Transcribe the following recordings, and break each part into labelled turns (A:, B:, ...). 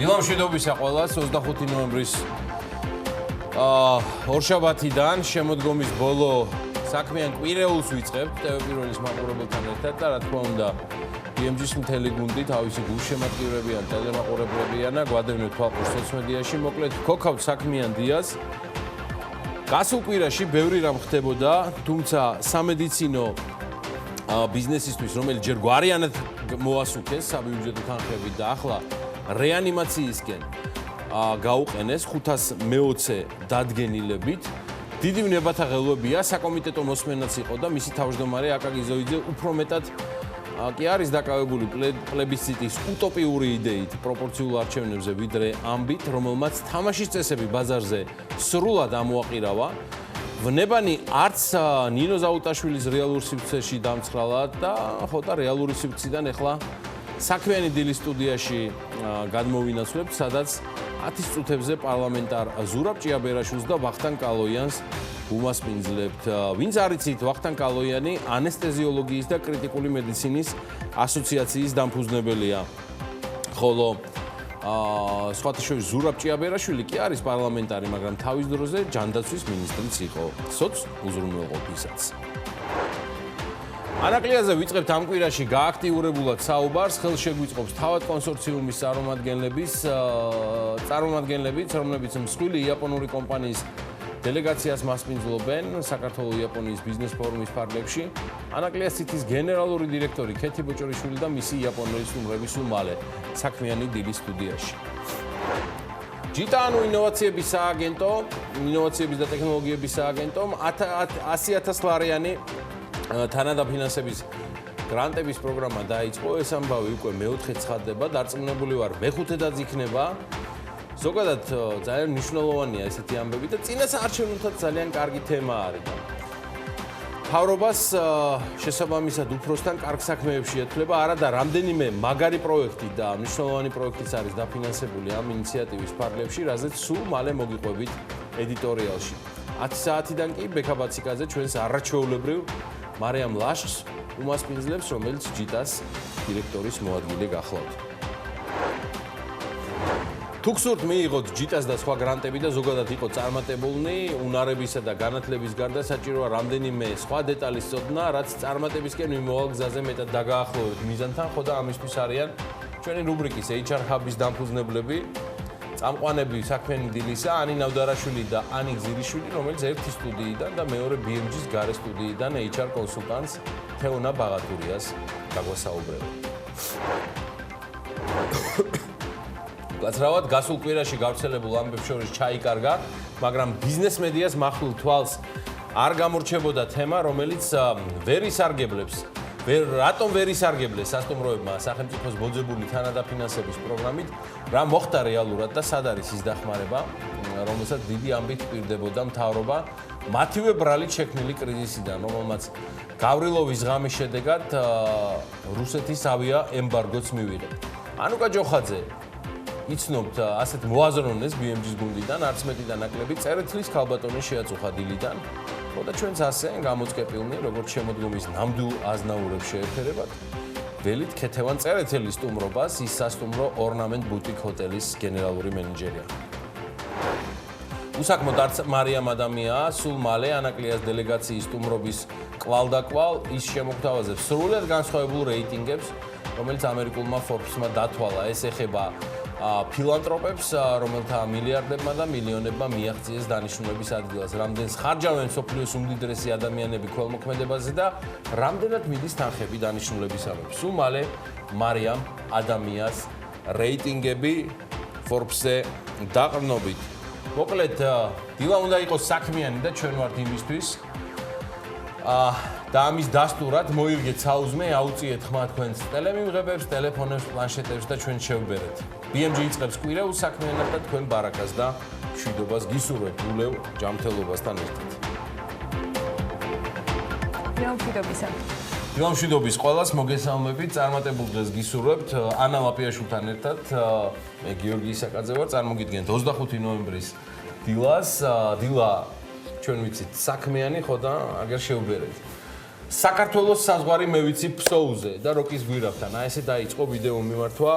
A: დილა მშვიდობისა ყველას 25 ნოემბრის ორშაბათიდან შემოდგომის ბოლო საქმიან კვირეულს ვიწყებთ ტელევიზიის მაყურებელთან ერთად და რა თქმა უნდა BMG-ის მთელი გუნდი თავისი გულშემატკივრებიან ტელემაყურებლებიანა გვადევნებთ თვალყურს სოციმედიაში მოკლედ გქონავთ საქმიან დიას გასულ კვირაში ბევრი რამ ხდებოდა თუმცა სამედიცინო ბიზნესისთვის რომელიც ჯერ გვარიანად მოასუქეს საბიუჯეტო თანხებით და ახლა რეანიმაციისკენ გაუყენეს 520 დადგენილებით. დიდი ვნებათა ღელვებია, საკომიტეტო მოსმენაც იყო და მისი თავმჯდომარე აკაკი ზოიძე უფრო მეტად კი არის დაკავებული პლებისციტის უტოპიური იდეით პროპორციულ არჩევნებზე ვიდრე ამბით, რომელმაც თამაშის წესები ბაზარზე სრულად ამოაყირავა. ვნებანი არც ნინო ზაუტაშვილის რეალურ სივრცეში დამცხრალა და ხო და რეალური სივრციდან ეხლა საქმიანი დილის სტუდიაში გადმოვინაცვლებთ, სადაც 10 წუთებზე პარლამენტარ ზურაბ ჭიაბერაშვილს და ვახტანგ კალოიანს უმასპინძლებთ. ვინც არ იცით, ვახტანგ კალოიანი ანესთეზიოლოგიის და კრიტიკული მედიცინის ასოციაციის დამფუძნებელია. ხოლო სხვათა შორის ზურაბ ჭიაბერაშვილი კი არის პარლამენტარი, მაგრამ თავის დროზე ჯანდაცვის მინისტრიც იყო, სოციალურ-უზრუნველყოფისაც. ანაკლიაზე ვიწყებთ ამ კვირაში გააქტიურებულად საუბარს, ხელშეგვიწყობს თავად კონსორციუმის წარმომადგენლებიც, რომლებიც მსხვილი იაპონური კომპანიის დელეგაციას მასპინძლობენ საქართველოს-იაპონიის ბიზნეს ფორუმის ფარგლებში. ანაკლიას ციტის გენერალური დირექტორი ქეთი ბოჭორიშვილი და მისი იაპონიის სტუმრები სულ მალე საქმიანი დილის სტუდიაში. ჯიტა ანუ ინოვაციების სააგენტო, ინოვაციების და ტექნოლოგიების სააგენტომ 100,000 ლარიანი თანადაფინანსების გრანტების პროგრამა დაიწყო. ეს ამბავი უკვე მეოთხე ცხადდება, დარწმუნებული ვარ, მეხუთედაც იქნება. ზოგადად ძალიან მნიშვნელოვანია ესეთი ამბები და წინა საარჩევნოთაც ძალიან კარგი თემა არის. მთავრობას შესაბამისად უფროსთან კარგ საქმეებში ეთვლება, არა და რამდენიმე მაგარი პროექტი და მნიშვნელოვანი პროექტიც არის დაფინანსებული ამ ინიციატივის ფარგლებში, რაზეც სულ მალე მოგიყვებით ედიტორიალში. 10 საათიდან კი ბექა ბაციკაძე ჩვენს არაჩვეულებრივ მარიამ ლაშხს უმასპინძლებს, რომელიც ჯიტას დირექტორის მოადგილე გახლავთ. თუ გსურთ მიიღოთ ჯიტას და სხვა გრანტები და ზოგადად იყო წარმატებულნი, უნარებისა და განათლების გარდა საჭიროა რამდენიმე სხვა დეტალის წოდნა, რაც წარმატებისკენ მიმოვალ გზაზე მეტად დაგაახლოვებთ მიზანთან, ხო და ამისთვის არიან ჩვენი რუბრიკის HR Hub-ის დამფუძნებლები, წამყვანები საქმიანი დილისა, ანი ნავდარაშვილი და ანი გზირიშვილი, რომელიც ერთი სტუდიიდან და მეორე BMG-ის გარე სტუდიიდან HR კონსულტანტს თეონა ბაღათურიას გაგვასაუბრებენ. გაცრავად გასულ კვირაში გავრცელებულ ამბებს შორის ჩაიკარგა, მაგრამ ბიზნეს მედიას მახვილ თვალს არ გამორჩებოდა თემა, რომელიც ვერ ისარგებლებს რატომ ვერ ისარგებლეს სასტუმროებმა სახელმწიფოს მოძებული თანადაფინანსების პროგრამით, რა მოხდა რეალურად და სად არის ის დახმარება, რომელსაც დიდი ამბით პირდებოდა მთავრობა მათივე ბრალით შექმნილი კრიზისიდან, რომელმაც გავრილოვის ღამის შედეგად რუსეთის ავია ემბარგოც მივიღეთ. ანუკა ჯოხაძე იცნობთ ასეთ მოაზროვნეს BMG-ის გუნდიდან, არც მეტი და ნაკლები წერეთლის ქალბატონი შეაწუხა დილიდან. და ჩვენც ასე გამოწკეპილნი, როგორც შემოდგომის ნამდვილ აზნაურებს შეეფერებათ, ველით ქეთევან წერეთელის სტუმრობას, ის სასტუმრო ორნამენტ ბუტიკ ჰოტელის გენერალური მენეჯერია. უსაქმოდ არც მარიამ ადამიანია, სულ მალე ანაკლიას დელეგაციის სტუმრობის კვალდაკვალ ის შემოგთავაზებს სრულად განსხვავებულ რეიტინგებს, რომელიც ამერიკულმა Forbes-მა დათვალა. ეს ეხება ფილანტროპებს, რომელთა მილიარდებმა და მილიონებმა მიაღწიეს დანიშნულების ადგილას, რამდენს ხარჯავენ მსოფლიოს უმდიდრესი ადამიანები ქველმოქმედებაზე და რამდენად მიდის თანხები დანიშნულებისამებრ. სულ მალე მარიამ ადამიანს რეიტინგები Forbes-ზე დაყრდნობით. მოკლედ, დილა უნდა იყოს საქმიანი და ჩვენ ვართ იმისთვის, და ამის დასტურად მოირგეთ საუზმე, აუწიეთ ხმა თქვენს ტელემიმღებებს, ტელეფონებს, პლანშეტებს და ჩვენ შევბერეთ. BMG იწყებს კვირეულ საქმიანად და თქვენ ბარაკას და მშვიდობას გისურვებთ ულევ ჯანმრთელობასთან ერთად. დილა მშვიდობის ყველას მოგესალმებით, წარმატებულ დღეს გისურვებთ. ანა ლაპიაშვილთან ერთად მე გიორგი ისაკაძე ვარ, წარმოგიდგენთ 25 ნოემბრის დილას. დილა ჩვენ ვიცით საქმიანი ხო და აგერ შევბერეთ. საქართველოს საზღვარი მე ვიცი ფსოუზე და როკის გვირავთან. ესე დაიწყო ვიდეო მიმართვა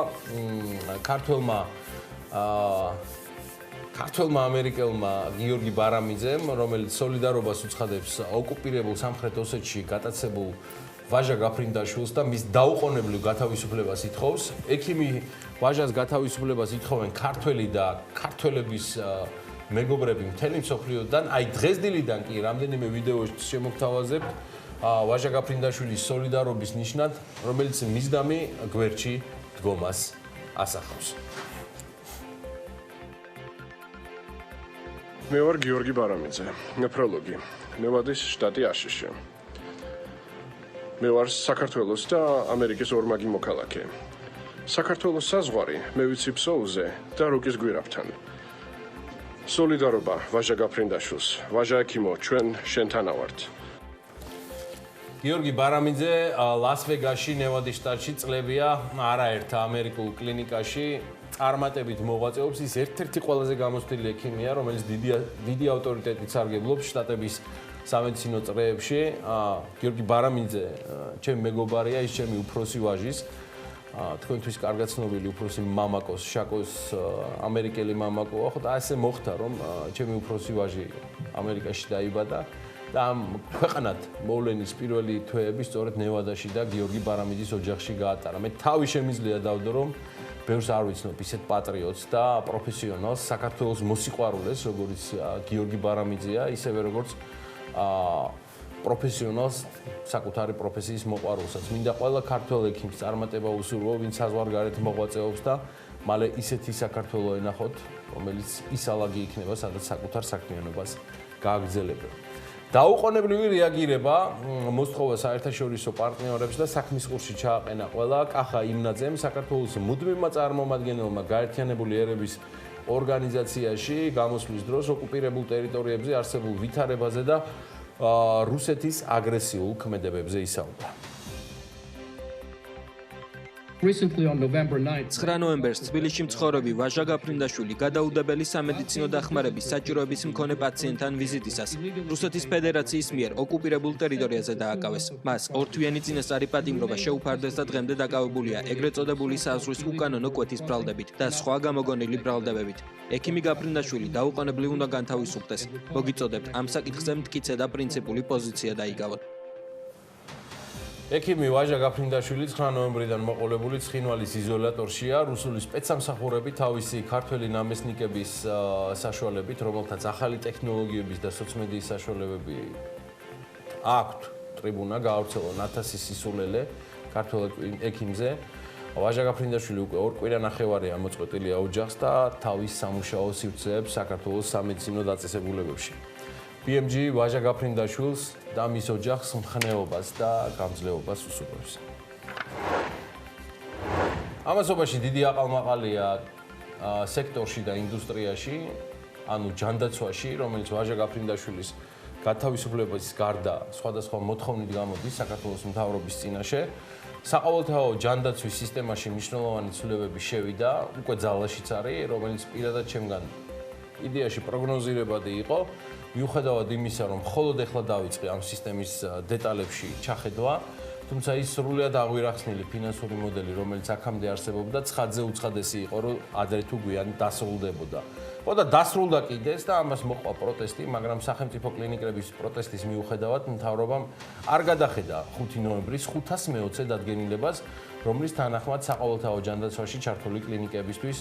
A: ქართველმა ამერიკელმა გიორგი ბარამიძემ, რომელიც სოლიდარობას უცხადებს ოკუპირებულ სამხრეთ ოსეთში გატაცებულ ვაჟა გაფრინდაშვილს და მის დაუყოვნებლივ გათავისუფლებას ითხოვს. ექიმი ვაჟას გათავისუფლებას ითხოვენ ქართველი და ქართველების მეგობრები მთელი მსოფლიოდან. აი დღესდილიდან კი რამდენიმე ვიდეოში შემოგთავაზებთ ვაჟა გაფრინდაშვილის სოლიდარობის ნიშნად, რომელიც მისდამი გვერდში დგომას ასახავს.
B: მე ვარ გიორგი ბარამიძე, ნეფროლოგი, ნევადის შტატი აშშ. მე ვარ საქართველოს და ამერიკის ორმაგი მოქალაქე. საქართველოს საზღვარი მე ვიცი ფსოუზე და როკის გვირავთან. სოლიდარობა ვაჟა გაფრინდაშვილს, ვაჟა ექიმო, ჩვენ შენთანა ვართ.
A: გიორგი ბარამიძე ლას-ვეგასში, ნევადის შტატში წლებია არაერთ ამერიკულ კლინიკაში წარმატებით მოღვაწეობს. ის ერთ-ერთი ყველაზე გამოცდილი ექიმია, რომელიც დიდი ავტორიტეტით სარგებლობს შტატების სამედიცინო წრეებში. გიორგი ბარამიძე ჩემი მეგობარია, ის ჩემი უფროსი ვაჟის, თქვენთვის კარგად ცნობილი უფროსი მამაკოს, შაკოს ამერიკელი მამაკოა, ხო და ასე მოხდა, რომ ჩემი უფროსი ვაჟი ამერიკაში დაიბადა და ამ ქვეყნად მოვლენის პირველი თვეები სწორედ ნევადაში და გიორგი ბარამიძის ოჯახში გაატარა. მე თავი შემიძლია დავდო, რომ ბევრს არ ვიცნობ ისეთ პატრიოტს და პროფესიონალს, საქართველოს მოსიყვარულეს, როგორც გიორგი ბარამიძეა, ისევე როგორც პროფესიონალს, საკუთარი პროფესიის მოყვარულსაც. მინდა ყველა ქართველ ექიმს წარმატება უსურვო, ვინც საზღვარგარეთ მოღვაწეობს და მალე ისეთი საქართველო ენახოთ, რომელიც ის ალაგი იქნება, სადაც საკუთარ საქმიანობას გააგრძელებენ. დაუყოვნებლივი რეაგირება მოსთხოვა საერთაშორისო პარტნიორებს და საქმის ყურში ჩააყენა ყველა კახა იმნაძემ, საქართველოს მუდმივმა წარმომადგენელმა გაერთიანებული ერების ორგანიზაციაში გამოსვლის დროს ოკუპირებულ ტერიტორიებზე არსებულ ვითარებაზე და რუსეთის აგრესიულ ქმედებებზე ისაუბრა.
C: 9 ნოემბერს თბილისში მცხოვრები ვაჟა გაფრინდაშვილი გადაუდებელი სამედიცინო დახმარების საჭიროების მქონე პაციენტთან ვიზიტისას რუსეთის ფედერაციის მიერ ოკუპირებულ ტერიტორიაზე დააკავეს. მას ორთვიანი წინასწარი პატიმრობა შეუფარდეს და დღემდე დაკავებულია ეგრეთ წოდებული საზღვრის უკანონო კვეთის ბრალდებით და სხვა გამოგონილი ბრალდებებით. ექიმი გაფრინდაშვილი დაუყოვნებლივ უნდა განთავისუფლდეს. მოგიწოდებთ ამ საკითხზე მტკიცე და პრინციპული პოზიცია დაიგავოთ.
A: ექიმი ვაჟა გაფრინდაშვილი 9 ნოემბრიდან მოყოლებული ცხინვალის იზოლატორშია. რუსული სპეცსამსახურები თავისი ქართველი ნამესნიკების საშუალებით, რომელთაც ახალი ტექნოლოგიების და სოციმედიის საშუალებები აქვთ, ტრიბუნა გაავრცელონ 1000 სისულელე ქართველ ექიმზე. ვაჟა გაფრინდაშვილი უკვე 2 კვირა-ნახევარია მოწყვეტილია ოჯახს და თავის სამუშაო სივრცეებს საქართველოს სამედიცინო დაწესებულებებში. BMG ვაჟა გაფრინდაშვილს და მის ოჯახს მხნეობას და გამძლეობას უსურვებს. ამასობაში დიდი აყალმაყალია სექტორში და ინდუსტრიაში, ანუ ჯანდაცვაში, რომელიც ვაჟა გაფრინდაშვილის გათავისუფლების გარდა სხვადასხვა მოთხოვნით გამოდის საქართველოს მთავრობის წინაშე. საყოველთაო ჯანდაცვის სისტემაში მნიშვნელოვანი ცვლილებები შევიდა, უკვე ძალაშიც არის, რომელიც პირადად ჩემგან იდეაში პროგნოზირებადი იყო. მიუხედავად იმისა, რომ მხოლოდ ეხლა დავიწყე ამ სისტემის დეტალებში ჩახედვა, თუმცა ის სრულად აღვირახსნილი ფინანსური მოდელი, რომელიც აქამდე არსებობდა, ცხადზე უცხადესი იყო, რომ ადრე თუ გვიან დასრულდებოდა. ხო და დასრულდა კიდეც და ამას მოყვა პროტესტი, მაგრამ სახელმწიფო კლინიკების პროტესტის მიუხედავად მთავრობამ არ გადახედა 5 ნოემბრის 520 დადგენილებას, რომლის თანახმად საყოველთაო ჯანდაცვაში ჩართული კლინიკებისთვის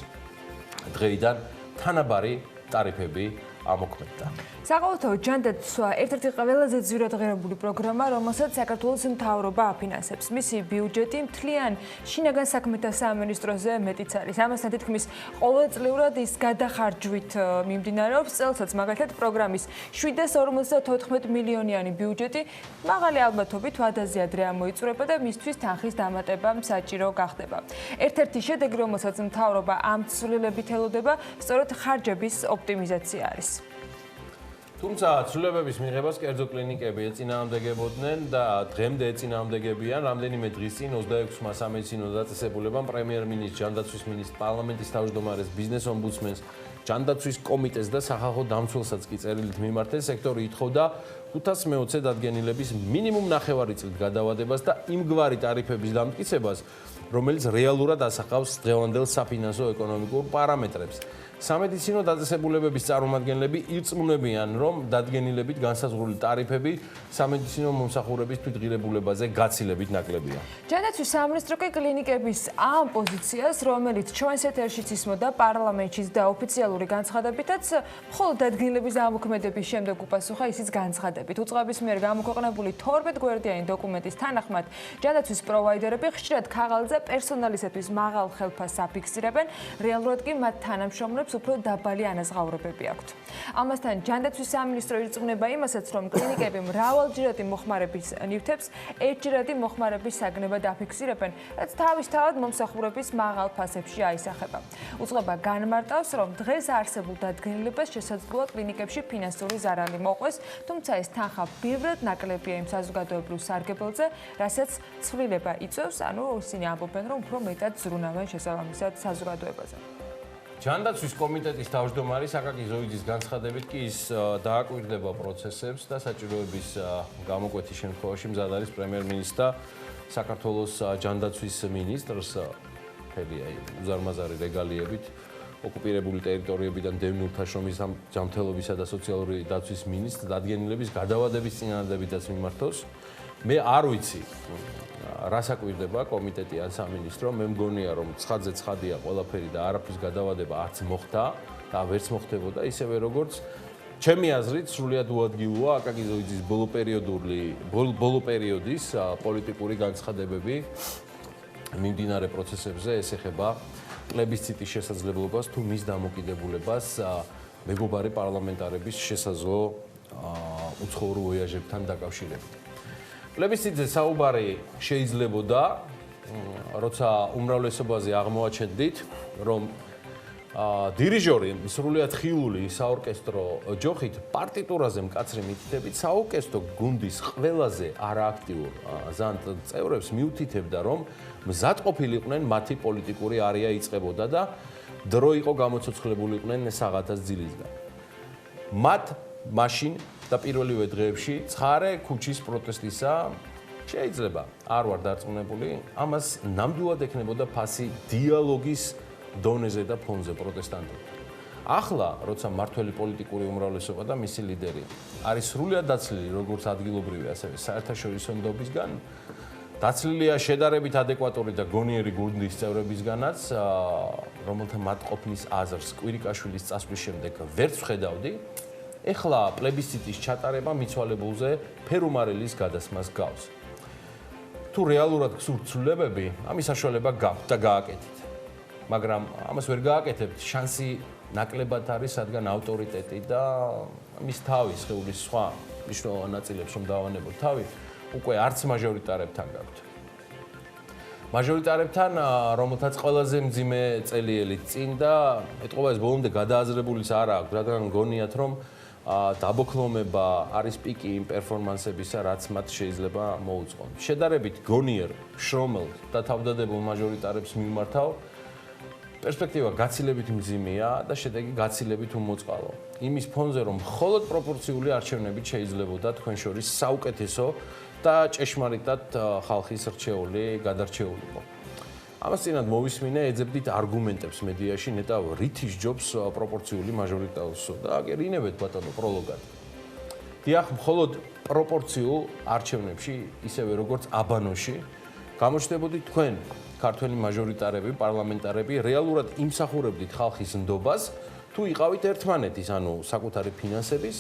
A: დღეიდან თანაბარი ტარიფები ამოქმედდა.
D: საყოველთაოდ ჯანდაცვა ერთ-ერთი ყველაზე ძვირადღირებული პროგრამა, რომელსაც საქართველოს მთავრობა აფინანსებს. მისი ბიუჯეტი მთლიან შინაგან საქმეთა სამინისტროზე მეტიც არის. ამასთან თითქმის ყოველწლიურად ის გადახარჯვით მიმდინარეობს. წელსაც მაგალითად პროგრამის 754 მილიონიანი ბიუჯეტი მაღალი ალბათობით ვადაზე ადრე ამოიწურება და მისთვის თანხის დამატება საჭირო გახდება. ერთ-ერთი შედეგი, რომელსაც მთავრობა ამ ცვლილებით ელოდება, სწორედ ხარჯების ოპტიმიზაცია არის.
A: თუმცა ცვლილებების მიღებას კერძო კლინიკები ეწინააღმდეგებოდნენ და დღემდე ეწინააღმდეგებიან. რამდენიმე დღის წინ 26-მა სამედიცინო დაწესებულებამ პრემიერ-მინისტრს, ჯანდაცვის მინისტრს, პარლამენტის თავმჯდომარეს, ბიზნეს ომბუდსმენს, ჯანდაცვის კომიტეტს და სახალხო დამცველსაც კი წერილით მიმართეს. სექტორი ითხოვდა 520 დადგენილების მინიმუმ ნახევარი წლით გადავადებას და იმგვარი ტარიფების დამტკიცებას, რომელიც რეალურად ასახავს დღევანდელ საფინანსო ეკონომიკურ პარამეტრებს. სამედიცინო დაწესებულებების წარმომადგენლები ირწმუნებიან, რომ დადგენილებით განსაზღვრული ტარიფები სამედიცინო მომსახურების თვითღირებულებაზე გაცილებით ნაკლებია.
D: ჯანდაცვის სამინისტრო კი კლინიკების ამ პოზიციას, რომელიც ჩვენს ეთერშიც ისმოდა პარლამენტშიც და ოფიციალური განცხადებითაც, მხოლოდ დადგენილების ამოქმედების შემდეგ უპასუხა ისიც განცხადებით. უწყების მიერ გამოქვეყნებული 12 გვერდიანი დოკუმენტის თანახმად, ჯანდაცვის პროვაიდერები ხშირად ქაღალდზე პერსონალისათვის მაღალ ხელფასს აფიქსირებენ, რეალურად კი მათ თანამშრომლებს უფრო დაბალი ანაზღაურებები აქვთ. ამასთან ჯანდაცვის სამინისტრო ირწმუნება იმასაც, რომ კლინიკები მრავალჯერადი მოხმარების ნივთებს ერთჯერადი მოხმარების საგნებად აფიქსირებენ, რაც თავისთავად მომსახურების მაღალ ფასებში აისახება. უწყება განმარტავს, რომ დღეს არსებულ დადგენილებას შესაძლოა კლინიკებში ფინანსური ზარალი მოყვეს, თუმცა ეს თანხა ბევრად ნაკლებია იმ საზოგადოებრივ სარგებელზე, რასაც ცვლილება იწვევს, ანუ ისინი ამბობენ, რომ უფრო მეტად ზრუნავენ შესაბამისად საზოგადოებაზე.
A: ჯანდაცვის კომიტეტის თავმჯდომარი საკაკი ზოიძის განცხადებით კი ის დააკვირდება პროცესებს და საჭიროების გამოკვეთის შემთხვევაში მზად არის პრემიერ-მინისტრს და საქართველოს ჯანდაცვის მინისტრს უზარმაზარი რეგალიებით ოკუპირებული ტერიტორიებიდან დევნილთა შრომის ჯანმრთელობისა და სოციალური დაცვის მინისტრს დადგენილების გადავადების წინადადებითაც მიმართოს. მე არ ვიცი რას აკვირდება კომიტეტი ან სამინისტრო, მე მგონია რომ ცხადზე ცხადია ყველაფერი და არაფრის გადავადება არც მოხდა და ვერც მოხდებოდა, ისევე როგორც ჩემი აზრით სრულიად უადგილოა აკაკი ზოიძის ბოლო პერიოდის პოლიტიკური განცხადებები მიმდინარე პროცესებზე, ეს ეხება პლებისციტის შესაძლებლობას თუ მის დამოკიდებულებას მეგობარი პარლამენტარების შესაძლო უცხოურ ვოიაჟებთან დაკავშირებით. პლებისციტზე საუბარი შეიძლებოდა, როცა უმრავლესობაზე აღმოაჩენდით, რომ დირიჟორი სრულიად ხილული საორკესტრო ჯოხით პარტიტურაზე მკაცრი მითითებით საორკესტრო გუნდის ყველაზე არააქტიურ ზანტ წევრებს მიუთითებდა, რომ მზადყოფილიყვნენ მათი პოლიტიკური არია იწყებოდა და დრო იყო გამოცოცხლებულიყვნენ საღათას ძილისგან. მათ მაშინ და პირველივე დღეებში ცხარე ქუჩის პროტესტისა შეიძლება არ ვარ დარწმუნებული, ამას ნამდვილად ექნებოდა ფასი დიალოგის დონეზე და ფონზე პროტესტანტებთან. ახლა, როცა მართველი პოლიტიკური უმრავლესობა და მისი ლიდერი არის სრულიად დაცლილი როგორც ადგილობრივი, ასევე საერთაშორისო ნდობისგან, დაცლილია შედარებით ადეკვატური და გონიერი გუნდის წევრებისგანაც, რომელთა მატყოფნის აზრს კვირიკაშვილის წასვლის შემდეგ ვერც ვხედავდი, ეხლა პლებისციტის ჩატარება მიცვალებულზე ფერუმარელის გადასმას გავს. თუ რეალურად გსურთ ცვლილებები, ამის საშუალება გაქვთ და გააკეთეთ. მაგრამ ამას ვერ გააკეთებთ, შანსი ნაკლებად არის, რადგან ავტორიტეტი და მის თავის სხეულის სხვა მნიშვნელოვან ნაწილებს რომ დავანებოთ თავი, უკვე არც მაჟორიტარებთან გაქვთ. მაჟორიტარებთან, რომელთაც ყველაზე მძიმე წელიელი წინ და ეტყობა ეს ბოლომდე გადააზრებულიც არ აქვს, რადგან გონიათ რომ დაბოქლომება არის პიკი იმ პერფორმანსებისა, რაც მათ შეიძლება მოუწყონ. შედარებით გონიერ, შრომელ და თავდადებულ მაჟორიტარებს მიმართავ პერსპექტივა გაცილებით მძიმეა და შედეგი გაცილებით უმოწყალო. იმის ფონზე, რომ მხოლოდ პროპორციული არჩევნებით შეიძლებოდა თქვენ შორის საუკეთესო და ჭეშმარიტად ხალხის რჩეული გადარჩეულიყო. ამას წინათ მოვისმინე, ეძებდით არგუმენტებს მედიაში, ნეტავ რითი სჯობს პროპორციული მაჟორიტაროსო და აგერინებეთ ბატონო პროლოგად. დიახ, მხოლოდ პროპორციულ არჩევნებში, ისევე როგორც აბანოში, გამოჩნდებოდით თქვენ ქართველი მაჟორიტარები, პარლამენტარები, რეალურად იმსახურებდით ხალხის ნდობას თუ იყავით ერთმანეთის, ანუ საკუთარი ფინანსების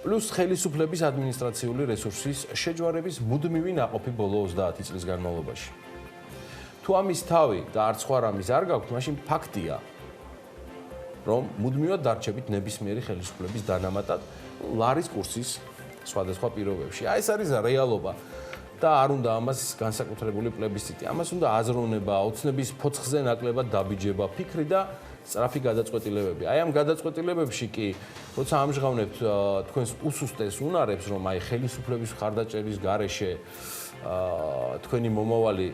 A: პლუს ხელისუფლების ადმინისტრაციული რესურსის შეჯვარების მუდმივი ნაყოფი ბოლო 30 წლის განმავლობაში. თუ ამის თავი და არც სხვა რამის არ გაქვთ, მაშინ ფაქტია, რომ მუდმივად დარჩებით ნებისმიერი ხელისუფლების დანამატად ლარის კურსის სხვადასხვა პირობებში. ეს არის რეალობა და არ უნდა ამას განსაკუთრებული პლებისციტი. ამას უნდა აზროვნება, ოცნების ფოცხზე ნაკლებად დაბიჯება, ფიქრი და სწრაფი გადაწყვეტილებები. აი ამ გადაწყვეტილებებში კი, როცა ამჟღავნებთ თქვენს უსუსტეს უნარებს, რომ აი ხელისუფლების მხარდაჭერის გარეშე თქვენი მომავალი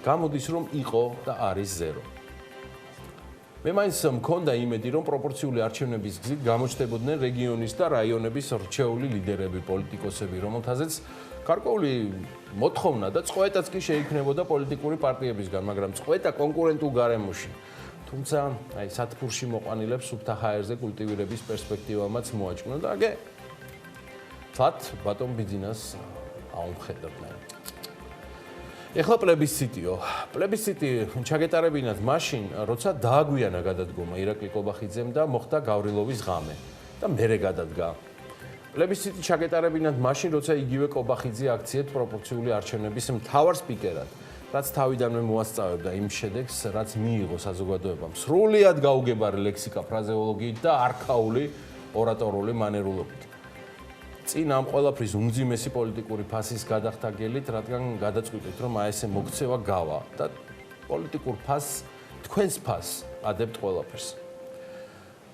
A: გამოდის, რომ იყო და არის ზერო. მე მაინც მქონდა იმედი, რომ პროპორციული არჩევნების გზით გამოჩნდებოდნენ რეგიონის და რაიონების რჩეული ლიდერები, პოლიტიკოსები, რომელთაზეც გარკვეული მოთხოვნა და წყვეტაც კი შეიქმნებოდა პოლიტიკური პარტიებისგან, მაგრამ წყვეტა კონკურენტულ გარემოში. თუმცა, აი სათფურში მოყვანილებს სუფთა ჰაერზე კულტივირების პერსპექტივამაც მოაჭკნა და აგე თათ ბატონ ბიძინას აუმხედრდნენ. ეხლა პლებისციტიო. პლებისციტი ჩაგეტარებინათ მაშინ, როცა დააგვიანა გადადგომა ირაკლი კობახიძემ და მოხდა გავრილოვის ღამე და მერე გადადგა. პლებისციტი ჩაგეტარებინათ მაშინ, როცა იგივე კობახიძე აქციეთ პროპორციული არჩევნების მთავარ სპიკერად, რაც თავიდანვე მოასწავებდა იმ შედეგს, რაც მიიღო საზოგადოებამ. სრულად გაუგებარი ლექსიკა, ფრაზეოლოგიით და არქაული ორატორული მანერულობით. წინ ამ ყველაფრის უმძიმესი პოლიტიკური ფასის გადახტაგელით, რადგან გადაწყვიტეთ, რომ აი ესე მოქცევა გავა და პოლიტიკურ ფასს, თქვენს ფასს ადებთ ყველაფერს.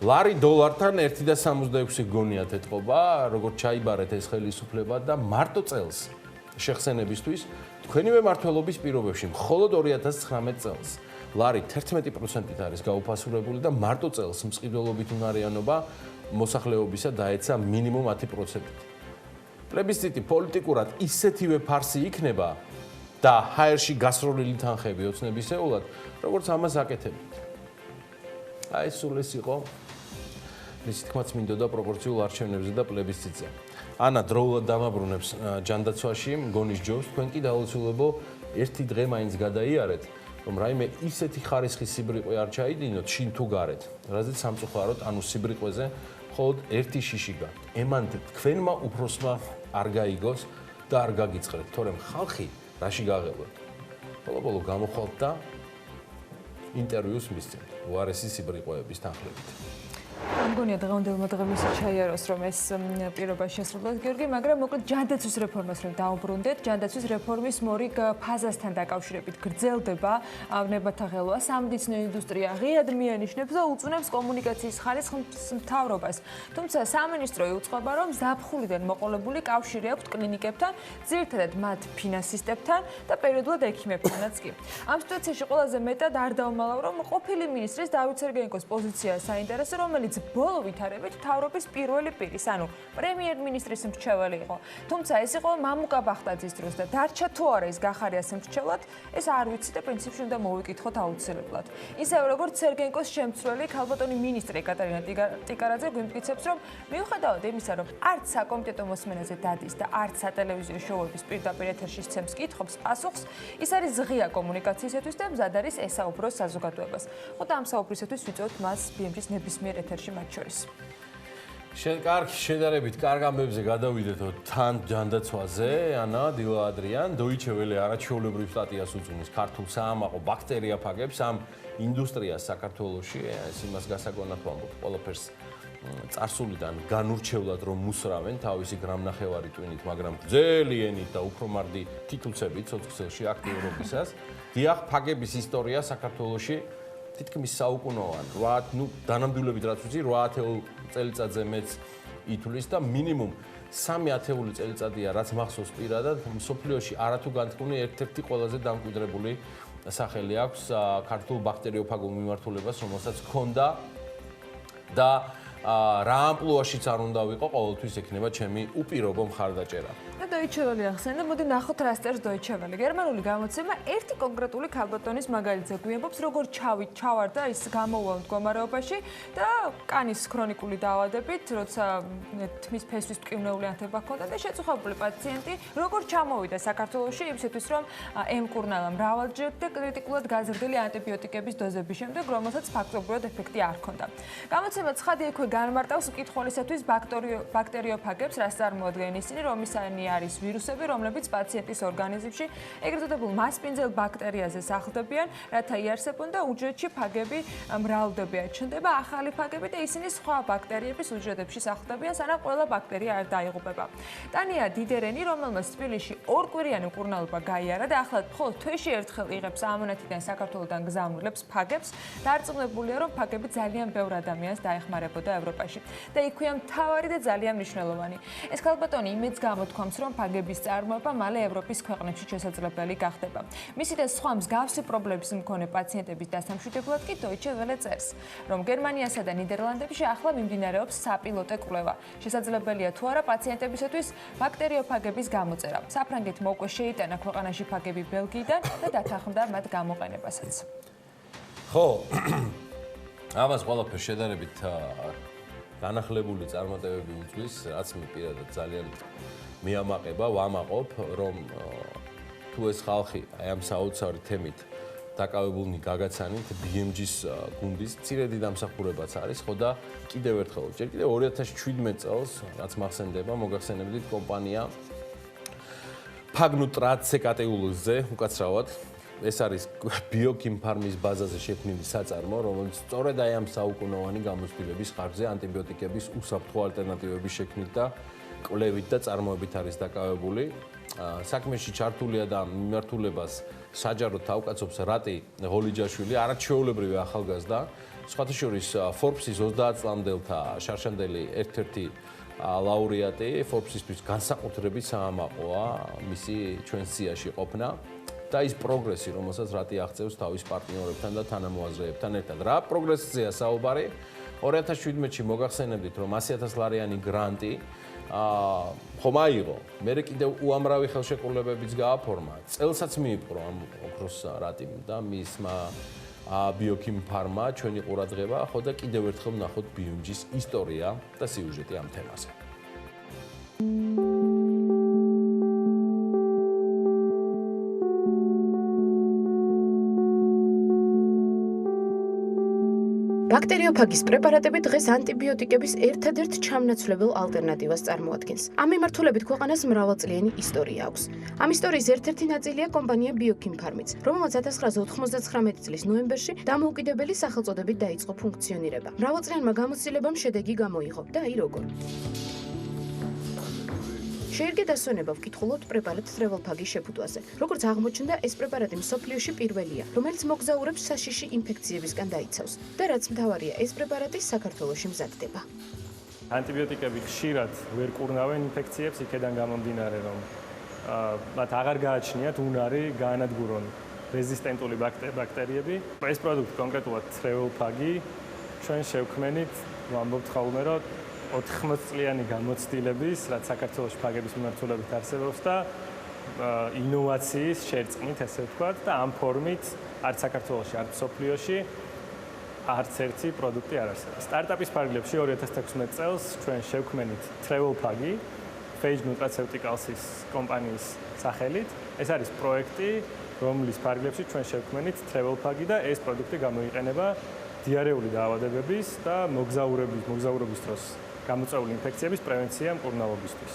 A: ლარი დოლართან 1.66 გონიათ ეთყობა, როგორც ჩაიბარეთ ეს ხელისუფლება და მარტო წელს შეხსენებისთვის თქვენივე მმართველობის პირობებში მხოლოდ 2019 წელს ლარი 11%-ით არის გაუფასურებული და მარტო წელს მსყიდველობით უნარიანობა მოსახლეობისა დაეცა მინიმუმ 10%-ით. პლებისციტი პოლიტიკურად ისეთივე ფარსი იქნება და ჰაერში გასროლილი თანხები ოცნებისეულად, როგორც ამას აკეთებთ. აი სულ ეს იყო მისი თქმაც მინდოდა პროპორციულ არჩევნებზე და პლებისციტზე. ანა დროულად დამაბრუნებს ჯანდაცვაში, მგონის ჯობს, თქვენ კი დაუცულებო ერთი დღე მაინც გადაიარეთ, რომ რაიმე ისეთი ხარისხის სიბრიყვე არ ჩაიდინოთ შინ თუ გარეთ, რაზეც სამწუხაროდ, ანუ სიბრიყვეზე მხოლოდ ერთი შიში გაქვთ. ემან თქვენმა უფროსმა არ გაიგოს და არ გაგიწყრეთ, თორემ ხალხი რაში გაღელვებთ. ბოლო-ბოლო გამოხვალთ და ინტერვიუს მისცემთ უარესი სიბრიყვეების თანხლებით.
D: მგონია დღევანდელმა დღემდე ჩაიაროს რომ ეს პირობა შესრულდეს გიორგი, მაგრამ მოკლედ ჯანდაცვის რეფორმას რომ დაუბრუნდეთ, ჯანდაცვის რეფორმის მორიგ ფაზასთან დაკავშირებით გრძელდება ნებათა ღელვა, სამედიცინო ინდუსტრია ღიად მიანიშნებს და უწუნებს კომუნიკაციის ხარისხის მთავრობას. თუმცა სამინისტრო იუწყება, რომ ზაფხულიდან მოყოლებული კავშირი აქვთ კლინიკებთან, ძირითადად მათ ფინანსისტებთან და პერიოდულად ექიმებთანაც კი. ამ სიტუაციაში ყველაზე მეტად არ დავმალავ, რომ ყოფილი მინისტრის დავით სერგეენკოს პოზიცია საინტერესო, რომელიც ბოლო ვითარებით მთავრობის პირველი პირის, ანუ პრემიერ-მინისტრის მრჩეველი იყო. თუმცა ეს იყო მამუკა ბახტაძის დროს და დარჩა თუ არა ის გახარიას მრჩევლად, ეს არ ვიცი და პრინციპში უნდა მოვიკითხოთ აუცილებლად. ისევე როგორც სერგეენკოს შემცვლელი ქალბატონი მინისტრი ეკატერინა ტიკარაძე გვიმტკიცებს, რომ მიუხედავად იმისა, რომ არც საკომიტეტო მოსმენაზე დადის და არც სატელევიზიო შოუების პირდაპირ ეთერში სცემს კითხვებს პასუხს, ის არის ღია კომუნიკაციისათვის და მზად არის ესაუბროს საზოგადოებას. ხო და ამ საუბრისათვის ვიწევთ მას BMG-ის ნებისმიერ ეთერში მათ შორის.
A: კარგი შედარებით კარგ ამბებზე გადავიდეთო თან ჯანდაცვაზე, ანა, დილა, ადრიან, Deutsche Welle არაჩვეულებრივ სტატიას უძღვნის ქართულ საამაყო ბაქტერიაფაგებს ამ ინდუსტრიას საქართველოში, ეს იმას გასაგონად ვამბობ, ყველაფერს წარსულიდან განურჩევლად რომ მუსრავენ თავისი გრამნახევარი ტვინით, მაგრამ გრძელი ენით და უფრო მარდი თითუცებით სოციალში აქტიურობისას, დიახ, ფაგების ისტორია საქართველოში თითქმის საუკუნოვან, დანამდვილებით რაც ვიცი, 8 წელიწადზე მეც ითვლის და მინიმუმ 3 ათეული წელიწადია, რაც მახსოვს პირადად, მსოფლიოში არათუ განთქმული ერთ-ერთი ყველაზე დამკვიდრებული სახელი აქვს ქართულ ბაქტერიოფაგულ მიმართულებას, რომელსაც ჰქონდა და რა ამპლუაშიც არ უნდა ვიყო, ყოველთვის ექნება ჩემი უპირობო მხარდაჭერა.
D: Deutsche Welle ახსენდა, მოდი ნახოთ რა წერს Deutsche Welle. გერმანული გამოცემა ერთი კონკრეტული ქალბატონის მაგალითზე გვიამბობს, როგორ ჩავარდა ის გამოუვალ მდგომარეობაში და კანის ქრონიკული დაავადებით, როცა თმის ფესვის მტკივნეული ანთება ჰქონდა და შეწუხებული პაციენტი როგორ ჩამოვიდა საქართველოში იმისათვის, რომ ემკურნალა მრავალჯერ და კრიტიკულად გაზრდილი ანტიბიოტიკების დოზების შემდეგ, რომელსაც ფაქტობრივად ეფექტი არ ჰქონდა. გამოცემა ცხადი ექვე განმარტავს მკითხველისათვის ბაქტერიოფაგებს, რაც წარმოადგენენ ისინი, რომისანი არის ვირუსები, რომლებიც პაციენტის ორგანიზმში ეგრეთ წოდებულ მასპინძელ ბაქტერიაზე სახლდებიან, რათა იარსებონ და უჯრედში ფაგები მრავლდებიან. ჩნდება ახალი ფაგები და ისინი სხვა ბაქტერიების უჯრედებში სახლდებიან, სანამ ყველა ბაქტერია არ დაიღუპება. ტანია დიდერენი, რომელმაც თბილისში ორკვირიანი მკურნალობა გაიარა და ახლა მხოლოდ თვეში ერთხელ იღებს ამონათიდან საქართველოდან გზავნილებს ფაგებს, დარწმუნებულია, რომ ფაგები ძალიან ბევრ ადამიანს დაეხმარებოდა ევროპაში. და იქვეა მთავარი და ძალიან მნიშვნელოვანი. ეს ქალბატონი იმედს გამოთქვამს, რომ ფაგების წარმოება მალე ევროპის ქვეყნებში შესაძლებელი გახდება. მისი და სხვა მსგავსი პრობლემების მქონე პაციენტების დასამშვიდებლად კი Deutsche Welle წერს, რომ გერმანიასა და ნიდერლანდებში ახლა მიმდინარეობს საპილოტე კვლევა. შესაძლებელია თუ არა პაციენტებისათვის ბაქტერიოფაგების გამოწერა. საფრანგეთმა უკვე შეიტანა ქვეყანაში ფაგები ბელგიიდან და დათანხმდა მათ გამოყენებასაც.
A: ხო, ამას ყველაფერს შედარებით განახლებული წარმატებები უძღვის, რაც მე პირადად ძალიან მიამაყება, ვამაყობ, რომ თუ ეს ხალხი აი ამ საოცარი თემით დაკავებულნი გაგაცანით, BMG-ს გუნდის მცირედი დამსახურებაც არის, ხო და კიდევ ერთხელ, ჯერ კიდევ 2017 წელს, რაც მახსენდება, მოგახსენებდით კომპანია ფაგნუტრატზე კატეგორიაზე, უკაცრავად ეს არის ბიოქიმ ფარმის ბაზაზე შექმნილი საწარმო, რომელიც სწორედ აი ამ საუკუნოვანი გამოცდილების ხარჯზე ანტიბიოტიკების უსაფრთხო ალტერნატივების შექმნით და კვლევით და წარმოებით არის დაკავებული. საქმეში ჩართულია და მიმართულებას საჯაროდ თავკაცობს რატი ღოლიჯაშვილი, არაჩვეულებრივი ახალგაზრდა, სხვათა შორის Forbes-ის 30 წლამდელთა შარშანდელი ერთ-ერთი ლაურეატი, Forbes-ისთვის განსაკუთრებით საამაყოა მისი ჩვენ სიაში ყოფნა. და ის პროგრესი, რომელსაც რატი აღწევს თავის პარტნიორებთან და თანამოაზრეებთან ერთად. რა პროგრესზეა საუბარი? 2017-ში მოგახსენებდით, რომ 100,000 ლარიანი გრანტი ხომ აიღო. მე კიდევ უამრავი ხელშეკრულებებიც გააფორმა. წელსაც მიიპყრო ამ ოქროს რატიმ და მისმა ბიოქიმ ფარმა ჩვენი ყურადღება, ხო და კიდევ ერთხელ ვნახოთ BMG-ის ისტორია და სიუჟეტი ამ თემაზე.
E: ბაქტერიოფაგის პრეპარატები დღეს ანტიბიოტიკების ერთადერთ ჩამნაცვლებელ ალტერნატივას წარმოადგენს. ამ მიმართულებით ქვეყანას მრავალწლიანი ისტორია აქვს. ამ ისტორიის ერთ-ერთი ნაწილია კომპანია ბიოქიმ ფარმიც, რომელმაც 1999 წლის ნოემბერში დამოუკიდებელი სახელწოდებით დაიწყო ფუნქციონირება. მრავალწლიანმა გამოცდილებამ შედეგი გამოიღო და აი როგორ. შეერგე დასვენება ვკითხულობთ პრეპარატ თრეველფაგის შეფუთვაზე. როგორც აღმოჩნდა, ეს პრეპარატი მსოფლიოში პირველია, რომელიც მოგზაურებს საშიში ინფექციებისგან დაიცავს. და რაც მთავარია, ეს პრეპარატი საქართველოში მზადდება.
F: ანტიბიოტიკები ხშირად ვერ კურნავენ ინფექციებს, იქედან გამომდინარე, რომ მათ აღარ გააჩნიათ უნარი გაანადგურონ რეზისტენტული ბაქტერიები. ეს პროდუქტი კონკრეტულად თრეველფაგი ჩვენ შევქმნით, ვამბობთ ხოლმე, რომ 80 წლიანი გამოცდილების, რაც საქართველოს ფაგების მიმართულებით არსებობს და ინოვაციის შერწყმით, ესე ვთქვათ, და ამ ფორმით არც საქართველოში, არც მსოფლიოში არც ერთი პროდუქტი არ არსებობს. სტარტაპის ფარგლებში 2016 წელს ჩვენ შევქმნით თრეველფაგი, Phage Nutraceuticals-ის კომპანიის სახელით. ეს არის პროექტი, რომლის ფარგლებში ჩვენ შევქმნით თრეველფაგი და ეს პროდუქტი გამოიყენება დიარეული დაავადებების და მოგზაურობის დროს გამოწვეული ინფექციების პრევენცია მკურნალობისთვის.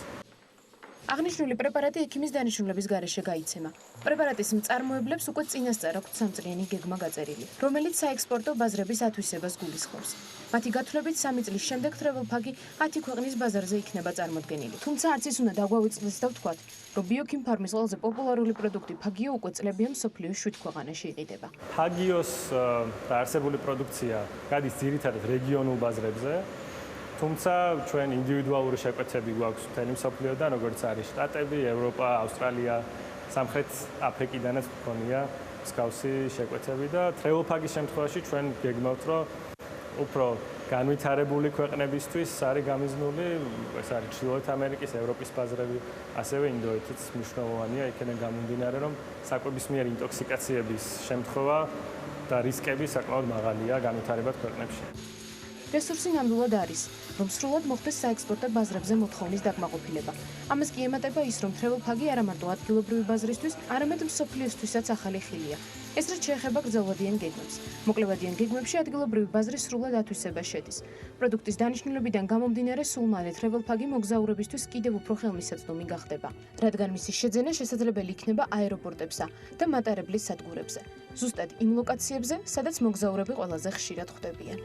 E: აღნიშნული პრეპარატი ექიმის დანიშნულების გარეშე გაიცემა. პრეპარატის მწარმოებლებს უკვე წინასწარ აქვთ 3-წლიანი გეგმა გაწერილი, რომელიც საექსპორტო ბაზრების ათვისებას გულისხმობს. მათი გათვლებით 3 წლის შემდეგ თრეველფაგი 10 ქვეყნის ბაზარზე იქნება წარმოდგენილი. თუმცა არც ის უნდა დაგვავიწყდეს და ვთქვათ, რომ ბიოქიმ ფარმის ყველაზე პოპულარული პროდუქტი ფაგიო უკვე წლებია მსოფლიოს 7 ქვეყანაში იყიდება.
F: ფაგიოს დაარსებული პროდუქცია გადის ძირითადად რეგიონულ ბაზრებზე. თუმცა ჩვენ ინდივიდუალური შეკვეთები გვაქვს მთელი მსოფლიოდან, როგორც არის შტატები, ევროპა, ავსტრალია, სამხრეთ აფრიკიდანაც მქონია მსგავსი შეკვეთები და თრეველფაგის შემთხვევაში ჩვენ გეგმავთ, რომ უფრო განვითარებული ქვეყნებისთვის არის გამიზნული, ეს არის ჩრდილოეთ ამერიკის, ევროპის ბაზრები, ასევე ინდოეთიც მნიშვნელოვანია, იქიდან გამომდინარე, რომ საკვებისმიერ ინტოქსიკაციების შემთხვევა და რისკები საკმაოდ მაღალია განვითარებად ქვეყნებში.
E: რესურსი ნამდვილად არის, რომ სრულად მოხდეს საექსპორტო ბაზრებზე მოთხოვნის დაკმაყოფილება. ამას კი ემატება ის, რომ travel ფაგი არა მარტო ადგილობრივი ბაზრისთვის, არამედ მსოფლიოსთვისაც ახალი ხილია. ეს რაც შეეხება გრძელვადიან გეგმებს. მოკლევადიან გეგმებში ადგილობრივი ბაზრის სრულად ათვისება შედის. პროდუქტის დანიშნულებიდან გამომდინარე, სულ მალე travel ფაგი მოგზაურებისთვის კიდევ უფრო ხელმისაწვდომი გახდება, რადგან მისი შეძენა შესაძლებელი იქნება აეროპორტებსა და მატარებლის სადგურებზე, ზუსტად იმ ლოკაციებზე, სადაც მოგზაურები ყველაზე ხშირად ხვდებიან.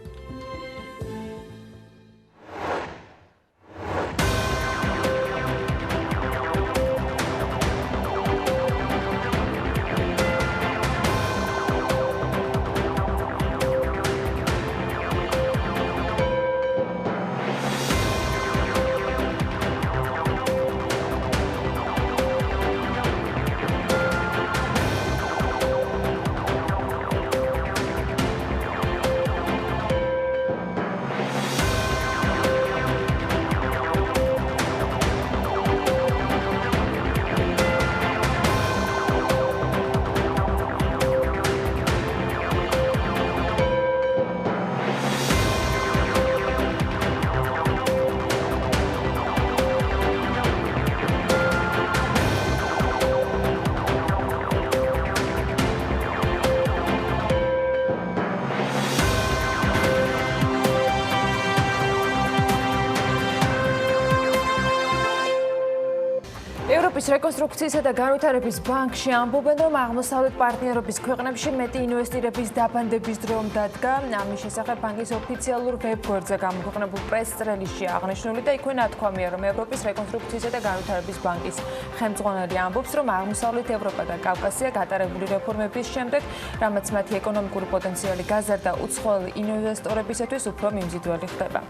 E: ევროპის რეკონსტრუქციისა და განვითარების ბანკში ამბობენ, რომ აღმოსავლეთ პარტნიორობის ქვეყნებში მეტი ინვესტირების დაბანდების დრო დადგა. ამის შესახებ ბანკის ოფიციალურ ვებგვერდზე გამოქვეყნებულ პრეს-რელიზში აღნიშნული და იქვე ნათქვამია, რომ ევროპის რეკონსტრუქციისა და განვითარების ბანკის ხელმძღვანელი ამბობს, რომ აღმოსავლეთ ევროპა და კავკასია გატარებული რეფორმების შემდეგ, რამაც მათი ეკონომიკური პოტენციალი გაზარდა, უცხოელი ინვესტორებისათვის უფრო მიმზიდველი ხდება.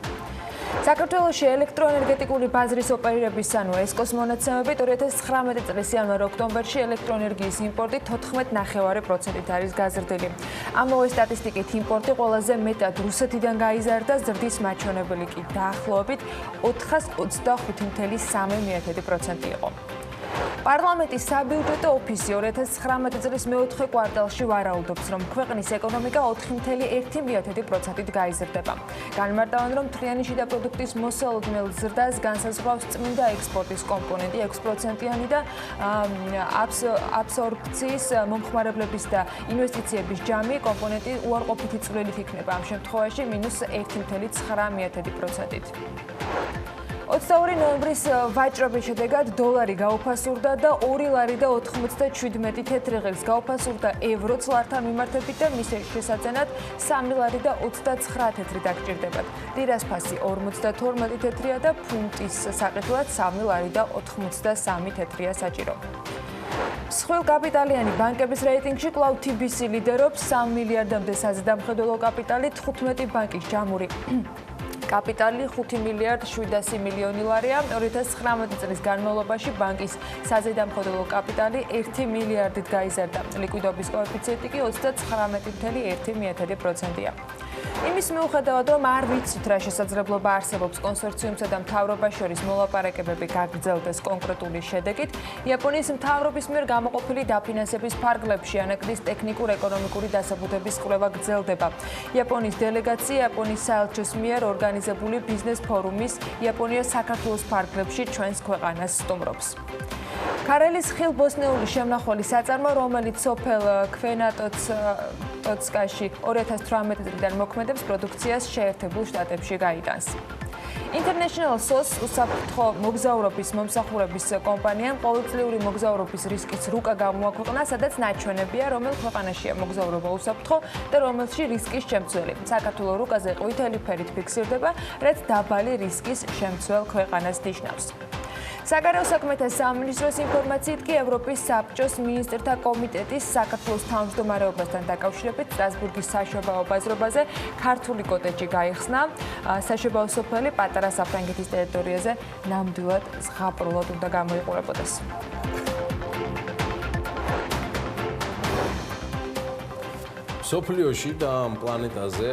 E: საქართველოში ელექტროენერგეტიკული ბაზრის ოპერირების ანუ ესკოს მონაცემებით 2019 წლის იანვარ-ოქტომბერში ელექტროენერგიის იმპორტი 14.9% არის გაზრდილი. ამავე სტატისტიკით იმპორტი ყველაზე მეტად რუსეთიდან გაიზარდა, ზრდის მაჩვენებელი კი დაახლოებით 425.3% იყო. პარლამენტის საბიუჯეტო ოფისი 2019 წლის მეოთხე კვარტალში ვარაუდობს, რომ ქვეყნის ეკონომიკა 4.1%-ით გაიზრდება. განმარტავენ, რომ მთლიანი შიდა პროდუქტის მოსალოდნელ ზრდას განსაზღვრავს წმინდა ექსპორტის კომპონენტი 6%-იანი და აბსორბციის მომხმარებლების და ინვესტიციების ჯამი კომპონენტი უარყოფითი წვლილით იქნება, ამ შემთხვევაში -1.9%-ით. 22 ნოემბრის ვაჭრობის შედეგად დოლარი გაუფასურდა და 2 ლარი და 97 თეთრი ღილს გაუფასურდა ევროც ლართან მიმართებით და მის შესაძენად 3 ლარი და 29 თეთრი დაგჭირდებათ. ლირას ფასი 52 თეთრია და ფუნტის საყიდლად 3 ლარი და 83 თეთრია საჭირო. მსხვილ კაპიტალიანი ბანკების რეიტინგში კვლავ TBC ლიდერობს 3 მილიარდამდე საზედამხედველო კაპიტალი 15 ბანკის ჯამური კაპიტალი 5 მილიარდ 700 მილიონი ლარია. 2019 წლის განმავლობაში ბანკის საზედამხედველო კაპიტალი 1 მილიარდით გაიზარდა. ლიკვიდობის კოეფიციენტი კი 39.1%-ია. იმის მიუხედავად, რომ არ ვიცით რა შესაძლებლობა არსებობს კონსორციუმსა და მთავრობას შორის მოლაპარაკებები გაგრძელდეს კონკრეტული შედეგით, იაპონიის მთავრობის მიერ გამოყოფილი დაფინანსების ფარგლებში ანაკდის ტექნიკურ-ეკონომიკური დასაბუთების კვლევა გრძელდება. იაპონიის დელეგაცია იაპონიის საელჩოს მიერ ორგანიზებული ბიზნეს ფორუმის იაპონიას საქართველოს ფარგლებში ჩვენს ქვეყანას სტუმრობს. ქარელის ხილ-ბოსნეული შემნახველი საწარმო, რომელიც სოფელ ქვენატოცკაში 2018 წლიდან მოქმედებს, პროდუქციას შეერთებულ შტატებში გაიტანს. International SOS უსაფრთხო მოგზაურობის მომსახურების კომპანიამ ყოველწლიური მოგზაურობის რისკის რუკა გამოაქვეყნა, სადაც ნაჩვენებია, რომელ ქვეყანაშია მოგზაურობა უსაფრთხო და რომელში რისკის შემცველი. საქართველოს რუკაზე ყვითელი ფერით ფიქსირდება, რაც დაბალი რისკის შემცველ ქვეყანას ნიშნავს. საგარეო საქმეთა სამინისტროს ინფორმაციით კი ევროპის საბჭოს მინისტრთა კომიტეტის საქართველოს თავმჯდომარეობასთან დაკავშირებით სტრასბურგის საშობაო ბაზრობაზე ქართული კოტეჯი გაიხსნა. საშობაო სოფელი პატარა საფრანგეთის ტერიტორიაზე ნამდვილად ზღაპრულად უნდა გამოიყურებოდეს.
A: სოფლიოში და ამ პლანეტაზე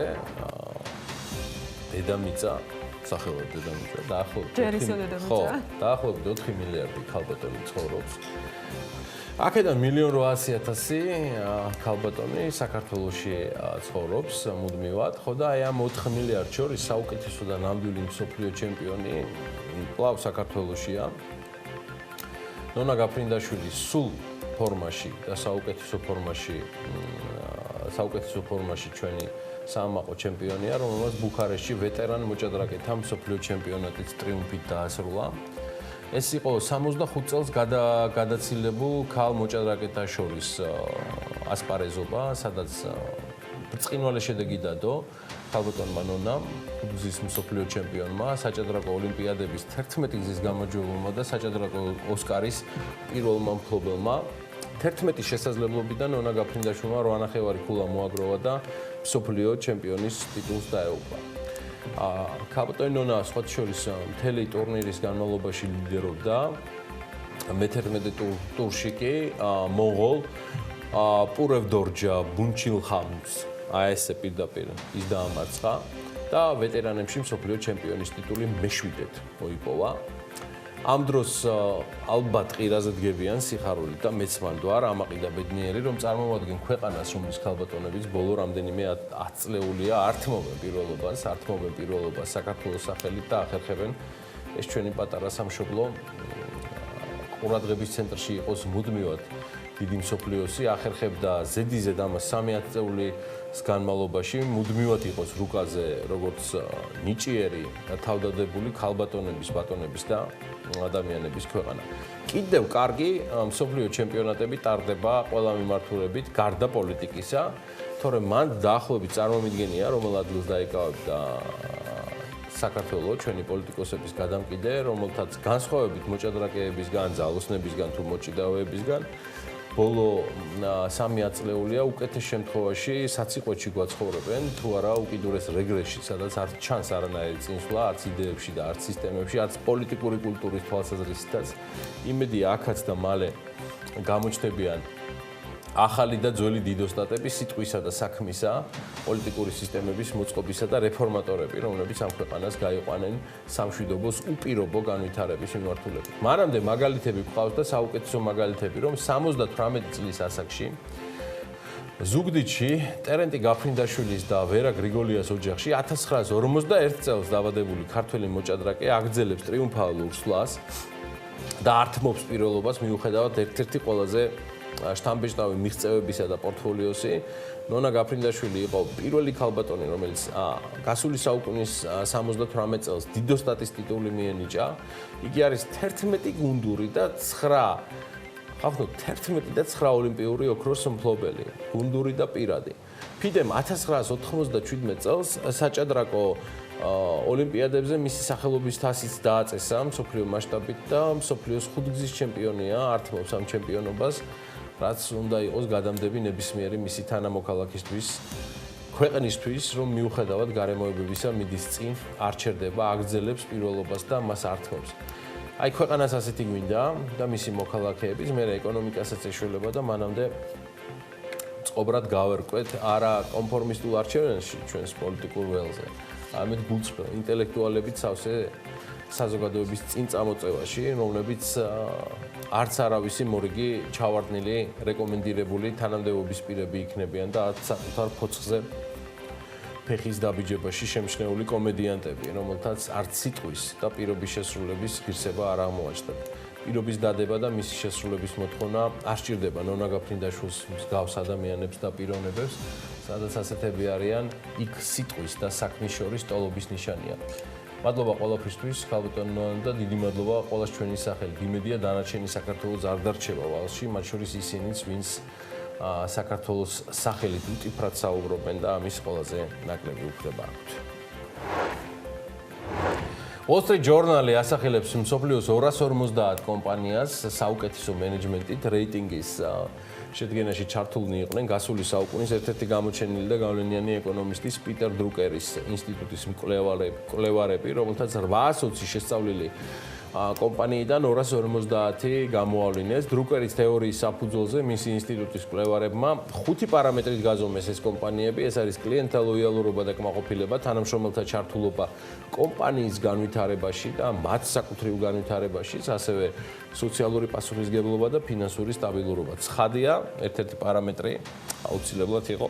A: დედამიწა, სახელად დედამიწა,
D: ჯერისო დედამიწა.
A: დაახლოებით 4 მილიარდი ქალბატონი ცხოვრობს. აქედან 1.8 ქალბატონი საქართველოში ცხოვრობს მუდმივად, ხო და აი ამ 4 მილიარდ შორის საუკეთესო და ნამდვილი მსოფლიო ჩემპიონი კვლავ საქართველოშია. ნონა გაფრინდაშვილი სულ ფორმაში და საუკეთესო ფორმაში ჩვენი საამაყო ჩემპიონია, რომელმაც ბუქარესტში ვეტერან მოჭადრაკეთა მსოფლიო ჩემპიონატის ტრიუმფით დაასრულა. ეს იყო 65 წელს გადაცილებულ ქალ მოჭადრაკეთა შორის ასპარეზობა, სადაც ბრწყინვალე შედეგი დადო ქალბატონმა ნონამ, ხუთგზის მსოფლიო ჩემპიონმა, საჭადრაკო ოლიმპიადების 11 გზის გამარჯვებულმა და საჭადრაკო ოსკარის პირველმა მფლობელმა. 11 შესაძლებლობიდან ნონა გაფრინდაშვილმა 8 ნახევარი ქულა მოაგროვა და მსოფლიო ჩემპიონის ტიტულს დაეუფლა. ქალბატონი ნონა სხვათა შორის მთელი ტურნირის განმავლობაში ლიდერობდა. მე-11 ტურში კი მონღოლ პურევდორჯა ბუნჩილხამს ესე პირდაპირ ის დაამარცხა და ვეტერანებში მსოფლიო ჩემპიონის ტიტული მე-7-ად მოიპოვა. ამ დროს ალბათ ყირაზე დგებიან სიხარული და მეც მანდვარ ამაყი და ბედნიერი რომ წარმოვადგენ ქვეყანას რომლის ქალბატონებიც ბოლო რამდენიმე 10 წლეულია ართმობენ პირველობას საქართველოს სახელით და ახერხებენ ეს ჩვენი პატარა სამშობლო ყურადღების ცენტრში იყოს მუდმივად დიდი მსოფლიოსი ახერხებდა ზედიზედ ამას 3 წლის განმავლობაში მუდმივად იყოს რუკაზე როგორც ნიჭიერი და თავდადებული ქალბატონების ბატონების და ადამიანების ქვეყანა. კიდევ კარგი მსოფლიო ჩემპიონატები ტარდება ყველა მიმართულებით გარდა პოლიტიკისა, თორემ მან დაახლოებით წარმომიდგენია რომელ ადგილს დაიკავებდა საქართველოს ჩვენი პოლიტიკოსების გადამყიდე, რომელთაც განსხვავებით მოჭადრაკეებისგან, ძალოსნებისგან თუ მოჭიდავეებისგან ბოლო 3 წლეულია უკეთეს შემთხვევაში საციყვეთში გვაცხოვრებენ, თუ არა უკიდურეს რეგრესში, სადაც არ ჩანს არანაირი წინსვლა, არც იდეებში და არც სისტემებში, არც პოლიტიკური კულტურის თვალსაზრისითაც. იმედია აქაც და მალე გამოჩნდებიან ახალი და ძველი დიდოსტატები სიტყვისა და საქმისა, პოლიტიკური სისტემების მოწყობისა და რეფორმატორები, რომლებიც ამ ქვეყანას გაიყვანენ სამშვიდობოს უპირობო განვითარების მიმართულებით. მანამდე მაგალითები გვყავს და საუკეთესო მაგალითები, რომ 78 წლის ასაკში ზუგდიდში ტერენტი გაფრინდაშვილის და ვერა გრიგოლიას ოჯახში 1951 წელს დაბადებული ქართველი მოჭადრაკე აგრძელებს ტრიუმფალურ სვლას და ართმობს პირველობას მიუხედავად ერთ-ერთი ყველაზე შთამბეჭდავი მიღწევებისა და პორტფოლიოსი. ნონა გაფრინდაშვილი იყო პირველი ქალბატონი, რომელიც გასული საუკუნის 78 წელს დიდოსტატის ტიტული მიენიჭა. იგი არის 11 გუნდური და 9 ოლიმპიური ოქროს მფლობელი, გუნდური და პირადი. ფიდემ 1997 წელს საჭადრაკო ოლიმპიადებზე მისი სახელობის თასიც დააწესა მსოფლიო მასშტაბით და მსოფლიოს ხუთგზის ჩემპიონია, ართმობს ამ ჩემპიონობას. რაც უნდა იყოს გადამდები ნებისმიერი მისი თანამოქალაქისთვის, ქვეყნისთვის, რომ მიუხედავად გარემოებებისა მიდის წინ, არ ჩერდება, აგრძელებს პირველობას და მას ართმობს. აი ქვეყანას ასეთი გვინდა და მისი მოქალაქეების, მერე ეკონომიკასაც ეშველება და მანამდე წყობრად გავერკვეთ არა კონფორმისტულ არჩევნებში ჩვენს პოლიტიკურ ველზე, ამით გულწრფელ ინტელექტუალებით სავსე საზოგადოების წინ წამოწევაში, რომლებიც არც არავისი მორიგი ჩავარდნილი რეკომენდირებული თანამდებობის პირები იქნებიან და საკუთარ ფოცხზე ფეხის დაბიჯებაში შემჩნეული კომედიანტები, რომელთაც არც სიტყვის და პირობის შესრულების ღირსება არ აღმოაჩნდათ. პირობის დადება და მისი შესრულების მოთხოვნა არ სჭირდება ნონა გაფრინდაშვილის მსგავს ადამიანებს და პიროვნებებს, სადაც ასეთები არიან, იქ სიტყვის და საქმის შორის ტოლობის ნიშანია. მადლობა ყველაფრისთვის, ქალბატონი ნონა და დიდი მადლობა ყველას ჩვენი სახელით. იმედია დანარჩენი საქართველოს არ დარჩება ვალში, მათ შორის ისინიც, ვინც საქართველოს სახელით უტიფრად საუბრობენ და ამის ყველაზე ნაკლები უფლება აქვთ. Wall Street Journal-ი ასახელებს მსოფლიოს 250 კომპანიას საუკეთესო მენეჯმენტით რეიტინგის შედგენაში ჩართულნი იყვნენ გასული საუკუნის ერთ-ერთი გამოჩენილი და გავლენიანი ეკონომისტის პიტერ დრუკერის ინსტიტუტის მკვლევარები, რომელთაც 820 შესწავლილი კომპანიიდან 250 გამოავლინეს. დრუკერის თეორიის საფუძველზე მისი ინსტიტუტის კვლევარებმა 5 პარამეტრით გაზომეს ეს კომპანიები. ეს არის კლიენტთა ლოიალურობა და კმაყოფილება, თანამშრომელთა ჩართულობა კომპანიის განვითარებაში და მათ საკუთრივ განვითარებაშიც, ასევე სოციალური პასუხისმგებლობა და ფინანსური სტაბილურობა. ცხადია, ერთ-ერთი პარამეტრი აუცილებლად იყო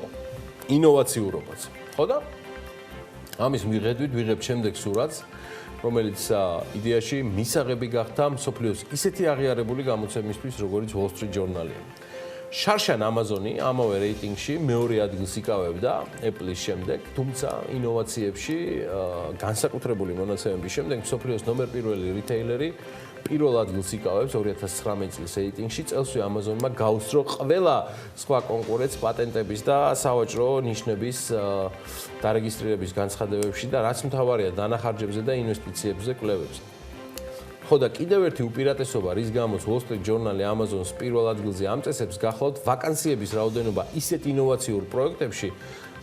A: ინოვაციურობაც. ხო და? ამის მიხედვით ვიღებთ შემდეგ სურათს, რომელიც იდეაში მისაღები გახდა მსოფლიოს ისეთი აღიარებული გამოცემისთვის, როგორც Wall Street Journal-ი. შარშან Amazon-ი ამავე რეიტინგში მეორე ადგილს იკავებდა Apple-ის შემდეგ, თუმცა ინოვაციებში განსაკუთრებული მონაცემების შემდეგ მსოფლიოს ნომერ პირველი რიტეილერი პირველ ადგილს იკავებს 2019 წლის რეიტინგში. წელსვე Amazon-მა გაუსწრო ყველა სხვა კონკურენტს პატენტების და სავაჭრო ნიშნების დარეგისტრირების განცხადებებში და რაც მთავარია დანახარჯებზე და ინვესტიციებზე კვლევებზე. ხო და კიდევ ერთი უპირატესობა, რის გამოც Wall Street Journal-ი Amazon-ს პირველ ადგილზე ამწესებს, გახლავთ ვაკანსიების რაოდენობა ისეთ ინოვაციურ პროექტებში,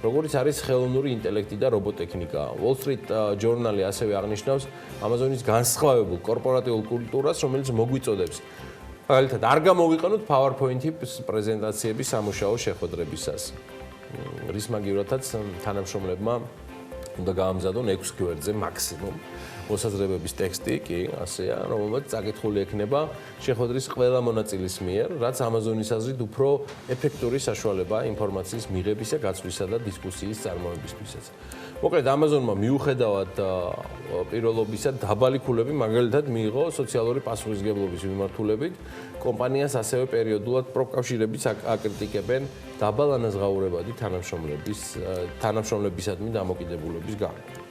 A: როგორც არის ხელოვნური ინტელექტი და რობოტექნიკა. Wall Street Journal-ი ასევე აღნიშნავს Amazon-ის განსხვავებულ კორპორატიულ კულტურას, რომელიც მოგვიწოდებს მაგალითად არ გამოვიყენოთ PowerPoint-ის პრეზენტაციების სამუშაო შეხვედრებისას. რის მაგივრათაც თანამშრომლებმა უნდა გაამზადონ 6 გვერდზე მაქსიმუმ მოსაზრებების ტექსტი კი ასეა, რომელმაც წაკითხული ექნება შეხვედრის ყველა მონაწილის მიერ, რაც Amazon-ის აზრით უფრო ეფექტური საშუალებაა ინფორმაციის მიღებისა, გაცვლისა და დისკუსიის წარმოებისთვისაც. მოკლედ Amazon-მა მიუხედავად პირველობისა დაბალი ქულები მაგალითად მიიღო სოციალური პასუხისმგებლობის მიმართულებით, კომპანიას ასევე პერიოდულად პროკავშირებიც აკრიტიკებენ დაბალ ანაზღაურებადი თანამშრომლებისადმი დამოკიდებულების გამო.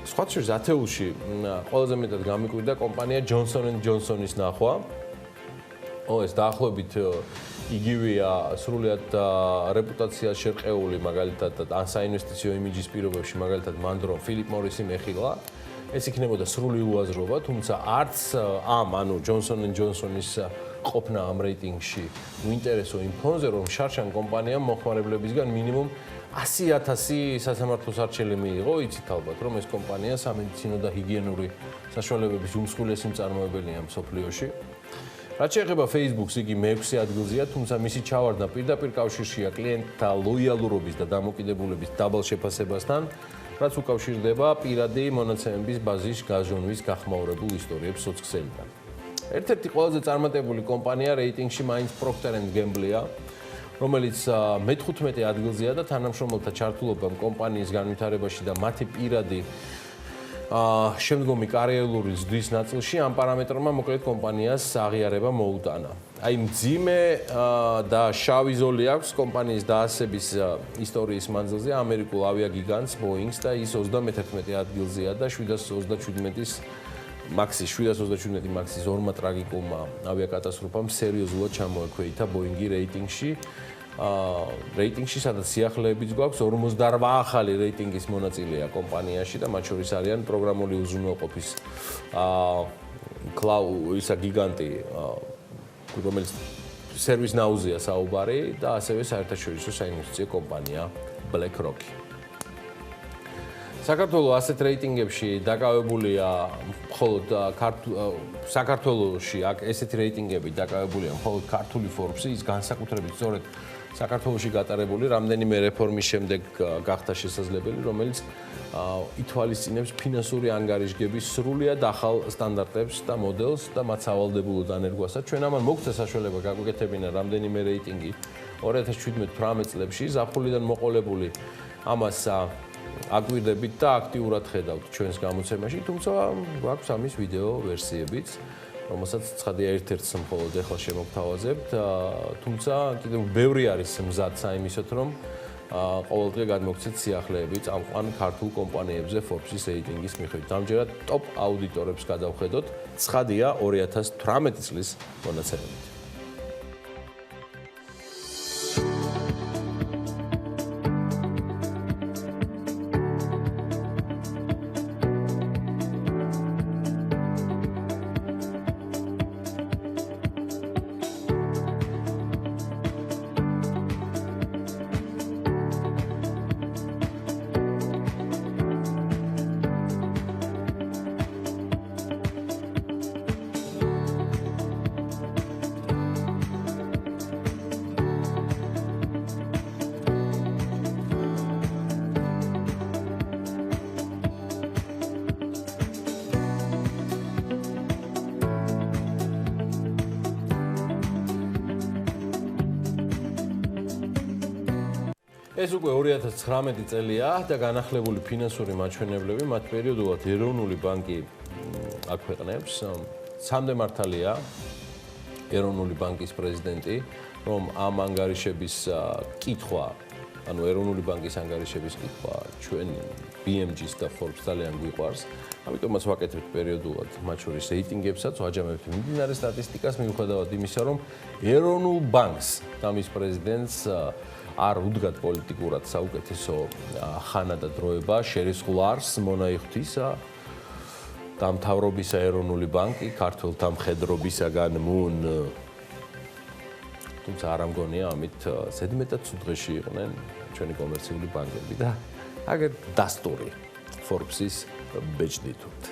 A: სხვა შორის ათეულში ყველაზე მეტად გამიკვირდა კომპანია Johnson & Johnson-ის ნახვა. ეს დაახლოებით იგივეა სრულად რეპუტაციას შერყეული მაგალითად ან საინვესტიციო იმიჯის პირობებში მაგალითად მან დრო Philip Morris-ი მეხილა. ეს იქნებოდა სრული უაზრობა, თუმცა არც ანუ Johnson & Johnson-ის ყოფნა ამ რეიტინგში უინტერესო იმ ფონზე, რომ შარშან კომპანიამ მოხმარებლებისგან მინიმუმ 100,000 სასამართლოს არჩეული მიიღო, იცით ალბათ, რომ ეს კომპანია სამედიცინო და ჰიგიენური საშუალებების უმსხვილესი მწარმოებელია მსოფლიოში. რაც შეეხება Facebook-ს, იგი მე-6 ადგილზეა, თუმცა მისი ჩავარდნა პირდაპირ კავშირშია კლიენტთა ლოიალურობის და დამოკიდებულების დაბალ შეფასებასთან, რაც უკავშირდება პირადი მონაცემების ბაზის გაზონვის გახმაურებულ ისტორიებს სოцქსელიდან. ერთ-ერთი ყველაზე წარმატებული კომპანია რეიტინგში მაინც Procter & Gamble-ია, რომელიც მე-15 ადგილზეა და თანამშრომელთა ჩართულობა კომპანიის განვითარებაში და მათი პირადი შემდგომი კარიერული ზრდის ნაწილში ამ პარამეტრმა მოკლედ კომპანიას აღიარება მოუტანა. აი მძიმე და შავი ზოლი აქვს კომპანიის დაარსების ისტორიის მანძილზე ამერიკულ ავიაგიგანტს Boeing-ს და ის 31 ადგილზეა და 727-ის მაქსის ორმა ტრაგიკულმა ავიაკატასტროფამ სერიოზულად ჩამოექვეითა Boeing-ი რეიტინგში. რეიტინგში სადაც სიახლეებიც გვაქვს 48 ახალი რეიტინგის მონაწილეა კომპანიაში და მათ შორის არიან პროგრამული უზრუნველყოფის ისა გიგანტი რომელიც სერვის ნაუზია საუბარი და ასევე საერთაშორისო საინვესტიციო კომპანია BlackRock-ი. საქართველოს ასეთ რეიტინგებში დაკავებულია მხოლოდ საქართველოში ესეთი რეიტინგები დაკავებულია მხოლოდ ქართული Forbes-ი, ის განსაკუთრებით სწორედ საქართველოში გატარებული რამდენიმე რეფორმის შემდეგ გახდა შესაძლებელი, რომელიც ითვალისწინებს ფინანსური ანგარიშგების სრულიად ახალ სტანდარტებს და მოდელს და მათ სავალდებულო დანერგვასაც. ჩვენ ამან მოგვცა საშუალება გაგვეკეთებინა რამდენიმე რეიტინგი 2017-18 წლებში ზაფხულიდან მოყოლებული ამას აკვირდებით და აქტიურად ხედავთ ჩვენს გამოცემაში, თუმცა გვაქვს ამის ვიდეო ვერსიებიც, რომელსაც ცხადია ერთ-ერთს მხოლოდ ახლა შემოგთავაზებთ, თუმცა კიდევ ბევრი არის მზად საიმისოთ, რომ ყოველდღე გადმოგცეთ სიახლეები წამყვან ქართულ კომპანიებზე Forbes-ის რეიტინგის მიხედვით. ამჯერად ტოპ აუდიტორებს გადავხედოთ, ცხადია 2018 წლის მონაცემებით. ეს უკვე 2019 წელია და განახლებული ფინანსური მაჩვენებლები მათ პერიოდულად ეროვნული ბანკი აქვეყნებს. სამდე მართალია ეროვნული ბანკის პრეზიდენტი, რომ ამ ანგარიშების კითხვა, ანუ ეროვნული ბანკის ანგარიშების კითხვა ჩვენ BMG-ს და Forbes ძალიან გვიყვარს. ამიტომაც ვაკეთებთ პერიოდულად მათ შორის რეიტინგებსაც, ვაჯამებთ მიმდინარე სტატისტიკას მიუხედავად იმისა, რომ ეროვნულ ბანკს და მის პრეზიდენტს არ უდგათ პოლიტიკურად საუკეთესო ხანა და დროება, შერისხვლარს მონაიხთისა დამთავრებისა ეროვნული ბანკი ქართველთა მხედრობისაგან მუნ. თუმცა არ ამგონია ამით ზედმეტად ცუდღეში იყვნენ ჩვენი კომერციული ბანკები და აგერ დასტური Forbes-ის ბეჭდითუთ.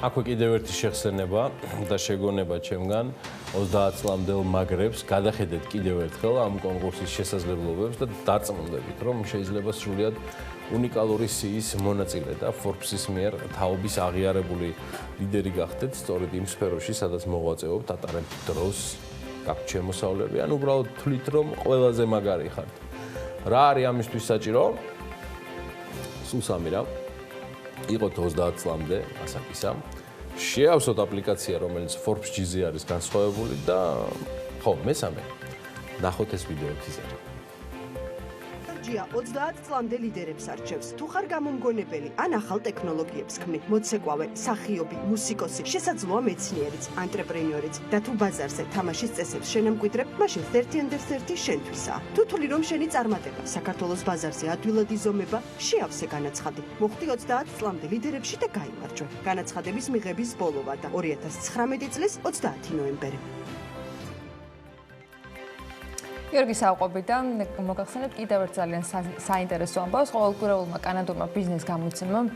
A: აქვე კიდევ ერთი შეხსენება და შეგონება ჩემგან 30 წლამდელ მაგრებს გადახედეთ კიდევ ერთხელ ამ კონკურსის შესაძლებლობებს და დარწმუნდებით, რომ შეიძლება სრულიად უნიკალური სიის მონაწილე და Forbes-ის მიერ თაობის აღიარებული ლიდერი გახდეთ სწორედ იმ სფეროში, სადაც მოღვაწეობთ, ატარებთ დროს, გაქვთ შემოსავლები, ან უბრალოდ თვლით, რომ ყველაზე მაგარი ხართ. რა არის ამისთვის საჭირო? სულ სამი რამ. იყოთ 30 წლამდე ასაკისა. შეავსოთ აპლიკაცია, რომელიც Forbes G-ზე არის განსხვავებული და ხო, მესამე. ნახოთ ეს ვიდეო თიზერი.
G: ჯია 30 წლამდე ლიდერებს არჩევს. თუ ხარ გამომგონებელი ან ახალ ტექნოლოგიებს ქმნი, მოცეკვავე, მსახიობი, მუსიკოსი, შესაძლოა მეცნიერიც, ანტრეპრენიორიც და თუ ბაზარზე თამაშის წესებს შენამკვიდრებ, მაშინ 1+1 შენთვისაა. თუ თვლი რომ შენი წარმატება საქართველოს ბაზარზე ადვილად იზომება, შეავსე განაცხადი. მოხდი 30 წლამდე ლიდერებში და გაიმარჯვე. განაცხადების მიღების ბოლოა და 2019 წლის 30 ნოემბერი.
D: გიორგი საუყობიდან მოგახსენებთ კიდევ ერთ ძალიან საინტერესო ამბავს. ყოველკვირეულმა კანადურმა ბიზნეს გამოცემამ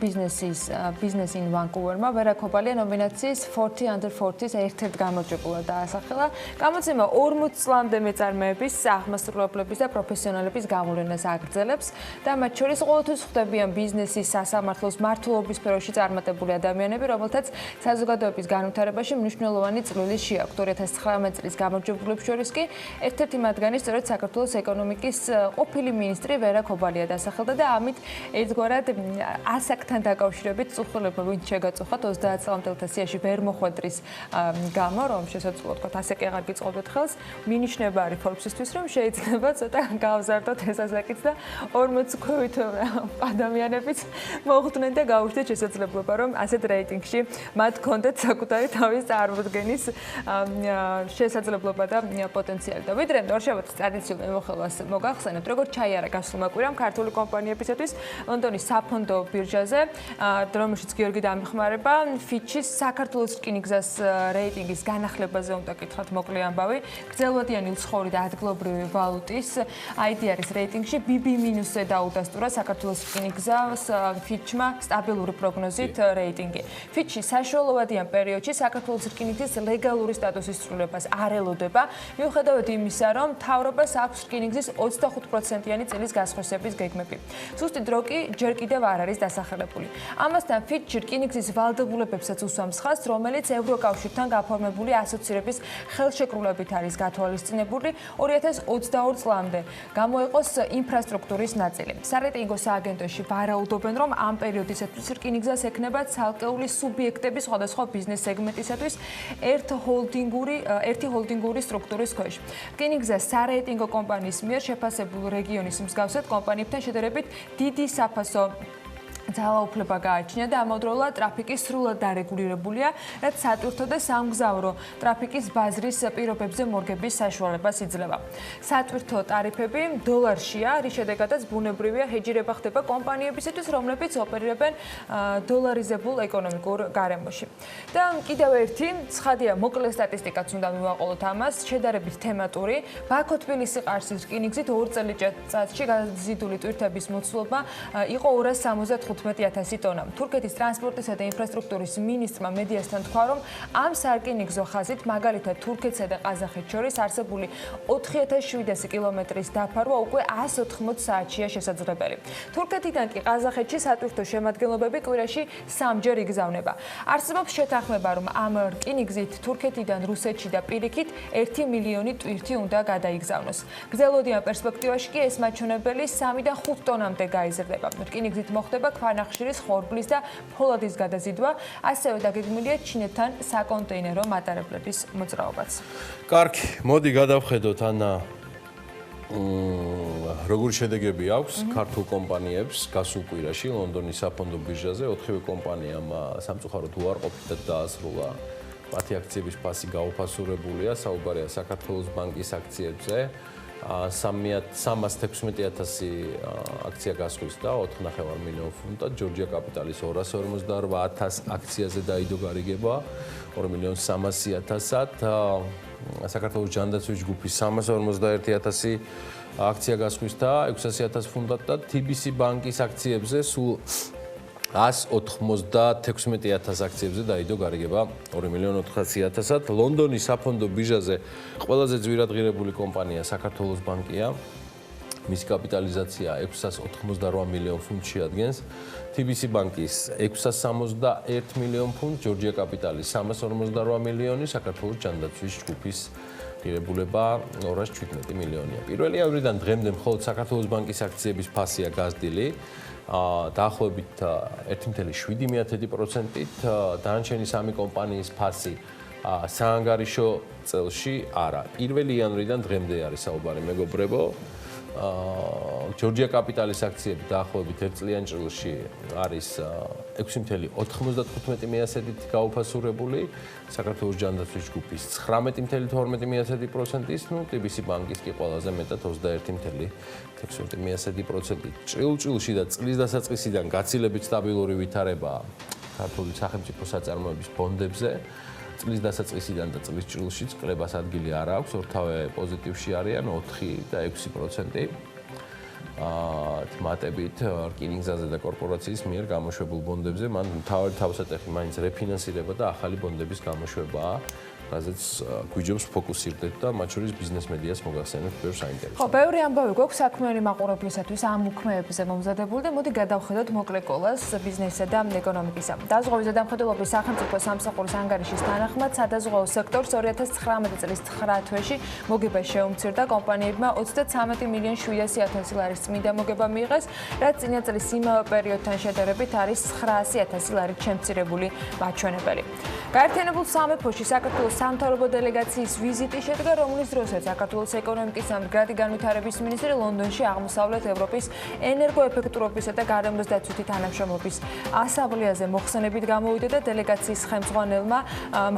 D: Business in Vancouver-მა ვერაკობალია ნომინაციის 40 under 40-ის ერთ-ერთ გამარჯვებულად დაასახელა. გამოცემა 40 წლამდე მეწარმეების, აღმასრულებლების და პროფესიონალების გამოვლენას აგრძელებს და მათ შორის ყოველთვის ხვდებიან ბიზნესის, სასამართლოს, მმართველობის სფეროში წარმატებული ადამიანები, რომელთაც საზოგადოების განვითარებაში მნიშვნელოვანი წვლილი შეაქვთ. 2019 წლის გამარჯვებულებს შორის კი ერთ-ერთი მათგანი სწორედ საქართველოს ეკონომიკის ყოფილი მინისტრი ვერა ქობალია დასახელდა და ამით ერთგვარად ასაკთან დაკავშირებით წუხილება ვინც შეგაწუხათ 30 წლამდელთა სიაში ვერ მოხვედრის გამო, რომ შესაძლოა თქვა ასე კი აღარ გიწყობდეთ ხელს, მინიშნება არის Forbes-ისთვის, რომ შეიძლება ცოტა გავზარდოთ ეს ასაკიც და 40 ქვევით ადამიანებიც მოხვდნენ და გაუჩნდეთ შესაძლებლობა, რომ ასეთ რეიტინგში მათ ჰქონდეთ საკუთარი თავის წარმოდგენის შესაძლებლობა და პოტენციალი. და ვიდრე ორშაბათის ტრადიციულ მემოხილვას მოგახსენებთ, როგორც ჩაიარა გასულმა კვირამ ქართული კომპანიებისათვის ლონდონის საფონდო ბირჟაზე, რომელშიც გიორგი დამეხმარება, Fitch-ის საქართველოს რკინიგზას რეიტინგის განახლებაზე უნდა გითხრათ მოკლე ამბავი. გრძელვადიანი უცხოური და ადგილობრივი ვალუტის IDR-ის რეიტინგში BB-ზე დაუდასტურა საქართველოს რკინიგზას Fitch-მა სტაბილური პროგნოზით რეიტინგი. Fitch-ი საშუალოვადიან პერიოდში საქართველოს რკინიგზის ლეგალური სტატუსის ცვლილებას არ ელოდება, მიუხედავად იმისა, რომ მთავრობას აქვს რკინიგზის 25%-იანი წელის გასხვესების გეგმები. სუსტი დრო კი ჯერ კიდევ არ არის დასახელებული. ამასთან Fitch რკინიგზის ვალდებულებებსაც უსვამს ხაზს, რომელიც ევროკავშირთან გაფორმებული ასოცირების ხელშეკრულებით არის გათვალისწინებული 2022 წლამდე გამოიყოს ინფრასტრუქტურის ნაწილი. სარეიტინგო სააგენტოში ვარაუდობენ, რომ ამ პერიოდისათვის რკინიგზას ექნება ცალკეული სუბიექტების სხვადასხვა ბიზნეს სეგმენტისათვის ერთი ჰოლდინგური სტრუქტურის ქვეშ. რკინიგზა სარეიტინგო კომპანიის მიერ შეფასებულ რეგიონის მსგავსად კომპანიებთან შედარებით დიდი საფასო ძალაუფლება გააჩნია და ამავდროულად ტრაფიკი სრულად დარეგულირებულია, რაც სატვირთო და სამგზავრო ტრაფიკის ბაზრის პირობებზე მორგების საშუალებას იძლევა. სატვირთო ტარიფები დოლარშია, რის შედეგადაც ბუნებრივია ჰეჯირება ხდება კომპანიებისათვის, რომლებიც ოპერირებენ დოლარიზებულ ეკონომიკურ გარემოში. და კიდევ ერთი ცხადია, მოკლე სტატისტიკაც უნდა მივაყოლოთ ამას, შედარებით თემატური. ბაქო-თბილისი-ყარსის რკინიგზით 2 წელიწადში გაზიდული ტვირთების მოცულობა იყო 275,000 ტონა. თურქეთის ტრანსპორტისა და ინფრასტრუქტურის მინისტრმა მედიასთან თქვა, რომ ამ სარკინიგზო ხაზით, მაგალითად თურქეთსა და ყაზახეთს შორის არსებული 4700 კილომეტრის დაფარვა უკვე 180 საათშია შესაძლებელი. თურქეთიდან კი ყაზახეთში სატვირთო შემადგენლობები კვირაში 3-ჯერ იგზავნება. არსებობს შეთანხმება, რომ ამ რკინიგზით თურქეთიდან რუსეთში და პირიქით 1 მილიონი ტვირთი უნდა გადაიგზავნოს. გრძელვადიან პერსპექტივაში კი ეს მაჩვენებელი 3-დან 5 ტონამდე გაიზრდება. რკინიგზით მოხდება ქვანახშირის, ხორბლის და ფოლადის გადაზიდვა, ასევე დაგეგმილია ჩინეთთან საკონტეინერო მატარებლების მოძრაობაც.
A: კარგი, მოდი გადავხედოთ ანა როგორი შედეგები აქვს ქართულ კომპანიებს გასულ კვირაში ლონდონის საფონდო ბირჟაზე. 4-ვე კომპანიამ სამწუხაროდ უარყოფითად დაასრულა მათი აქციების ფასი გაუფასურებულია. საუბარია საქართველოს ბანკის აქციებზე. 316,000 აქცია გასხვისდა 4,5 მილიონ ფუნტად, ჯორჯია კაპიტალის 248,000 აქციაზე დაიდო გარიგება 2,300,000-ად, საქართველოს ჯანდაცვის ჯგუფის 351,000 აქცია გასხვისდა 600,000 ფუნტად და TBC ბანკის აქციებზე სულ 196,000 აქციებზე დაიდო გარიგება 2,400,000-ად. ლონდონის საფონდო ბირჟაზე ყველაზე ძვირადღირებული კომპანია საქართველოს ბანკია. მისი კაპიტალიზაცია 688 მილიონ ფუნტში ადგენს. TBC ბანკის 661 მილიონ ფუნტ, ჯორჯია კაპიტალის 348 მილიონი, საქართველოს ჯანდაცვის ჯგუფის ღირებულება 217 მილიონია. პირველი ივნისიდან დღემდე მხოლოდ საქართველოს ბანკის აქციების ფასია გაზრდილი. დაახლოებით 1,7%-ით, დანარჩენი 3 კომპანიის ფასი საანგარიშო წელში არა. 1 იანვრიდან დღემდე არის საუბარი, მეგობრებო. ჯორჯია კაპიტალის აქციები დაახლოებით 1 წლიან ჭრილში არის 6,95%-ით გაუფასურებული, საქართველოს ჯანდაცვის ჯგუფის 19,12%-ის, TBC ბანკის კი ყველაზე მეტად 21,16%-ით. ჭრილ-ჭრილში და წლის დასაწყისიდან გაცილებით სტაბილური ვითარებაა ქართული სახელმწიფო საწარმოების ბონდებზე. წლის დასაწყისიდან და წლის ჭრილშიც კრებას ადგილი არ აქვს, ორთავე პოზიტივში არიან 4 და 6%. თმატებით რკინიგზაზე და კორპორაციის მიერ გამოშვებულ ბონდებზე მან მთავარი თავსატეხი მაინც რეფინანსირება და ახალი ბონდების გამოშვებაა, რაზეც გვიჯობს ფოკუსირდეთ და მათ შორის ბიზნეს მედიას მოგახსენებთ ბევრ საინტერესო.
D: ხო, ბევრი ამბავი გვაქვს საქმიანი მაყურებლისათვის ამ უქმეებზე მომზადებული და მოდი გადავხედოთ მოკლე კოლას ბიზნესისა და ეკონომიკისა. დაზღვევის ზედამხედველობის სახელმწიფო სამსახურის ანგარიშის თანახმად სადაზღვეო სექტორს 2019 წლის 9 თვეში მოგება შეუმცირდა, კომპანიებმა 33,700,000 ლარის წმინდა მოგება მიიღეს, რაც წინა წლის იმავე პერიოდთან შედარებით არის 900,000 ლარით შემცირებული მაჩვენებელი. გაერთიანებულ სამეფოში საქართველოს სამთავრობო დელეგაციის ვიზიტი შედგა, რომლის დროსაც საქართველოს ეკონომიკის და მდგრადი განვითარების მინისტრი ლონდონში აღმოსავლეთ ევროპის ენერგოეფექტურობისა და გარემოს დაცვითი თანამშრომლობის ასამბლეაზე მოხსენებით გამოვიდა და დელეგაციის ხელმძღვანელმა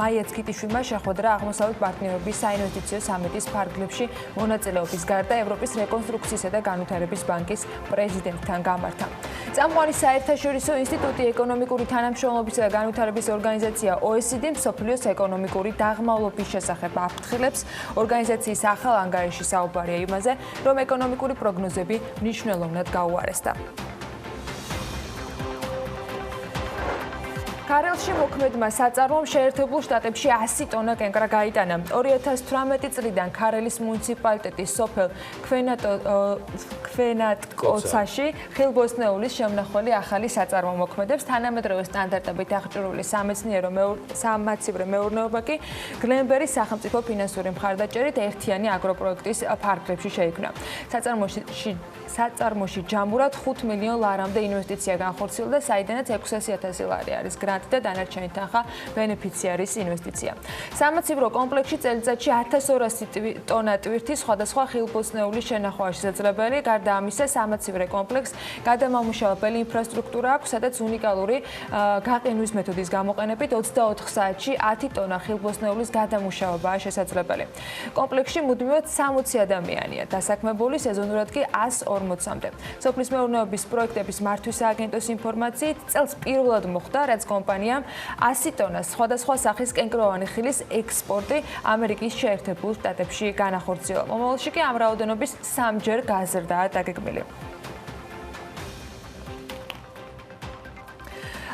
D: მაია ცქიტიშვილმა შეხვედრა აღმოსავლეთ პარტნიორობის საინვესტიციო სამიტის ფარგლებში მონაწილეობის გარდა ევროპის რეკონსტრუქციისა და განვითარების ბანკის პრეზიდენტთან გამართა. წამყვანი საერთაშორისო ინსტიტუტი ეკონომიკური თანამშრომლობისა და განვითარების ორგანიზაცია OECD მსოფლიოს ეკონომიკური დაღმავლობის შესახებ აფრთხილებს. ორგანიზაციის ახალ ანგარიში საუბარია იმაზე, რომ ეკონომიკური პროგნოზები მნიშვნელოვნად გაუარესდა. ქარელში მოქმედმა საწარმომ შეერთებულ შტატებში 100 ტონა კენკრა გაიტანა. 2018 წლიდან ქარელის მუნიციპალიტეტის სოფელ ქვენატკოცაში ხილბოსნეულის შემნახველი ახალი საწარმო მოქმედებს. თანამედროვე სტანდარტებით აღჭურვილი სამაცივრე მეურნეობა კი გლენბერის სახელმწიფო ფინანსური მხარდაჭერით ერთიანი აგროპროექტის ფარგლებში შეიქმნა. საწარმოში ჯამურად 5 მილიონ ლარამდე ინვესტიცია განხორციელდა, საიდანაც 600,000 ლარი არის გრანტი მათ და დანარჩენი თანხა ბენეფიციარის ინვესტიცია. სამაცივრო კომპლექსში წელიწადში 1200 ტონა ტვირთის სხვადასხვა ხილბოსნეულის შენახვა შესაძლებელი. გარდა ამისა, სამაცივრო კომპლექსს გადამამუშავებელი ინფრასტრუქტურა აქვს, სადაც უნიკალური გაყინვის მეთოდის გამოყენებით 24 საათში 10 ტონა ხილბოსნეულის გადამუშავებაა შესაძლებელი. კომპლექსში მუდმივად 60 ადამიანია დასაქმებული, სეზონურად კი 140-მდე. სოფლის მეურნეობის პროექტების მართვის სააგენტოს ინფორმაციით, წელს პირველად მოხდა, რაც კომპანიამ 100 ტონას სხვადასხვა სახის კენკროვანი ხილის ექსპორტი ამერიკის შეერთებულ შტატებში განახორციელა. მომავალში კი ამ რაოდენობის 3-ჯერ გაზრდაა დაგეგმილი.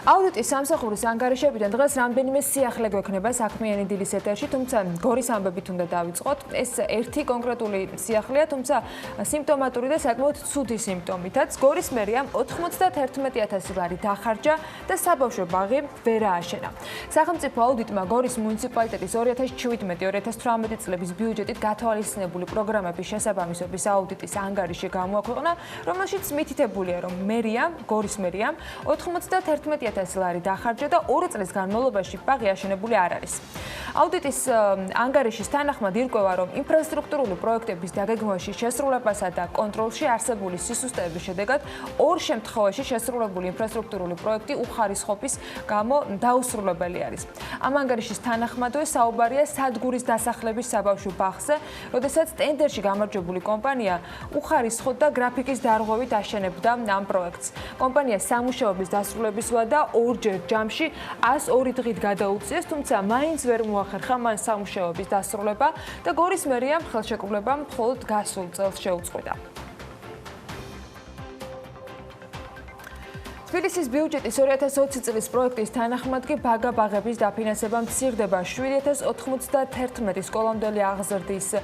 D: აუდიტის სამსახურის ანგარიშებიდან დღეს რამდენიმე სიახლე გვექნება საქმიანი დილის ეთერში, თუმცა გორის ამბებით უნდა დავიწყოთ. ეს ერთი კონკრეტული სიახლეა, თუმცა სიმპტომატური და საკმაოდ ცუდი სიმპტომითაც. გორის მერიამ 91,000 ლარი დახარჯა და საბავშვო ბაღი ვერ ააშენა. სახელმწიფო აუდიტმა გორის მუნიციპალიტეტის 2017-2018 წლების ბიუჯეტით გათვალისწინებული პროგრამების შესაბამისობის აუდიტის ანგარიში გამოაქვეყნა, რომელშიც მითითებულია, რომ გორის მერიამ 91,000 ლარი დახარჯა და 2 წლის განმავლობაში ბაღი აშენებული არ არის. აუდიტის ანგარიშის თანახმად ირკვევა, რომ ინფრასტრუქტურული პროექტების დაგეგმვაში, შესრულებასა და კონტროლში არსებული სისუსტეების შედეგად 2 შემთხვევაში შესრულებული ინფრასტრუქტურული პროექტი უხარისხობის გამო დაუსრულებელი არის. ამ ანგარიშის თანახმადვე საუბარია სადგურის დასახლების საბავშვო ბაღზე, როდესაც ტენდერში გამარჯვებული კომპანია უხარისხოდ და გრაფიკის დარღვევით აშენებდა ამ პროექტს. კომპანია სამუშაოების დასრულებისვლა და 2-ჯერ ჯამში 102 დღით გადაუწიეს, თუმცა მაინც ვერ მოახერხა მან სამუშაოების დასრულება და გორის მერიამ ხელშეკრულებამ მხოლოდ გასულ წელს შეუწყვეტა. თბილისის ბიუჯეტის 2020 წლის პროექტის თანახმად კი ბაღების დაფინანსება მცირდება. 7,091 სკოლამდელი აღზრდის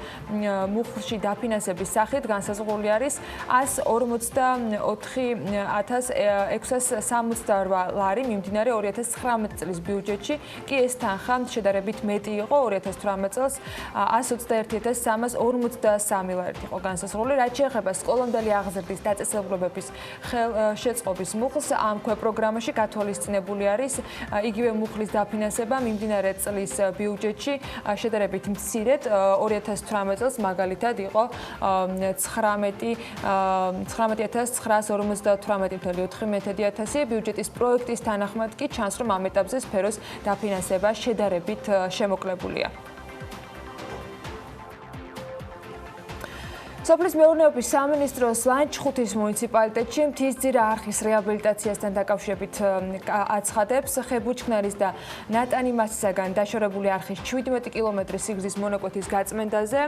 D: მუხლში დაფინანსების სახით განსაზღვრული არის 144,668 ლარი მიმდინარე 2019 წლის ბიუჯეტში, კი ეს თანხა შედარებით მეტი იყო. 2018 წელს 121,353 ლარით იყო განსაზღვრული. რაც შეეხება სკოლამდელი აღზრდის დაწესებულებების ხელშეწყობის მუხლს, ამ პროგრამაში გათვალისწინებული არის იგივე მუხლის დაფინანსება მიმდინარე წლის ბიუჯეტში შედარებით მცირედ. 2018 წელს მაგალითად იყო 19,958,4 ბიუჯეტის პროექტის თანახმად კი ჩანს, რომ ამ ეტაპზე სფეროს დაფინანსება შედარებით შემოკლებულია. სოფლის მეურნეობის სამინისტროს ლანჩხუთის მუნიციპალიტეტში მთისძირა არხის რეაბილიტაციასთან დაკავშირებით აცხადებს. ხებუჩქნარის და ნატანი მასისაგან დაშორებული არხის 17 კილომეტრის სიგრძის მონაკვეთის გაწმენდაზე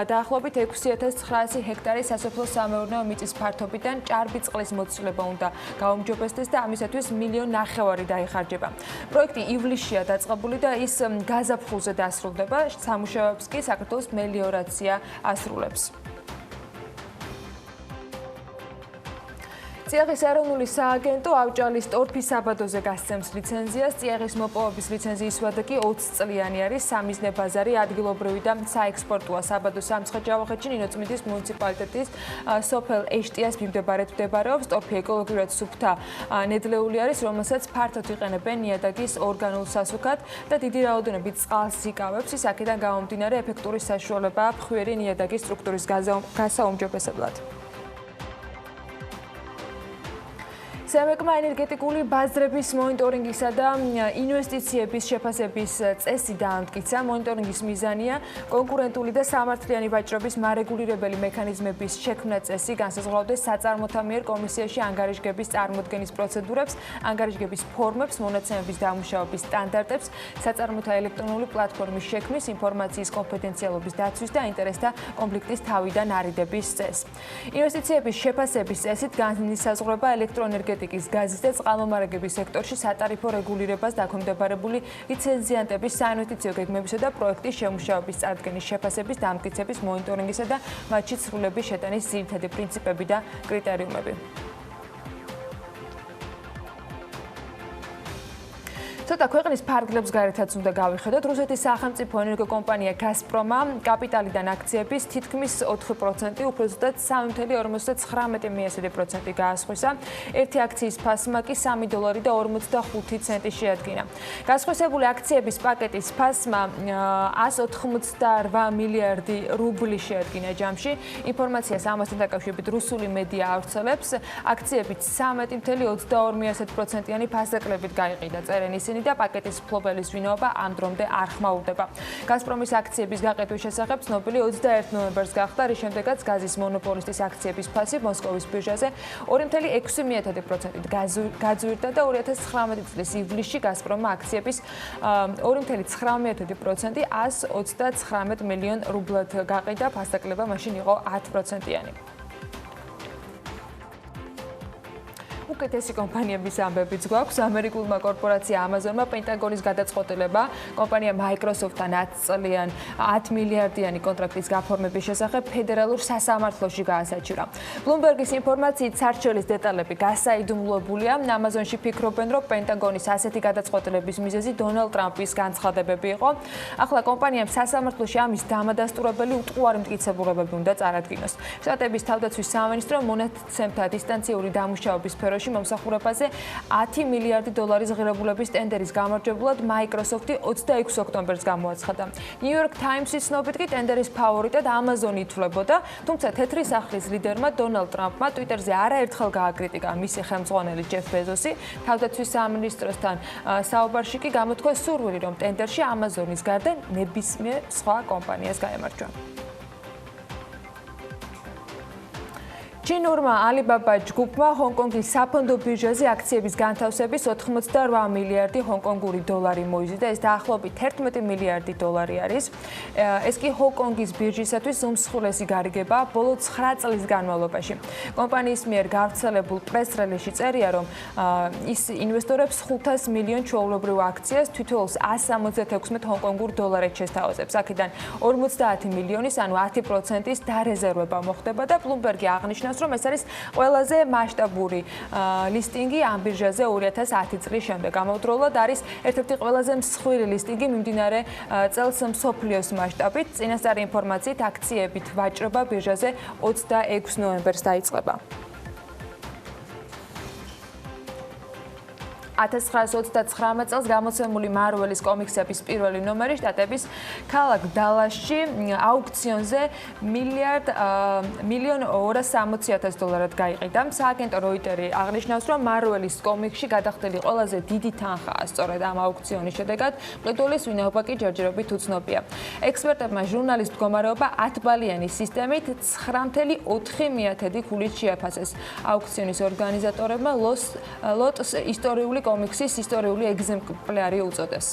D: დაახლოებით 6,900 ჰექტარი სასოფლო-სამეურნეო მიწის ფართობიდან ჭარბი წყლის მოცილება უნდა გაუმჯობესდეს და ამისათვის 1,5 მილიონი დაიხარჯება. პროექტი ივლისშია დაწყებული და ის გაზაფხულზე დასრულდება. სამუშაოებს კი საქართველოს მელიორაცია ასრულებს. წიაღის ეროვნული სააგენტო ავჭალის ტორფის საბადოზე გასცემს ლიცენზიას. წიაღის მოპოვების ლიცენზიის ვადა კი 20 წლიანი არის. სამიზნე ბაზარი ადგილობრივი და საექსპორტოა. საბადო სამცხე-ჯავახეთში ნინოწმინდის მუნიციპალიტეტის სოფელ ეშტიას მიმდებარედ მდებარეობს. ტორფი ეკოლოგიურად სუფთა ნედლეული არის, რომელსაც ფართოდ იყენებენ ნიადაგის ორგანულ სასუქად და დიდი რაოდენობით წყალს იკავებს. ის აქედან გამომდინარე ეფექტური საშუალებაა ფხვიერი ნიადაგის სტრუქტურის გასაუმჯობესებლად. სემეკმა ენერგეტიკული ბაზრების მონიტორინგისა და ინვესტიციების შეფასების წესი დაამტკიცა. მონიტორინგის მიზანია კონკურენტული და სამართლიანი ვაჭრობის მარეგულირებელი მექანიზმების შექმნა წესი, განსაზღვრავდეს საწარმოთა მიერ კომისიაში ანგარიშგების წარმოდგენის პროცედურებს, ანგარიშგების ფორმებს, მონაცემების დამუშავების სტანდარტებს, საწარმოთა ელექტრონული პლატფორმის შექმნის, ინფორმაციის კონფიდენციალობის დაცვის და ინტერესთა კონფლიქტის თავიდან არიდების წესს. ინვესტიციების შეფასების წესით განისაზღვრება ელექტროენერგეტიკის გაზის და წყალმომარაგების სექტორში სატარიფო რეგულირებას დაქვემდებარებული ლიცენზიანტების საინვესტიციო გეგმებისა და პროექტის შემუშავების წარდგენის შეფასების დამტკიცების მონიტორინგისა და მათში ცვლილების შეტანის ძირითადი პრინციპები და კრიტერიუმები. ცოტა ქვეყნის ფარგლებს გარეთაც უნდა გავიხედოთ. რუსეთის სახელმწიფო ენერგო კომპანია გაზპრომა კაპიტალიდან აქციების თითქმის 4%, უფრო ზუსტად 3.59% გაასხვისა. ერთი აქციის ფასმა კი $3.45 შეადგინა. გასხვისებული აქციების პაკეტის ფასმა 188 მილიარდი რუბლი შეადგინა ჯამში. ინფორმაციას ამასთან დაკავშირებით რუსული მედია ავრცელებს. აქციებით 13.22%-იანი ფასდაკლებით გაიყიდა, წერენ ისინი და პაკეტის მფლობელის ვინაობა ამ დრომდე არ ხმაურდება. გაზპრომის აქციების გაყიდვის შესახებ ცნობილი 21 ნოემბერს გახდა, რის შემდეგაც გაზის მონოპოლისტის აქციების ფასი მოსკოვის ბირჟაზე 2.6%-ით გაძვირდა და 2019 წლის ივლისში გაზპრომმა აქციების 2.19% 139 მილიონ რუბლად გაყიდა, ფასდაკლება მაშინ იყო 10%-იანი. უკეთესი კომპანიების ამბებიც გვაქვს. ამერიკულმა კორპორაცია Amazon-მა პენტაგონის გადაწყვეტილება კომპანია Microsoft-თან 10 მილიარდიანი კონტრაქტის გაფორმების შესახებ ფედერალურ სასამართლოში გაასაჩივრა. Bloomberg-ის ინფორმაციით სარჩელის დეტალები გასაიდუმლოებულია. Amazon-ში ფიქრობენ, რომ პენტაგონის ასეთი გადაწყვეტილების მიზეზი დონალდ ტრამპის განცხადებები იყო. ახლა კომპანიამ სასამართლოში ამის დამადასტურებელი უტყუარი მტკიცებულებები უნდა წარადგინოს. შტატების თავდაცვის სამინისტრო მონაცემთა დისტანციური დამუშავების სფეროში მომსახურებაზე 10 მილიარდი დოლარის ღირებულების ტენდერის გამარჯვებულად Microsoft-ი 26 ოქტომბერს გამოაცხადა. New York Times-ის ცნობით კი ტენდერის ფავორიტად Amazon ითვლებოდა, თუმცა თეთრი სახლის ლიდერმა დონალდ ტრამპმა Twitter-ზე არაერთხელ გააკრიტიკა მისი ხელმძღვანელი ჯეფ ბეზოსი. თავდაცვის სამინისტროსთან საუბარში კი გამოთქვა სურვილი, რომ ტენდერში Amazon-ის გარდა ნებისმიერ სხვა კომპანიას გაემარჯვა. ჩინურმა Alibaba ჯგუფმა ჰონკონგის საფონდო ბირჟაზე აქციების განთავსების 88 მილიარდი ჰონკონგური დოლარი მოიზიდა. ეს დაახლოებით 11 მილიარდი დოლარი არის. ეს კი ჰონკონგის ბირჟისათვის უმსხვილესი გარიგებაა ბოლო 9 წლის განმავლობაში. კომპანიის მიერ გავრცელებულ პრეს-რელიზში წერია, რომ ის ინვესტორებს 500 მილიონ ჩვეულებრივ აქციას თითოეულს 176 ჰონკონგურ დოლარად შესთავაზებს. აქედან 50 მილიონის, ანუ 10%-ის დარეზერვება მოხდება და Bloomberg-ი აღნიშნავს, რომ ეს არის ყველაზე მასშტაბური ლისტინგი ამ ბირჟაზე 2010 წლის შემდეგ. ამავდროულად არის ერთ-ერთი ყველაზე მსხვილი ლისტინგი მიმდინარე წელს მსოფლიოს მასშტაბით. წინასწარი ინფორმაციით აქციებით ვაჭრობა ბირჟაზე 26 ნოემბერს დაიწყება. 1929 წელს გამოცემული მარველის კომიქსების პირველი ნომერი შტატების ქალაქ დალასში აუქციონზე $1,260,000 დოლარად გაიყიდა. სააგენტო როიტერი აღნიშნავს, რომ მარველის კომიქსში გადახდილი ყველაზე დიდი თანხაა სწორედ ამ აუქციონის შედეგად. მყიდველის ვინაობა კი ჯერჯერობით უცნობია. ექსპერტებმა ჟურნალის მდგომარეობა 10 ბალიანი სისტემით 9.4 ქულით შეაფასეს. აუქციონის ორგანიზატორებმა ლოტს ისტორიული კომიქსის ისტორიული ეგზემპლარი უწოდეს.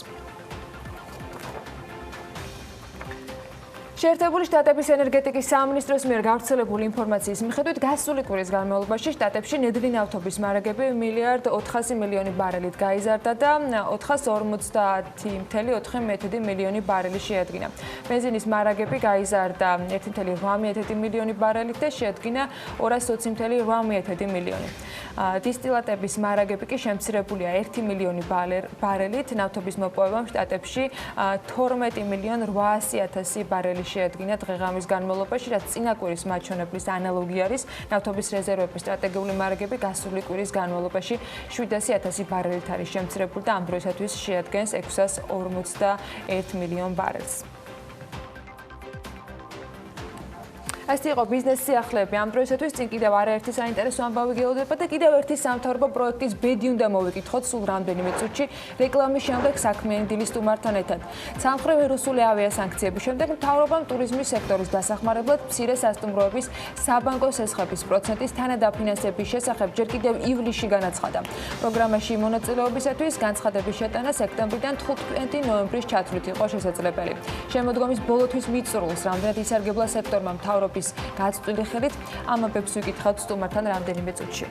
D: შეერთებული შტატების ენერგეტიკის სამინისტროს მიერ გავრცელებული ინფორმაციის მიხედვით გასული კვირის განმავლობაში შტატებში ნედლი ნავთობის მარაგები 1,400,000,000 ბარელით გაიზარდა და 450,4 მილიონი ბარელი შეადგინა. ბენზინის მარაგები გაიზარდა 1,8 მილიონი ბარელით და შეადგინა 220,8 მილიონი. დისტილატების მარაგები კი შემცირებულია 1 მილიონი ბარელით. ნავთობის მოპოვებამ შტატებში 12,800,000 ბარელი შეადგინა დღეღამის განმავლობაში, რაც წინა კვირის მაჩვენებლის ანალოგი არის. ნავთობის რეზერვების სტრატეგიული მარაგები გასული კვირის განმავლობაში 700,000 ბარელით არის შემცირებული და ამ დროისათვის შეადგენს 641 მილიონ ბარელს. Ასეთი იყო ბიზნეს სიახლეები ამ დროისათვის. წინ კიდევ არაერთი საინტერესო ამბავი გელოდება და კიდევ ერთი სამთავრობო პროექტის ბედი უნდა მოვიკითხოთ სულ რამდენიმე წუთში. რეკლამის შემდეგ საქმიანი დილის სტუმართან ერთად. სამხრეთ რუსული ავიასანქციების შემდეგ მთავრობამ ტურიზმის სექტორის დასახმარებლად მცირე სასტუმროების საბანკო სესხების პროცენტის თანადაფინანსების შესახებ ჯერ კიდევ ივლისში განაცხადა. პროგრამაში მონაწილეობისათვის განცხადების შეტანა სექტემბრიდან 15 ნოემბრის ჩათვლით იყო შესაძლებელი. შემოდგომის ბოლოთვის მიწურულს რამდენად ისარგებლა სექტორმა მთავრობის გაწყვეტილი ხელით, ამბებს ვიკითხავთ სტუმართან რამდენიმე წუთში.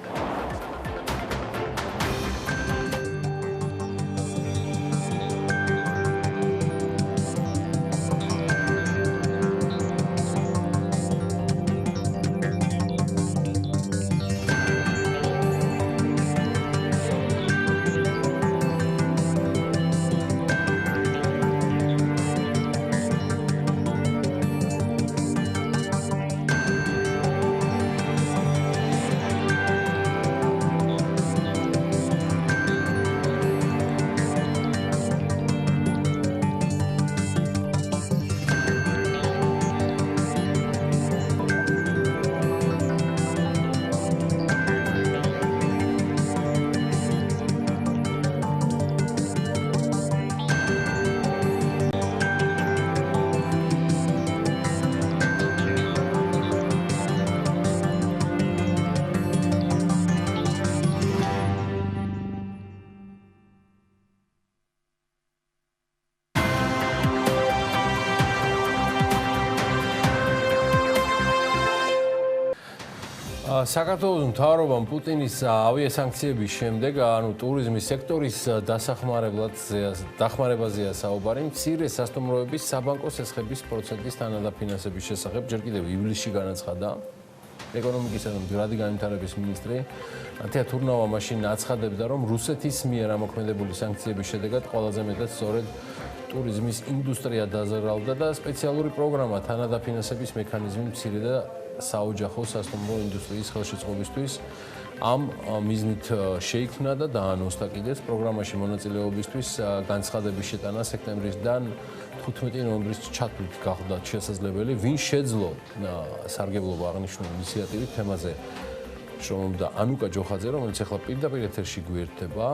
A: საქართველოს მთავრობამ პუტინის ავიასანქციების შემდეგ, ტურიზმის სექტორის დახმარებაზეა საუბარი, მცირე სასტუმროების საბანკო სესხების პროცენტის თანადაფინანსების შესახებ. ჯერ კიდევ ივლისში განაცხადა ეკონომიკისა და მდგრადი განვითარების მინისტრი ათია თურნავა მაშინ აცხადებდა, რომ რუსეთის მიერ ამოქმედებული სანქციების შედეგად ყველაზე მეტად სწორედ ტურიზმის ინდუსტრია დაზარალდა და სპეციალური პროგრამა თანადაფინანსების მექანიზმი მცირე და საოჯახო სასტუმრო ინდუსტრიის ხელშეწყობისთვის ამ მიზნით შეიქმნა და დაანონსდა კიდეც პროგრამაში მონაწილეობისთვის განცხადების შეტანა სექტემბრისგან 15 ნოემბრის ჩათვლით გახდა შესაძლებელი. ვინ შეძლო სარგებლობა აღნიშნული ინიციატივით თემაზე შრომობდა ანუკა ჯოხაძე, რომელიც ახლა პირდაპირ ეთერში გვერდება.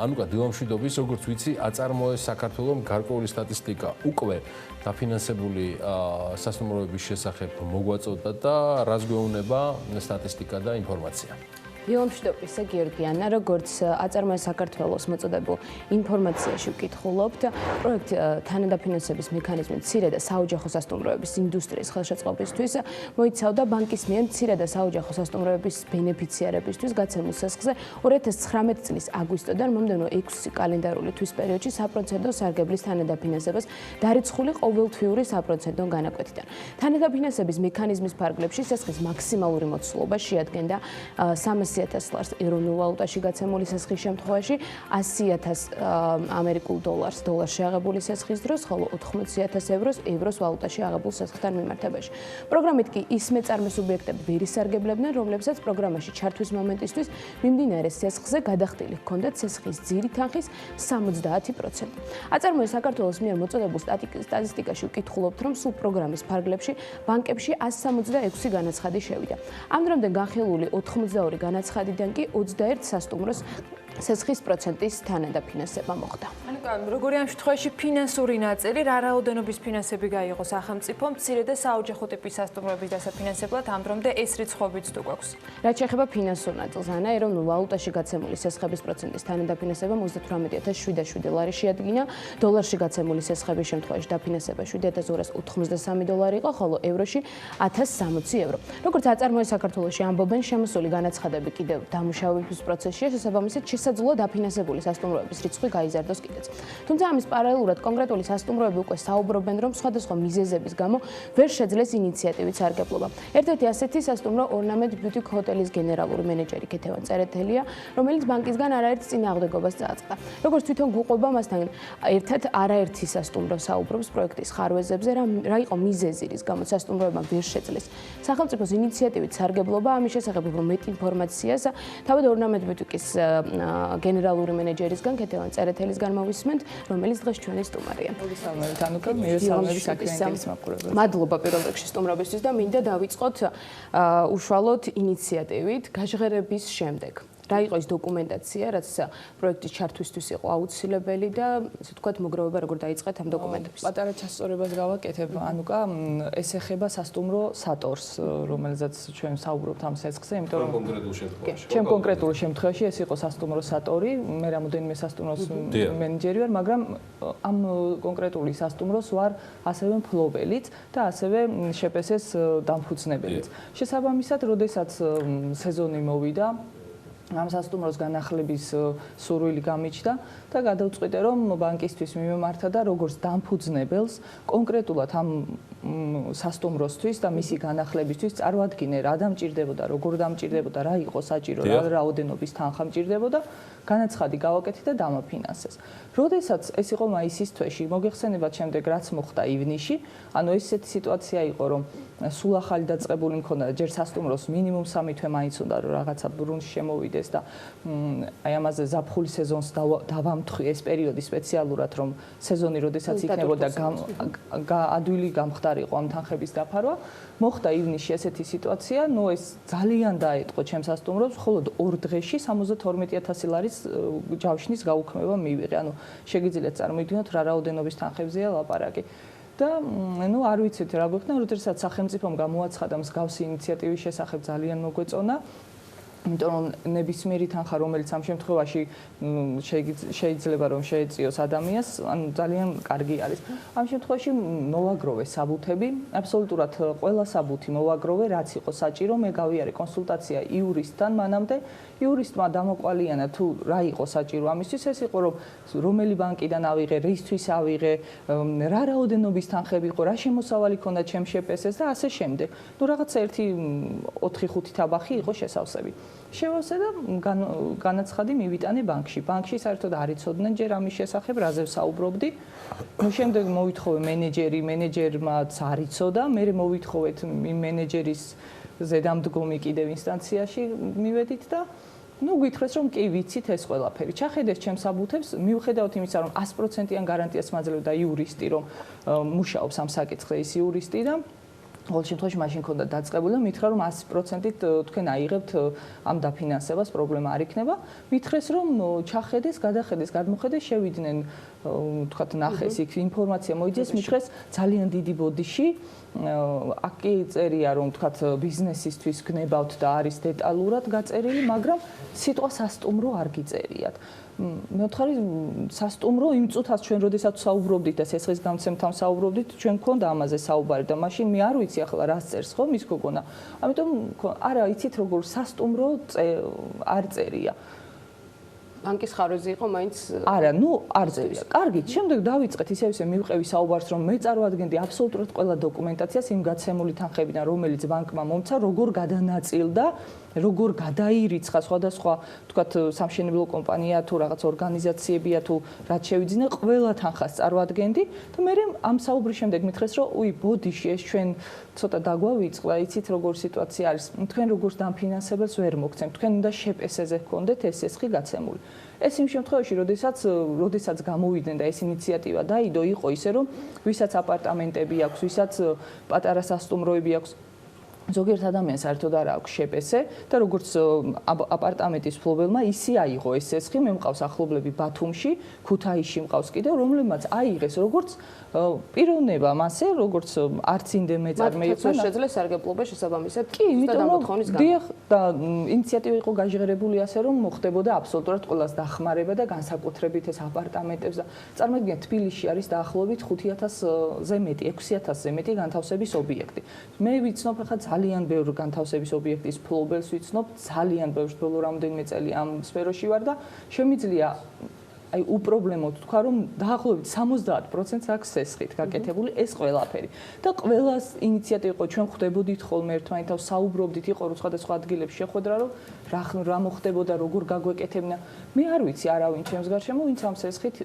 A: ანუკა, დილამშვიდობის, როგორც ვიცი, აწარმოეს საქართველოს გარკვეული სტატისტიკა უკვე დაფინანსებული სასტუმროების შესახებ მოგვაწოდა და რას გვეუბნება სტატისტიკა და ინფორმაცია.
H: დილამშვიდობისა, გიორგიანა, როგორც აწარმოეს საქართველოს მოწოდებულ ინფორმაციაში ვკითხულობთ, პროექტ თანადაფინანსების მექანიზმი მცირე და საოჯახო სასტუმროების ინდუსტრიის ხელშეწყობისთვის მოიცავდა ბანკის მიერ მცირე და საოჯახო სასტუმროების ბენეფიციარებისთვის გაცემულ სესხზე 2019 წლის აგვისტოდან მომდევნო 6 კალენდარული თვის პერიოდში საპროცენტო სარგებლის თანადაფინანსებას დარიცხული ყოველთვიური საპროცენტო განაკვეთიდან. თანადაფინანსების მექანიზმის ფარგლებში სესხის მაქსიმალური მოცულობა შეადგენდა 300,000 ლარს ეროვნულ ვალუტაში გაცემული სესხის შემთხვევაში, 100,000 ამერიკულ დოლარს დოლარში აღებული სესხის დროს, ხოლო 80,000 ევროს ვალუტაში აღებულ სესხთან მიმართებაში. პროგრამით კი ის მეწარმე სუბიექტები ვერ ისარგებლებდნენ, რომლებსაც პროგრამაში ჩართვის მომენტისთვის მიმდინარე სესხზე გადახდილი ჰქონდათ სესხის ძირი თანხის 70%. აწარმოეს საქართველოს მიერ მოწოდებულ სტატისტიკაში ვკითხულობთ, რომ სულ პროგრამის ფარგლებში ბანკებში 166 განაცხადი შევიდა. ამ დრომდე განხილული 82 განაცხადიდან კი 21 სასტუმროს სესხის პროცენტის თანადაფინანსება მოხდა.
D: ანუკა, როგორი ამ შემთხვევაში ფინანსური ნაწილი, რა რაოდენობის ფინანსები გაიღო სახელმწიფო მცირე და საოჯახო ტიპის სასტუმროების დასაფინანსებლად ამ დრომდე ეს რიცხვებიც თუ გვაქვს?
H: რაც შეეხება ფინანსურ ნაწილს, ანა, ეროვნულ ვალუტაში გაცემული სესხების პროცენტის თანადაფინანსება 38,707 ლარი შეადგინა, დოლარში გაცემული სესხების შემთხვევაში დაფინანსება 7,283 დოლარი იყო, ხოლო ევროში 1,060 евро. როგორც აწარმოეს საქართველოში ამბობენ, შემოსული განაცხადები კიდევ დამუშავების პროცესშია, შესაბამისად შესაძლოა დაფინანსებული სასტუმროების რიცხვი გაიზარდოს კიდეც. თუმცა ამის პარალელურად კონკრეტული სასტუმროები უკვე საუბრობენ, რომ სხვადასხვა მიზეზების გამო ვერ შეძლეს ინიციატივით სარგებლობა. ერთ-ერთი ასეთი სასტუმრო ორნამენტ ბიუტი ჰოტელის გენერალური მენეჯერი ქეთევან წერეთელია, რომელიც ბანკისგან არაერთ წინააღმდეგობას წააწყდა. როგორც თვითონ გვუყვება, მასთან ერთად არაერთი სასტუმრო საუბრობს პროექტის ხარვეზებზე, რა იყო მიზეზი, რის გამოც სასტუმროებმა ვერ შეძლეს სახელმწიფოს ინიციატივით სარგებლობა. ამის შესახებ უფრო მეტ ინფორმაციას თავად ორნამენტ ბიუტიკის გენერალური მენეჯერისგან ქეთევან წერეთელისგან მოვისმენთ, რომელიც დღეს ჩვენი სტუმარია.
I: მოგესალმებით, ანუკა, მივესალმებით საქმიანის მაყურებელს.
H: მადლობა პირველ რიგში სტუმრობისთვის და მინდა დავიწყოთ უშუალოდ ინიციატივით გაჟღერების შემდეგ. რა იყო ის დოკუმენტაცია, რაც პროექტის ჩართვისთვის იყო აუცილებელი და ესე ვთქვათ, მოგროვება როგორ დაიწყეთ ამ დოკუმენტებს?
I: პატარა ჩასწორებას გავაკეთებ, ანუკა, ეს ეხება სასტუმრო სატორს, რომელზეც ჩვენ საუბრობთ ამ სესხზე, იმიტომ რომ ჩემ კონკრეტულ შემთხვევაში ეს იყო სასტუმრო სატორი, მე რამოდენიმე სასტუმროს მენეჯერი ვარ, მაგრამ ამ კონკრეტული სასტუმროს ვარ ასევე მფლობელიც და ასევე შეპესეს დამფუძნებელიც. შესაბამისად, როდესაც სეზონი მოვიდა, ამ სასტუმროს განახლების სურვილი გამიჩნდა და გადავწყვიტე, რომ ბანკისთვის მიმემართა და როგორც დამფუძნებელს კონკრეტულად ამ სასტუმროსთვის და მისი განახლებისთვის წარვადგინე რა დამჭირდებოდა, როგორ დამჭირდებოდა, რა იყო საჭირო, რა რაოდენობის თანხა მჭირდებოდა, განაცხადი გავაკეთე და დამაფინანსეს. როდესაც ეს იყო მაისის თვეში, მოგეხსენებათ შემდეგ რაც მოხდა ივნისში, ანუ ესეთი სიტუაცია იყო, რომ სულ ახალი დაწყებული მქონდა, ჯერ სასტუმროს მინიმუმ 3 თვე მაინც უნდა რომ რაღაცა ბრუნში შემოვიდეს და აი ამაზე ზაფხული სეზონს დავამთხი ეს პერიოდი სპეციალურად, რომ სეზონი როდესაც იქნებოდა ადვილი გამხდარიყო ამ თანხების დაფარვა. მოხდა ივნისში ესეთი სიტუაცია, ნუ ეს ძალიან დაეტყო ჩემს სასტუმროს, მხოლოდ 2 დღეში 72,000 ლარის ჯავშნის გაუქმება მივიღე. ანუ შეგიძლიათ წარმოიდგინოთ რა რაოდენობის თანხებზეა ლაპარაკი. და ნუ არ ვიცით რა გვექნა, როდესაც სახელმწიფომ გამოაცხადა მსგავსი ინიციატივის შესახებ ძალიან მოგვეწონა. იმიტომ რომ ნებისმიერი თანხა, რომელიც ამ შემთხვევაში შეიძლება რომ შეეწიოს ადამიანს, ანუ ძალიან კარგი არის. ამ შემთხვევაში მოვაგროვე საბუთები, აბსოლუტურად ყველა საბუთი მოვაგროვე, რაც იყო საჭირო, მე გავიარე კონსულტაცია იურისტთან მანამდე. იურისტმა დამოყვალიანა თუ რა იყო საჭირო ამისთვის, ეს იყო რომ რომელი ბანკიდან ავიღე, რისთვის ავიღე, რა რაოდენობის თანხები იყო, რა შემოსავალი ქონდა ჩემ შეპესეს და ასე შემდეგ. ნუ რაღაცა 1-4-5 თაბახი იყო შესავსები. შევავსე და განაცხადი მივიტანე ბანკში. ბანკში საერთოდ არ იცოდნენ ჯერ ამის შესახებ, რაზე ვსაუბრობდი. ნუ შემდეგ მოვითხოვე მენეჯერმაც არ იცოდა, მე მოვითხოვეთ იმ მენეჯერის ზედამდგომი კიდევ ინსტანციაში მივედით და ნუ გითხრეს რომ კი ვიცით ეს ყველაფერი. ჩახედეს ჩემს საბუთებს, მიუხედავად იმისა რომ 100%-იან გარანტიას მაძლევდა იურისტი რომ მუშაობს ამ საკითხზე ის იურისტი და ყოველ შემთხვევაში მაშინ ქონდა დაწყებული და მითხრა რომ 100%-ით თქვენ აიღებთ ამ დაფინანსებას, პრობლემა არ იქნება. მითხრეს რომ ჩახედეს, გადახედეს, გადმოხედეს, შევიდნენ თქვათ ნახეს იქ ინფორმაცია მოიძეს, მითხრეს ძალიან დიდი ბოდიში აქ კი წერია რომ თქვათ ბიზნესისთვის გნებავთ და არის დეტალურად გაწერილი, მაგრამ სიტყვა სასტუმრო არ გიწერიათ. მეოთხარი სასტუმრო იმ წუთას ჩვენ როდესაც საუბრობდით და სესხის გამცემთან საუბრობდით, ჩვენ გქონდა ამაზე საუბარი და მაშინ მე არ ვიცი ახლა რას წერს ხო მის გოგონა. ამიტომ არა იცით როგორ სასტუმრო არ წერია.
H: ბანკის ხარვეზე იყო მაინც
I: არა, ნუ არ წერია. კარგით, შემდეგ დავიწყეთ ისე მივყევი საუბარს, რომ მე წარვადგენდი აბსოლუტურად ყველა დოკუმენტაციას იმ გაცემული თანხებიდან, რომელიც ბანკმა მომცა, როგორ გადანაწილდა, როგორ გადაირიცხა სხვადასხვა, თქვათ, სამშენებლო კომპანია თუ რაღაც ორგანიზაციებია თუ რაც შევიძინე, ყველა თანხას წარვადგენდი და მე ამ საუბრის შემდეგ მითხრეს, რომ უი, ბოდიში ეს ჩვენ ცოტა დაგვავიწყდა, იცით როგორ სიტუაცია არის. თქვენ როგორც დამფინანსებელს ვერ მოგცემთ, თქვენ უნდა შეპესეზე გქონდეთ ეს სესხი გაცემული. ეს იმ შემთხვევაში, როდესაც გამოვიდნენ და ეს ინიციატივა დაიდო, იყო ისე, რომ ვისაც აპარტამენტები აქვს, ვისაც პატარა სასტუმროები აქვს, ზოგიერთ ადამიანს საერთოდ არ აქვს შეპესე და როგორც აპარტამენტის ფლობელმა ისი აიღო ეს სესხი, მე მყავს ახლობლები ბათუმში, ქუთაისში მყავს კიდევ, რომლებმაც აიღეს როგორც პიროვნება მასე, როგორც არც იმდე მეწარმე იყო.
H: შეძლეს სარგებლობა შესაბამისად
I: კი, იმიტომ რომ დიახ და ინიციატივა იყო გაჟღერებული ასე რომ მოხდებოდა აბსოლუტურად ყველას დახმარება და განსაკუთრებით ეს აპარტამენტებს და წარმოიდგინეთ თბილისში არის დაახლოებით 5000-ზე მეტი, 6000-ზე მეტი განთავსების ობიექტი. მე ვიცნობ ახლა ძალიან ბევრ განთავსების ობიექტის ფლობელს ვიცნობ, ძალიან ბევრს ბოლო რამდენიმე წელი ამ სფეროში ვარ და შემიძლია აი უპრობლემოდ თქვა რომ დაახლოებით 70% აქვს სესხით გაკეთებული ეს ყველაფერი და ყველას ინიციატივა იყო ჩვენ ხვდებოდით ხოლმე ერთმანეთთან საუბრობდით იყო რომ სხვადასხვა ადგილებში შეხვედრა რომ რა მოხდებოდა როგორ გაგვეკეთებინა მე არ ვიცი არავინ ჩემს გარშემო ვინც ამ სესხით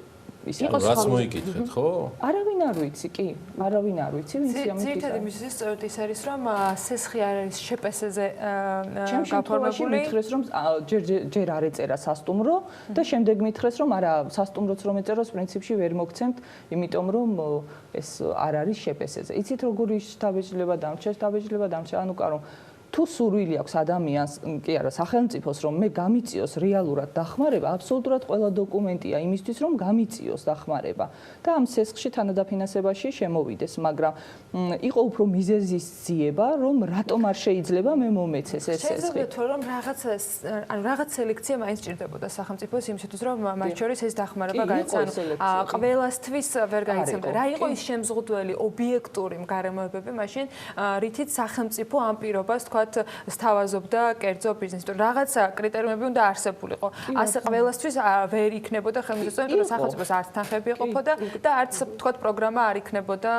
A: რაც მოიკითხეთ, ხო?
I: არავინ არ ვიცი, კი, არავინ არ ვიცი, ვინც ამით
D: ძირითადი მიზეზი სწორედ ის არის, რომ სესხი არ არის შეპესეზე
I: ჩემ შემთხვევაში მითხრეს, რომ ჯერ არ ეწერა სასტუმრო და შემდეგ მითხრეს, რომ არა, სასტუმროც რომ ეწეროს, პრინციპში ვერ მოგცემთ, იმიტომ რომ ეს არ არის შეპესეზე. იცით როგორი შთაბეჭდილება დამრჩა, ანუ კარო თუ სურვილი აქვს ადამიანს, კი არა, სახელმწიფოს რომ მე გამიწიოს რეალურად დახმარება, აბსოლუტურად ყველა დოკუმენტია იმისთვის რომ გამიწიოს დახმარება და ამ სესხში თანადაფინანსებაში შემოვიდეს, მაგრამ იყო უფრო მიზეზის ძიება, რომ რატომ არ შეიძლება მე მომეცეს ეს სესხი.
D: შეიძლება თუ რომ რაღაც სელექცია მაინც ჭირდებოდა სახელმწიფოს იმისთვის რომ მათ შორის ეს დახმარება გაიცანო. ყველასთვის ვერ გაიცემდა. რა იყო ის შემზღუდველი ობიექტური გარემოებები მაშინ, რითიც სახელმწიფო ამ პირობას თქვა სთავაზობდა კერძო ბიზნესს. რაღაცა კრიტერიუმები უნდა არსებულიყო. ასე ყველასთვის ვერ იქნებოდა ხელმისაწვდომი, იმიტომ რომ სახელმწიფოს არც თანხები ეყოფოდა და არც თქვათ პროგრამა არ იქნებოდა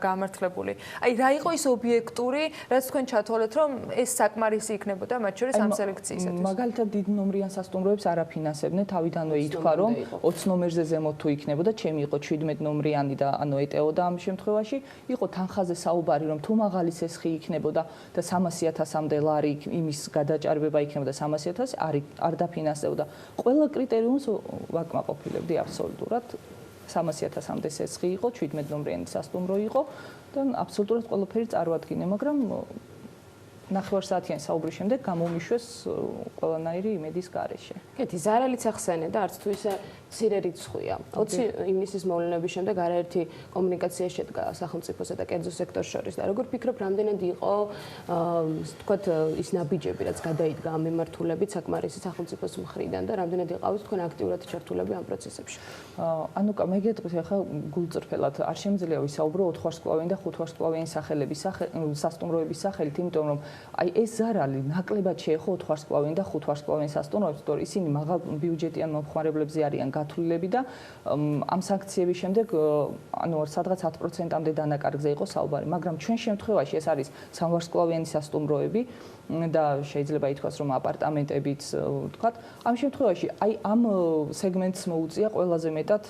D: გამართლებული. აი რა იყო ის ობიექტური, რაც თქვენ ჩათვალეთ, რომ ეს საკმარისი იქნებოდა მათ შორის ამ სელექციისათვის.
I: მაგალითად დიდ ნომრიან სასტუმროებს არ აფინანსებდნენ, თავიდანვე ითქვა, რომ 20 ნომერზე ზემოთ თუ იქნებოდა, ჩემი იყო 17 ნომრიანი და ანუ ეტეოდა ამ შემთხვევაში, იყო თანხაზე საუბარი, რომ თუ მაღალი სესხი იქნებოდა და 300.000-მდე ლარი იმის გადაჭარბება იქნებოდა 300.000 არ დაფინანსებდა. ყველა კრიტერიუმს ვაკმაყოფილებდი აბსოლუტურად. 300.000-მდე სესხი იყო, 17 ნომრიანი სასტუმრო იყო და აბსოლუტურად ყველაფერი წარვადგინე, მაგრამ ნახევარსაათიანი საუბრის შემდეგ გამომიშვეს ყველანაირი იმედის გარეშე.
H: კეთი, ზარალიც ახსენე და არც თუ ისე მცირე რიცხვია. 20 ივნისის მოვლენების შემდეგ არაერთი კომუნიკაცია შედგა სახელმწიფოსა და კერძო სექტორს შორის და როგორ ფიქრობ, რამდენად იყო თქვათ ის ნაბიჯები, რაც გადაიდგა ამ მიმართულებით საკმარისი სახელმწიფოს მხრიდან და რამდენად იყავით თქვენ აქტიურად ჩართულები ამ პროცესებში?
I: ანუკა, მე გეტყვით ახლა გულწრფელად არ შემიძლია ვისაუბრო 4 ვარსკვლავიანი და 5 ვარსკვლავიანი სახელების სასტუმროების სახელით, იმიტომ რომ აი ეს ზარალი ნაკლებად შეეხო 4 ვარსკვლავიანი და 5 ვარსკვლავიანი სასტუმროებს, თორე ისინი მაღალ ბიუჯეტიან მომხმარებლებზე არიან გათვლილები და ამ სანქციების შემდეგ ანუ სადღაც 10%-მდე დანაკარგზე იყო საუბარი, მაგრამ ჩვენ შემთხვევაში ეს არის სამვარსკვლავიანი სასტუმროები და შეიძლება ითქვას რომ აპარტამენტებიც ვთქვათ, ამ შემთხვევაში აი ამ სეგმენტს მოუწია ყველაზე მეტად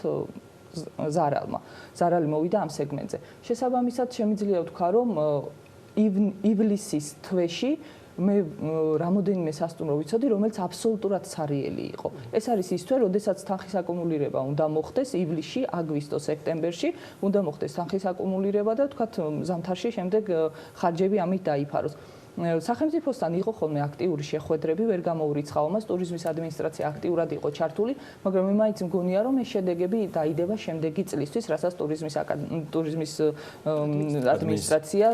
I: ზარალმა. ზარალი მოვიდა ამ სეგმენტზე. შესაბამისად შემიძლია ვთქვა რომ ივლისის თვეში მე რამოდენიმე სასტუმრო ვიცოდი, რომელიც აბსოლუტურად ცარიელი იყო. ეს არის ის თვე, როდესაც თანხის აკუმულირება უნდა მოხდეს ივლისში, აგვისტოს, სექტემბერში, უნდა მოხდეს თანხის აკუმულირება და თქვათ ზამთარში შემდეგ ხარჯები ამით დაიფაროს. სახელმწიფოსთან იყო ხოლმე აქტიური შეხვედრები, ვერ გამოურიცხავ მას, ტურიზმის ადმინისტრაცია აქტიურად იყო ჩართული, მაგრამ მე მაინც მგონია რომ ეს შედეგები დაიდება შემდეგი წლისთვის, რასაც ტურიზმის ადმინისტრაცია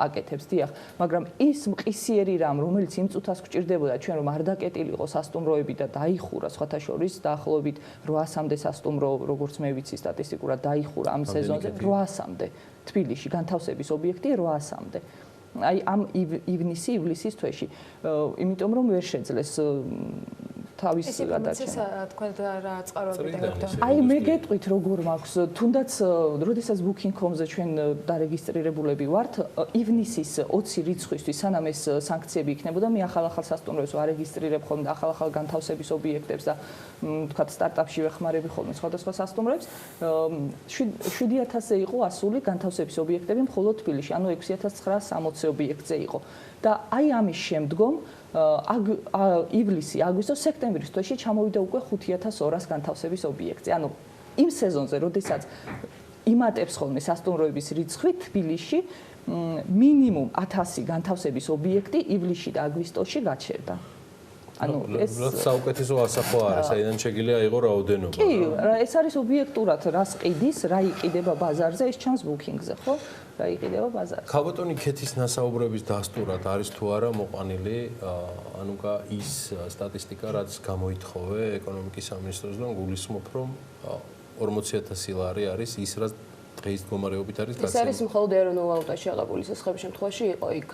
I: აკეთებს, დიახ, მაგრამ ის მყისიერი რამ, რომელიც იმ წუთას გვჭირდებოდა ჩვენ რომ არ დაკეტილიყო სასტუმროები და დაიხურა სხვათა შორის დაახლოებით 800-მდე სასტუმრო, როგორც მე ვიცი სტატისტიკურად დაიხურა ამ სეზონზე 800-მდე თბილისში განთავსების ობიექტი 800-მდე. აი ამ ივლისის თვეში, იმიტომ რომ ვერ შეძლეს თავის გადაჭემა.
D: თქვენ რა წყაროებით ეკავთ?
I: აი მე გეტყვით როგორ მაქვს, თუნდაც როდესაც booking.com-ზე ჩვენ დარეგისტრირებულები ვართ, ივნისის 20 რიცხვისთვის სანამ ეს სანქციები იქნებოდა, მე ახალ-ახალ სასტუმროებს ვარეგისტრირებ ხოლმე და ახალ-ახალ განთავსების ობიექტებს და თქვათ სტარტაპში ვეხმარები ხოლმე სხვადასხვა სასტუმროებს. 7000-ზე იყო ასული განთავსების ობიექტები მხოლოდ თბილისში, ანუ 6960 ობიექტზე იყო. და აი ამის შემდგომ ივლისი, აგვისტოს, სექტემბრის თვეში ჩამოვიდა უკვე 5200 განთავსების ობიექტზე. ანუ იმ სეზონზე, როდესაც იმატებს ხოლმე სასტუმროების რიცხვი თბილისში, მინიმუმ 1000 განთავსების ობიექტი ივლისში და აგვისტოში გაჩერდა. ანუ ეს
A: საუკეთესო ასახვა არის, საიდან შეგიძლია იყო რაოდენობა.
I: კი, ეს არის ობიექტურად, რას ყიდის, რა იყიდება ბაზარზე, ეს ჩანს booking-ზე, ხო? რა იყიდება ბაზარზე.
A: ქალბატონი ქეთის ნასაუბრების დასტურად არის თუ არა მოყვანილი, ანუკა ის სტატისტიკა, რაც გამოითხოვე ეკონომიკის სამინისტროსგან, გულისხმობ, რომ 40000 ლარი არის ის, რაც დღის მდგომარეობით არის
H: გასცემული. ეს არის მხოლოდ ეროვნულ ვალუტაში აღებული, სხვადასხვა შემთხვევაში იყო იქ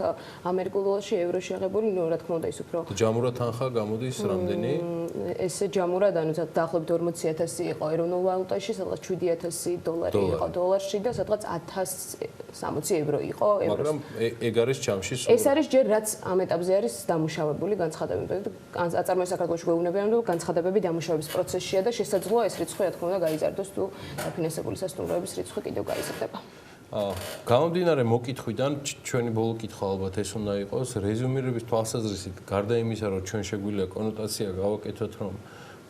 H: ამერიკულ დოლარში, ევროში აღებული, ნუ რა თქმა უნდა ის უფრო
A: ჯამურად თანხა გამოდის რამდენი?
H: ეს ჯამურად, ანუ დაახლოებით 40000 იყო ეროვნულ ვალუტაში, სადღაც 7000 დოლარი იყო დოლარში და სადღაც 1060 ევრო იყო ევროში.
A: მაგრამ ეგ არის ჯამში სულ.
H: ეს არის ჯერ რაც ამ ეტაპზე არის დამუშავებული განცხადებები. აწარმოებს საქართველოში გვეუბნებიან, რომ განცხადებები დამუშავების პროცესშია და შესაძლოა ეს რიცხვი რა თქმა უნდა გაიზარდოს თუ დაფინანსებული სასტუმროების რიცხვი კიდევ გაიზრდება.
A: გამომდინარე მოკითხვიდან ჩვენი ბოლო კითხვა ალბათ ეს უნდა იყოს რეზუმირების თვალსაზრისით, გარდა იმისა, რომ ჩვენ შეგვიძლია კონოტაცია გავაკეთოთ, რომ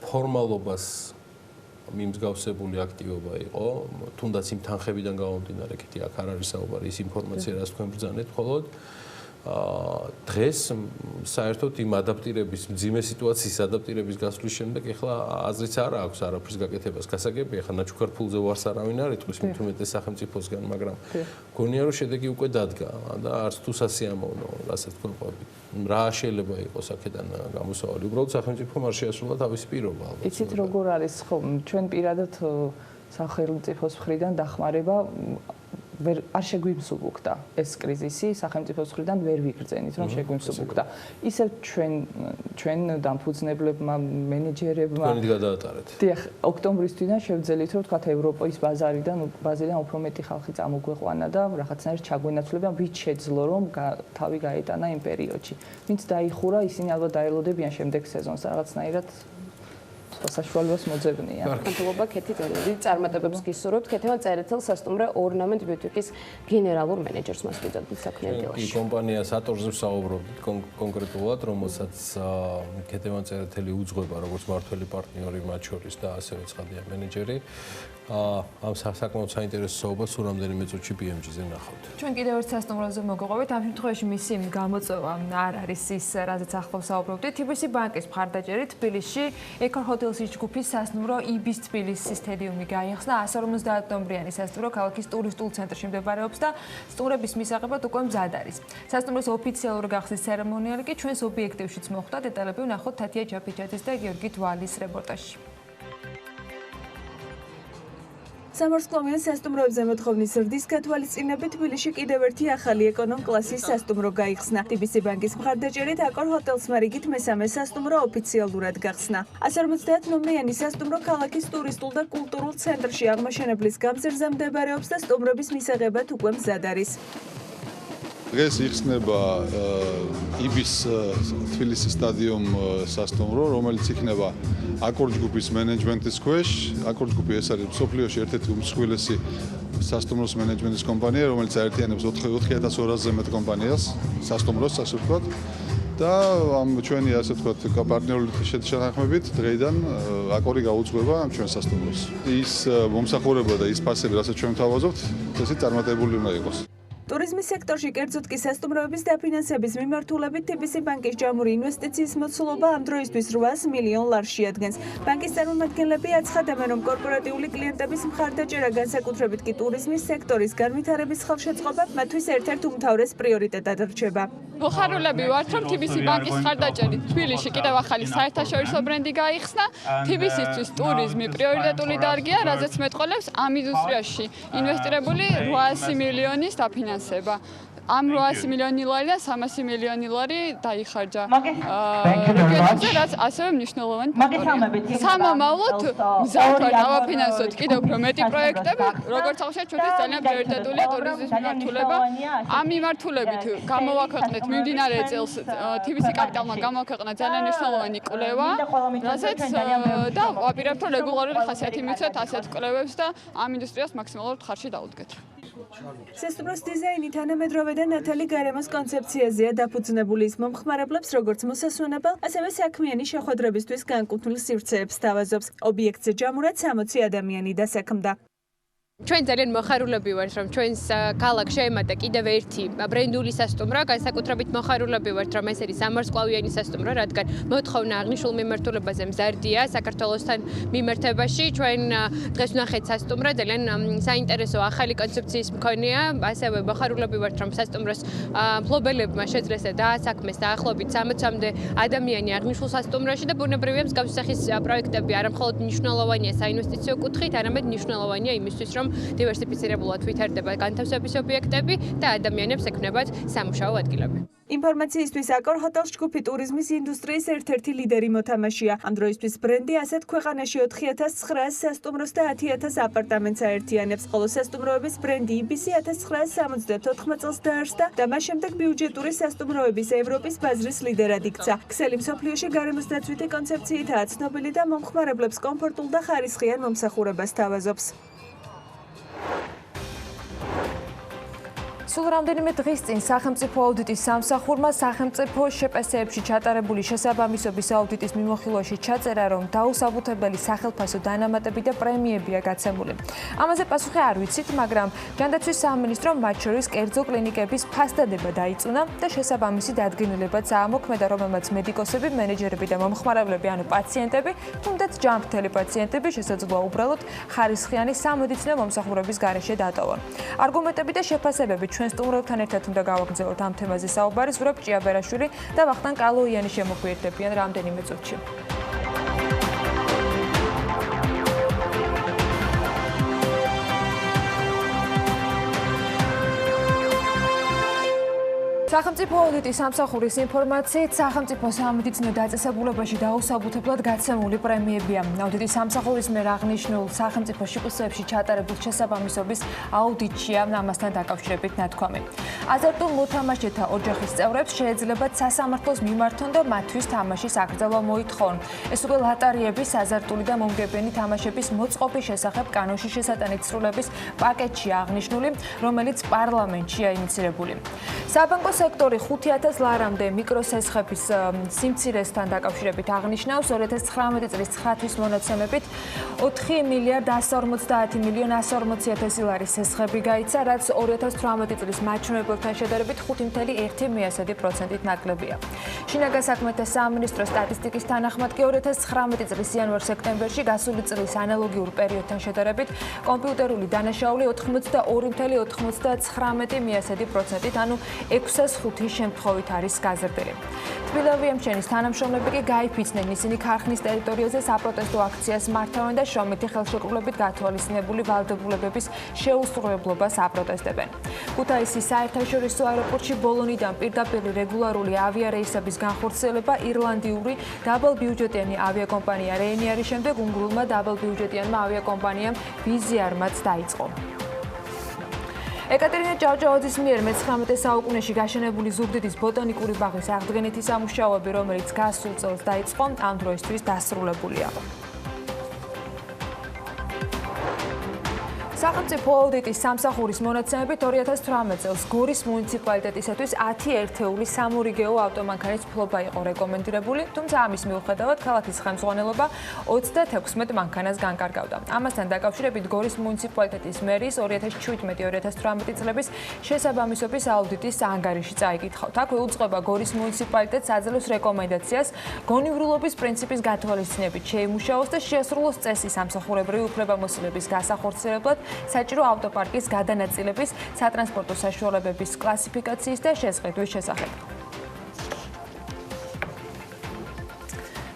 A: ფორმალობას მიმსგავსებული აქტივობა იყო, თუნდაც იმ თანხებიდან გამომდინარე, კეთი აქ არ არის საუბარი ის ინფორმაცია, რაც თქვენ ბრძანეთ, მხოლოდ დღეს საერთოდ იმ ადაპტირების, მძიმე სიტუაციის ადაპტირების გასვლის შემდეგ ეხლა აზრიც არ აქვს არაფრის გაკეთებას გასაგებია, ეხლა ნაჩუქარ ფულზე უარს არავინ არ იტყვის მით უმეტეს სახელმწიფოსგან, მაგრამ გონია რომ შედეგი უკვე დადგა და არც თუ სასიამოვნო, რასაც თქვენ ყვებით. რა შეიძლება იყოს აქედან გამოსავალი? უბრალოდ სახელმწიფომ არ შეასრულა თავისი პირობა ალბათ.
I: იცით როგორ არის, ხო, ჩვენ პირადად სახელმწიფოს მხრიდან დახმარება არ შეგვიმსუბუქდა ეს კრიზისი, სახელმწიფოს მხრიდან ვერ ვიგრძენით, რომ შეგვიმსუბუქდა. ისევ ჩვენ დამფუძნებლებმა, მენეჯერებმა
A: თქვენი გადაატარეთ.
I: დიახ, ოქტომბრის თვიდან შევძელით, რომ თქვათ ევროპის ბაზარიდან უფრო მეტი ხალხი წამოგვეყვანა და რაღაცნაირად ჩაგვენაცვლებიან, ვით შეძლო რომ თავი გაეტანა იმ პერიოდში. ვინც დაიხურა, ისინი ალბათ დაელოდებიან შემდეგ სეზონს რაღაცნაირად სხვა საშუალებას მოძებნია.
H: მადლობა ქეთი წერილი წარმატებებს გისურვებთ. ქეთევან წერეთელ სასტუმრო ორნამენტ ბიუტიკის გენერალურ მენეჯერს მას ვიძებთ საქმიანი დილაში.
A: კომპანია სატორზე ვსაუბრობთ კონკრეტულად, რომელსაც ქეთევან წერეთელი უძღვება როგორც მართველი პარტნიორი მათ შორის და ასევე ცხადია მენეჯერი. ამ საკმაოდ საინტერესო საუბარს სულ რამდენიმე წუთში BMG-ზე ნახავთ.
D: ჩვენ კიდევ ერთ სასტუმროზე მოგოყვებით. ამ შემთხვევაში მისი გამოწვევა არ არის ის, რაზეც ახლა ვსაუბრობდით. TBC ბანკის მხარდაჭერით თბილისში ეკორ ჰოტელსის ჯგუფის სასტუმრო იბის თბილისის სტადიუმი გაიხსნა. 150 ნომრიანი სასტუმრო ქალაქის ტურისტულ ცენტრში მდებარეობს და სტუმრების მისაღებად უკვე მზად არის. სასტუმროს ოფიციალური გახსნის ცერემონიალი კი ჩვენს ობიექტივშიც მოხდა. დეტალები ვნახოთ თათია ჯაფიჯაძის და გიორგი დვალის რეპორტაჟში.
J: სამარცხვოვან სასტუმროებზე მოთხოვნის ზრდის გათვალისწინებით თბილისში კიდევ ერთი ახალი ეკონომ კლასის სასტუმრო გაიხსნა. TBC ბანკის მხარდაჭერით აკორ ჰოტელსმა რიგით მესამე სასტუმრო ოფიციალურად გახსნა. 150 ნომრიანი სასტუმრო ქალაქის ტურისტულ და კულტურულ ცენტრში აღმაშენებლის გამზირზე მდებარეობს და სტუმრების მისაღებად უკვე მზად არის.
K: დღეს იხსნება იბის თბილისის სტადიუმ სასტუმრო, რომელიც იქნება აკორ ჯგუფის მენეჯმენტის ქვეშ. აკორ ჯგუფი ეს არის მსოფლიოში ერთ-ერთი უმსხვილესი სასტუმროს მენეჯმენტის კომპანია, რომელიც აერთიანებს 4200-ზე მეტ კომპანიას სასტუმროს, ასე ვთქვათ. და ამ ჩვენი ასე ვთქვათ პარტნიორული შეთანხმებით დღეიდან აკორი გაუძღვება ჩვენ სასტუმროს. ის მომსახურება და ის ფასები, რასაც ჩვენ თავაზობთ, ესე წარმატებული უნდა იყოს.
J: ტურიზმის სექტორში კერძოდ კი სასტუმროების დაფინანსების მიმართულებით TBC ბანკის ჯამური ინვესტიციის მოცულობა ამ დროისთვის 800 მილიონ ლარში ადგენს. ბანკის წარმომადგენლები აცხადებენ, რომ კორპორატიული კლიენტების მხარდაჭერა, განსაკუთრებით კი ტურიზმის სექტორის განვითარების ხელშეწყობა მათთვის ერთ-ერთ უმთავრეს პრიორიტეტად რჩება.
L: მოხარულები ვართ, რომ TBC ბანკის მხარდაჭერით თბილისში კიდევ ახალი საერთაშორისო ბრენდი გაიხსნა. TBC-თვის ტურიზმი პრიორიტეტული დარგია, რაზეც მეტყოლებს ამ ინდუსტრიაში ინვესტირებული 800 მილიონის დაფინანსება. ამ 800 მილიონი ლარიდან 300 მილიონი ლარი დაიხარჯა რეგიონებზე, რაც ასევე მნიშვნელოვანი ფაქტორია. სამომავლოდ მზად ვართ ავაფინანსოთ კიდევ უფრო მეტი პროექტები, როგორც აღნიშნეთ, ჩვენთვის ძალიან პრიორიტეტულია ტურიზმის მიმართულება. ამ მიმართულებით გამოვაქვეყნეთ მიმდინარე წელს TBC კაპიტალმა გამოვაქვეყნა ძალიან მნიშვნელოვანი კვლევა, რასაც და ვაპირებთ, რომ რეგულარული ხასიათი მიცეთ ასეთ კვლევებს და ამ ინდუსტრიას მაქსიმალურად ხარში დაუდგეთ.
J: სასტუმროს დიზაინი თანამედროვე და ნათელი გარემოს კონცეფციაზეა დაფუძნებული. ის მომხმარებლებს როგორც მოსასვენებელ, ასევე საქმიანი შეხვედრებისთვის განკუთვნილ სივრცეებს თავაზობს. ობიექტზე ჯამურად 60 ადამიანი დასაქმდა.
M: ჩვენ ძალიან მოხარულები ვართ, რომ ჩვენს ქალაქს შეემატა კიდევ ერთი ბრენდული სასტუმრო, განსაკუთრებით მოხარულები ვართ, რომ ეს არის სამარცხვავიანი სასტუმრო, რადგან მოთხოვნა აღნიშნულ მიმართულებაზე მზარდია საქართველოსთან მიმართებაში. ჩვენ დღეს ვნახეთ სასტუმრო, ძალიან საინტერესო ახალი კონცეფციის მქონეა, ასევე მოხარულები ვართ, რომ სასტუმროს მფლობელებმა შეძლეს დაასაქმეს დაახლოებით 60-მდე ადამიანი აღნიშნულ სასტუმროში და ბუნებრივია მსგავსი სახის პროექტები არა მხოლოდ მნიშვნელოვანია საინვესტიციო კუთხით, არამედ მნიშვნელოვანია იმისთვის, რომ დივერსიფიცირებულად ვითარდება განთავსების ობიექტები და ადამიანებს ექნებათ სამუშაო ადგილები.
J: ინფორმაციისთვის აკორ ჰოტელს ჯგუფი ტურიზმის ინდუსტრიის ერთ-ერთი ლიდერი მოთამაშეა. ამ დროისთვის ბრენდი ასეთ ქვეყანაში 4900 სასტუმროს და 10000 აპარტამენტს აერთიანებს, ხოლო სასტუმროების ბრენდი იბისი 1974 წელს დაარსდა და მას შემდეგ ბიუჯეტური სასტუმროების ევროპის ბაზრის ლიდერად იქცა. ქსელი მსოფლიოში გარემოს დაცვითი კონცეფციითაა ცნობილი და მომხმარებლებს კომფორტულ და ხარისხიან მომსახურებას თავაზობს.
D: სულ რამდენიმე დღის წინ სახელმწიფო აუდიტის სამსახურმა სახელმწიფო შეპასეებში ჩატარებული შესაბამისობის აუდიტის მიმოხილვაში ჩაწერა, რომ დაუსაბუთებელი სახელფასო დანამატები და პრემიებია გაცემული. ამაზე პასუხი არ ვიცით, მაგრამ ჯანდაცვის სამინისტრომ მათ შორის კერძო კლინიკების ფასდადება დაიწუნა და შესაბამისი დადგენილებაც აამოქმედა, რომელმაც მედიკოსები, მენეჯერები და მომხმარებლები, ანუ პაციენტები, თუნდაც ჯანმრთელი პაციენტები შესაძლოა უბრალოდ ხარისხიანი სამედიცინო მომსახურების გარეშე დატოვონ. არგუმენტები და შეფასებები ჩვენ სტუმრებთან ერთად უნდა გავაგრძელოთ ამ თემაზე საუბარი. ზურაბ ჭიაბერაშვილი და ვახტანგ კალოიანი შემოგვიერთდებიან რამდენიმე წუთში. სახელმწიფო აუდიტის სამსახურის ინფორმაციით სახელმწიფო სამედიცინო დაწესებულებაში დაუსაბუთებლად გაცემული პრემიებია. აუდიტის სამსახურის მიერ აღნიშნულ სახელმწიფო შუქისეებში ჩატარებულ შესაბამისობის აუდიტშია ამასთან დაკავშირებით ნათქვამი. აზარტულ მოთამაშეთა ოჯახის წევრებს შეეძლებათ სასამართლოს მიმართონ და მათთვის თამაშის აკრძალვა მოითხოვონ. ეს უკვე ლატარიების, აზარტული და მომგებიანი თამაშების მოწყობის შესახებ კანონში შესატანით სრულების პაკეტშია აღნიშნული, რომელიც პარლამენტშია ინიცირებული. საბანკო სექტორი 5000 ლარამდე მიკროსესხების სიმცირესთან დაკავშირებით აღნიშნავს 2019 წლის 9 თვის მონაცემებით 4 მილიარდ 150 მილიონ 140 ლარის სესხები გაიცა, რაც 2018 წლის მაჩვენებელთან შედარებით 5.1%-ით ნაკლებია. შინაგან საქმეთა სამინისტროს სტატისტიკის თანახმად კი 2019 წლის იანვარ-სექტემბერში გასული წლის ანალოგიურ პერიოდთან შედარებით კომპიუტერული დანაშაული 82.99%-ით, ანუ 605 შემთხვევით არის გაზრდილი. თბილავიემჩენის თანამშრომლები კი გაიფიცნენ, ისინი ქარხნის ტერიტორიაზე საპროტესტო აქციას მართავენ და შრომითი ხელშეკრულებით გათვალისწინებული ვალდებულებების შეუსრულებლობას აპროტესტებენ. ქუთაისის საერთაშორისო აეროპორტში ბოლონიდან პირდაპირ რეგულარული ავიარეისების განხორციელება ირლანდიური დაბალბიუჯეტიანი ავიაკომპანია რეინერის შემდეგ უნგრულმა დაბალბიუჯეტიანმა ავიაკომპანიამ ვიზიარმაც დაიწყო. ეკატერინა ჭავჭავაძის მიერ მე-19 საუკუნეში გაშენებული ზუგდიდის ბოტანიკური ბაღის აღდგენითი სამუშაოები, რომელიც გასულ წელს დაიწყო, ამ დროისთვის დასრულებულია. სახელმწიფო აუდიტის სამსახურის მონაცემებით 2018 წელს გორის მუნიციპალიტეტისათვის 10 ერთეული სამორიგეო ავტომანქანის ფლობა იყო რეკომენდირებული, თუმცა ამის მიუხედავად ქალაქის ხელმძღვანელობა 36 მანქანას განკარგავდა. ამასთან დაკავშირებით გორის მუნიციპალიტეტის მერის 2017-2018 წლების შესაბამისობის აუდიტის ანგარიში წაიკითხავთ. აქვე უწყება გორის მუნიციპალიტეტს აძლევს რეკომენდაციას გონივრილობის პრინციპის გათვალისწინებით შეიმუშაოს და შეასრულოს წესი სამსახურებრივი უფლებამოსილების გასახორციელებლად საჭირო ავტოპარკის გადანაწილების, სატრანსპორტო საშუალებების კლასიფიკაციის და შესყიდვის შესახებ.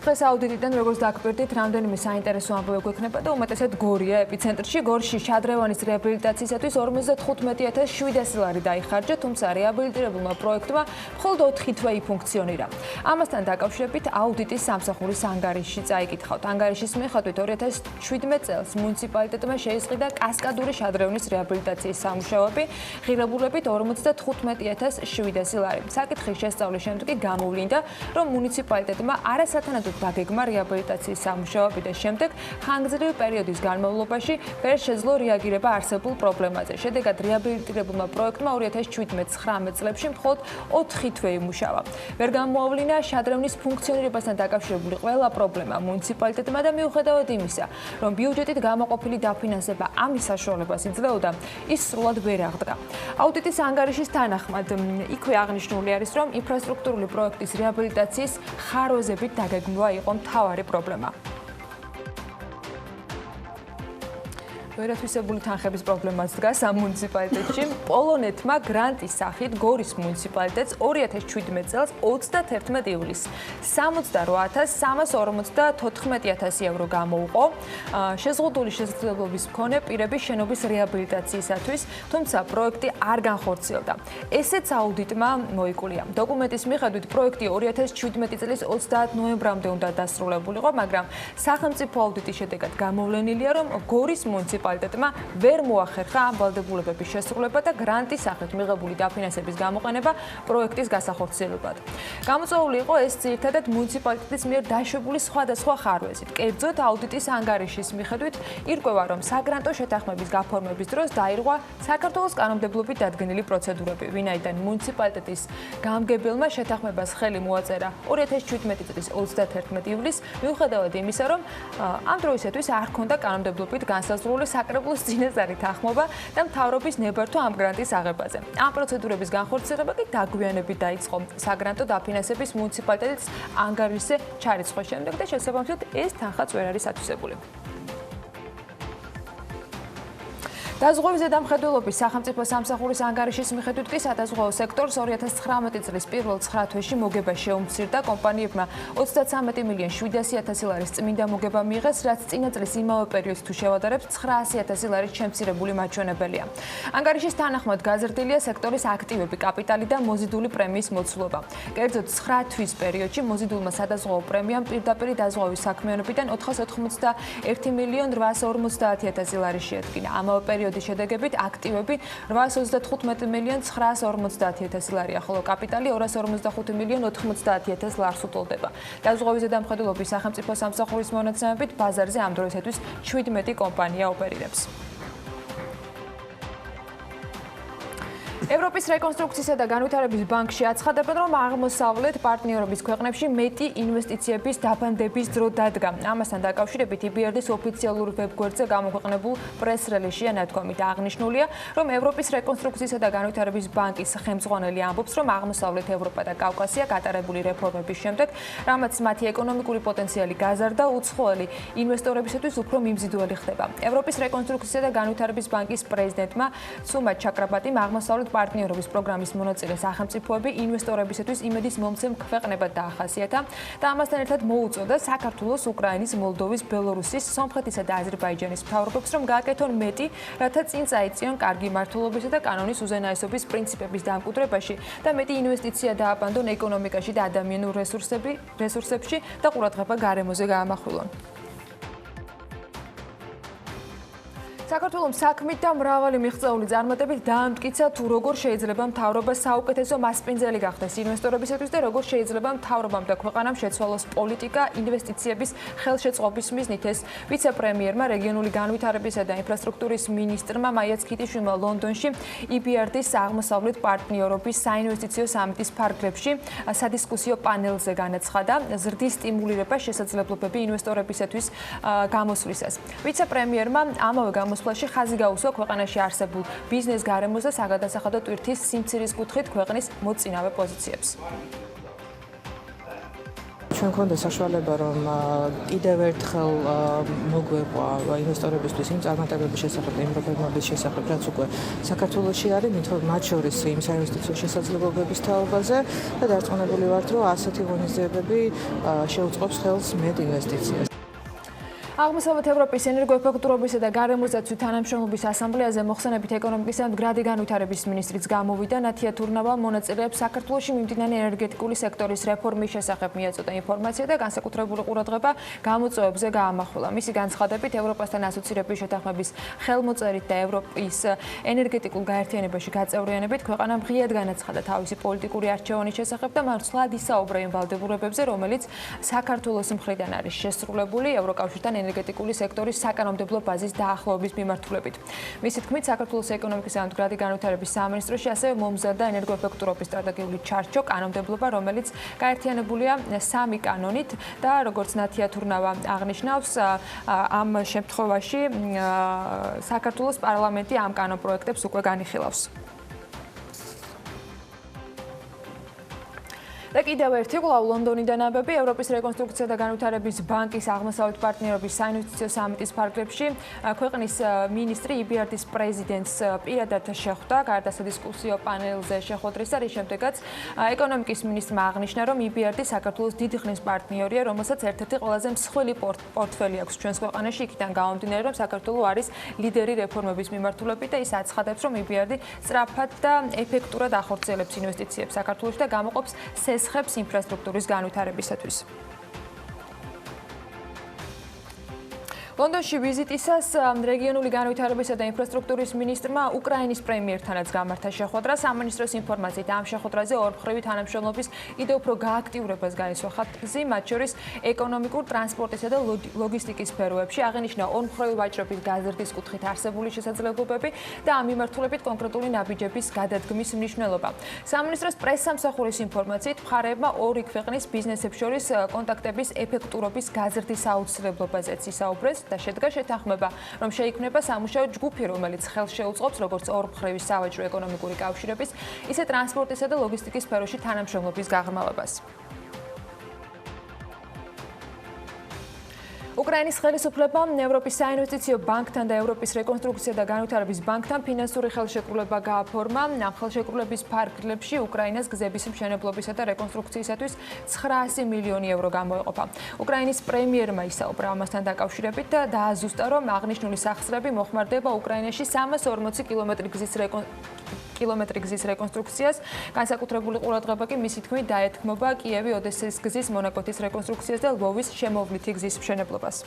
D: დღეს აუდიტიდან როგორც დაგკვირდით, რამდენიმე საინტერესო ამბავი გვექნება და უმეტესად გორია ეპიცენტრში. გორში შადრევანის რეაბილიტაციისათვის 55000 ლარი დაიხარჯა, თუმცა რეაბილიტირებულმა პროექტმა მხოლოდ 4 თვე იფუნქციონირა. ამასთან დაკავშირებით აუდიტის სამსახურის ანგარიში წაიკითხავთ. ანგარიშის მიხედვით 2017 წელს მუნიციპალიტეტმა შეისყიდა კასკადური შადრევნის რეაბილიტაციის სამუშაოები, ღირებულებით 55000 ლარი. საკითხის შესწავლის შემდეგ კი გამოვლინდა, რომ მუნიციპალიტეტმა არასათანადოდ დაგეგმა რეაბილიტაციის სამუშაოები და შემდეგ ხანგრძლივი პერიოდის განმავლობაში ვერ შეძლო რეაგირება არსებულ პრობლემაზე. შედეგად რეაბილიტირებულმა პროექტმა 2017-19 წლებში მხოლოდ 4 თვე იმუშავა. ვერ გამოავლინა შადრევნის ფუნქციონირებასთან დაკავშირებული ყველა პრობლემა მუნიციპალიტეტმა და მიუხედავად იმისა, რომ ბიუჯეტით გამოყოფილი დაფინანსება ამის საშუალებას იძლეოდა, ის სრულად ვერ აღდგა. აუდიტის ანგარიშის თანახმად იქვე აღნიშნული არის, რომ ინფრასტრუქტურული პროექტის რეაბილიტაციის ხარვეზებით დაგეგმვა იყო მთავარი პრობლემა. ვერათვისებული თანხების პრობლემაც დგას ამ მუნიციპალიტეტში. პოლონეთმა გრანტის სახით გორის მუნიციპალიტეტს 2017 წელს 31 ივლისს 68354 евро გამოუყო შეზღუდული შესაძლებლობის მქონე პირების შენობის რეაბილიტაციისათვის, თუმცა პროექტი არ განხორციელდა. ესეც აუდიტმა მოიკულია. დოკუმენტის მიხედვით პროექტი 2017 წლის 30 ნოემბრამდე უნდა დასრულებულიყო, მაგრამ სახელმწიფო აუდიტის შედეგად გამოვლენილია, რომ გორის მუნიციპალიტეტმა ვერ მოახერხა ამ ვალდებულებების შესრულება და გრანტის სახით მიღებული დაფინანსების გამოყენება პროექტის გასახორციელებლად. გამოწვეული იყო ეს ძირითადად მუნიციპალიტეტის მიერ დაშვებული სხვადასხვა ხარვეზით. კერძოდ აუდიტის ანგარიშის მიხედვით ირკვევა, რომ საგრანტო შეთანხმების გაფორმების დროს დაირღვა საქართველოს კანონმდებლობით დადგენილი პროცედურები, ვინაიდან მუნიციპალიტეტის გამგებელმა შეთანხმებას ხელი მოაწერა 2017 წლის 31 ივლისს, მიუხედავად იმისა, რომ ამ დროისათვის არ ჰქონდა კანონმდებლობით განსაზღვრული საკრებულოს წინასწარი თანხმობა და მთავრობის ნებართვა ამ გრანტის აღებაზე. ამ პროცედურების განხორციელება კი დაგვიანებით დაიწყო საგრანტო დაფინანსების მუნიციპალიტეტის ანგარიშზე ჩარიცხვის შემდეგ და შესაბამისად ეს თანხაც ვერ არის ათვისებული. დაზღვევის ზედამხედველობის სახელმწიფო სამსახურის ანგარიშის მიხედვით კი სადაზღვევო სექტორს 2019 წლის პირველ 9 თვეში მოგება შეუმცირდა. კომპანიებმა 33,700,000 ლარის წმინდა მოგება მიიღეს, რაც წინა წლის იმავე პერიოდს თუ შევადარებთ 900,000 ლარით შემცირებული მაჩვენებელია. ანგარიშის თანახმად გაზრდილია სექტორის აქტივები, კაპიტალი და მოზიდული პრემიის მოცულობა. კერძოდ 9 თვის პერიოდში მოზიდულმა სადაზღვევო პრემიამ პირდაპირ დაზღვევის საქმიანობიდან 450,850,000 ლარი შეადგინა. ამავე პერიოდის შედეგებით აქტივები 835,950,000 ლარია, ხოლო კაპიტალი 245,090,000 ლარს უტოლდება. დაზღვევის ზედამხედველობის სახელმწიფო სამსახურის მონაცემებით ბაზარზე ამ დროისათვის 17 კომპანია ოპერირებს. ევროპის რეკონსტრუქციისა და განვითარების ბანკში აცხადებენ, რომ აღმოსავლეთ პარტნიორობის ქვეყნებში მეტი ინვესტიციების დაბანდების დრო დადგა. ამასთან დაკავშირებით EBRD-ის ოფიციალურ ვებგვერდზე გამოქვეყნებულ პრეს-რელიზში ნათქვამით აღნიშნულია, რომ ევროპის რეკონსტრუქციისა და განვითარების ბანკის ხელმძღვანელი ამბობს, რომ აღმოსავლეთ ევროპა და კავკასია გატარებული რეფორმების შემდეგ, რამაც მათი ეკონომიკური პოტენციალი გაზარდა, უცხოელი ინვესტორებისათვის უფრო მიმზიდველი ხდება. ევროპის რეკონსტრუქციისა და განვითარების ბანკის პრეზიდენტმა სუმა ჩაკრაბატიმ აღმოსავლეთ პარტნიორობის პროგრამის მონაწილე სახელმწიფოები ინვესტორებისათვის იმედის მომცემ ქვეყნებად დაახასიათა და ამასთან ერთად მოუწოდა საქართველოს, უკრაინის, მოლდოვის, ბელორუსის, სომხეთისა და აზერბაიჯანის მთავრობებს, რომ გააკეთონ მეტი, რათა წინ წაიწიონ კარგი მართლობისა და კანონის უზენაესობის პრინციპების დამკვიდრებაში და მეტი ინვესტიცია დააბანდონ ეკონომიკაში და ადამიანურ რესურსებში და ყურადღება გარემოზე გაამახვილონ. საქართველოს საქმით და მრავალი მიღწეული წარმატებით დაამტკიცა თუ როგორ შეიძლება მთავრობა საუკეთესო მასპინძელი გახდეს ინვესტორებისათვის და როგორ შეიძლება მთავრობამ და ქვეყანამ შეცვალოს პოლიტიკა ინვესტიციების ხელშეწყობის მიზნით. ეს ვიცე-პრემიერმა, რეგიონული განვითარებისა და ინფრასტრუქტურის მინისტრმა მაია ცქიტიშვილმა ლონდონში EBRD-ის აღმოსავლეთ პარტნიორობის საინვესტიციო სამიტის ფარგლებში სადისკუსიო პანელზე განაცხადა ზრდის სტიმულირება შესაძლებლობები ინვესტორებისათვის გამოსვლისას. ვიცე-პრემიერმა ამავე მოსვლაში ხაზი გაუსვა ქვეყანაში არსებულ ბიზნეს გარემოს და საგადასახადო ტვირთის სიმცირის კუთხით ქვეყნის მოწინავე პოზიციებს.
I: ჩვენ გვქონდა საშუალება, რომ კიდევ ერთხელ მოგვეყვა ინვესტორებისთვის იმ წარმატებების შესახებ და იმ პრობლემების შესახებ, რაც უკვე საქართველოში არის, მათ შორის იმ საინვესტიციო შესაძლებლობების თაობაზე და დარწმუნებული ვართ, რომ ასეთი ღონისძიებები შეუწყობს ხელს მეტ ინვესტიციას.
D: აღმოსავლეთ ევროპის ენერგოეფექტურობისა და გარემოსდაცვის თანამშრომლობის ასამბლეაზე მოხსენებით ეკონომიკისა და მდგრადი განვითარების მინისტრიც გამოვიდა. ნათია თურნავა მონაწილეებს საქართველოში მიმდინარე ენერგეტიკული სექტორის რეფორმის შესახებ მიაწოდა ინფორმაცია და განსაკუთრებული ყურადღება გამოწვევებზე გაამახვილა. მისი განცხადებით, ევროპასთან ასოცირების შეთანხმების ხელმოწერით და ევროპის ენერგეტიკულ გაერთიანებაში გაწევრიანებით ქვეყანამ ღიად განაცხადა თავისი პოლიტიკური არჩევანის შესახებ და მართლად ისაუბრა იმ ვალდებულებებზე, რომელიც საქართველოს მხრიდან არის შესრულებული ევროკავშირთან ენერგეტიკული სექტორის საკანონმდებლო ბაზის დაახლოების მიმართულებით. მისი თქმით, საქართველოს ეკონომიკისა და მდგრადი განვითარების სამინისტროში ასევე მომზადდა ენერგოეფექტურობის სტრატეგიული ჩარჩო კანონმდებლობა, რომელიც გაერთიანებულია 3 კანონით და როგორც ნათია თურნავა აღნიშნავს, ამ შემთხვევაში საქართველოს პარლამენტი ამ კანონპროექტებს უკვე განიხილავს. და კიდევ ერთი კვლავ ლონდონიდან ამბები ევროპის რეკონსტრუქცია და განვითარების ბანკის აღმოსავლეთ პარტნიორობის საინვესტიციო სამიტის ფარგლებში ქვეყნის მინისტრი EBRD-ის პრეზიდენტს პირადად შეხვდა გარდა სადისკუსიო პანელზე შეხვედრისა, რის შემდეგაც ეკონომიკის მინისტრმა აღნიშნა, რომ EBRD საქართველოს დიდი ხნის პარტნიორია, რომელსაც ერთ-ერთი ყველაზე მსხვილი პორტფელი აქვს ჩვენს ქვეყანაში, იქიდან გამომდინარე, რომ საქართველო არის ლიდერი რეფორმების მიმართულებით და ის აცხადებს, რომ EBRD სწრაფად და ეფექტურად ახორციელებს ინვესტიციებს საქართველოში და გამოყოფს სესხებს ინფრასტრუქტურის განვითარებისათვის. ლონდონში ვიზიტისას რეგიონული განვითარებისა და ინფრასტრუქტურის მინისტრმა უკრაინის პრემიერთანაც გამართა შეხვედრა. სამინისტროს ინფორმაციით ამ შეხვედრაზე ორმხრივი თანამშრომლობის კიდევ უფრო გააქტიურებას გაისვა ხაზი, მათ შორის ეკონომიკურ, ტრანსპორტისა და ლოგისტიკის სფეროებში. აღინიშნა ორმხრივი ვაჭრობის გაზრდის კუთხით არსებული შესაძლებლობები და ამ მიმართულებით კონკრეტული ნაბიჯების გადადგმის მნიშვნელობა. სამინისტროს პრესსამსახურის ინფორმაციით მხარეებმა ორი ქვეყნის ბიზნესებს შორის კონტაქტების ეფექტურობის გაზრდის აუცილებლობაზეც ისაუბრეს და შედგა შეთანხმება, რომ შეიქმნება სამუშაო ჯგუფი, რომელიც ხელს შეუწყობს როგორც ორმხრივი სავაჭრო ეკონომიკური კავშირების, ისე ტრანსპორტისა და ლოგისტიკის სფეროში თანამშრომლობის გაღრმავებას. უკრაინის ხელისუფლებამ ევროპის საინვესტიციო ბანკთან და ევროპის რეკონსტრუქცია და განვითარების ბანკთან ფინანსური ხელშეკრულება გააფორმა. ამ ხელშეკრულების ფარგლებში უკრაინას გზების მშენებლობისა და რეკონსტრუქციისათვის 900 მილიონი евро გამოეყოფა. უკრაინის პრემიერმა ისაუბრა ამასთან დაკავშირებით და დააზუსტა, რომ აღნიშნული სახსრები მოხმარდება უკრაინაში 340 კილომეტრი გზის რეკონსტრუქციას. განსაკუთრებული ყურადღება კი მისი თქმით დაეთქმობა კიევი-ოდესის გზის მონაკოთის რეკონსტრუქციას და ლვოვის შემოვლითი გზის მშენებლობას.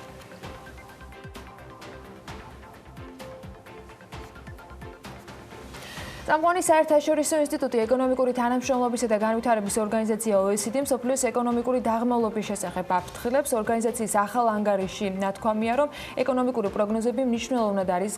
D: წამყვანი საერთაშორისო ინსტიტუტი ეკონომიკური თანამშრომლობისა და განვითარების ორგანიზაცია OECD მსოფლიოს ეკონომიკური დაღმავლობის შესახებ აფრთხილებს. ორგანიზაციის ახალ ანგარიში ნათქვამია, რომ ეკონომიკური პროგნოზები მნიშვნელოვნად არის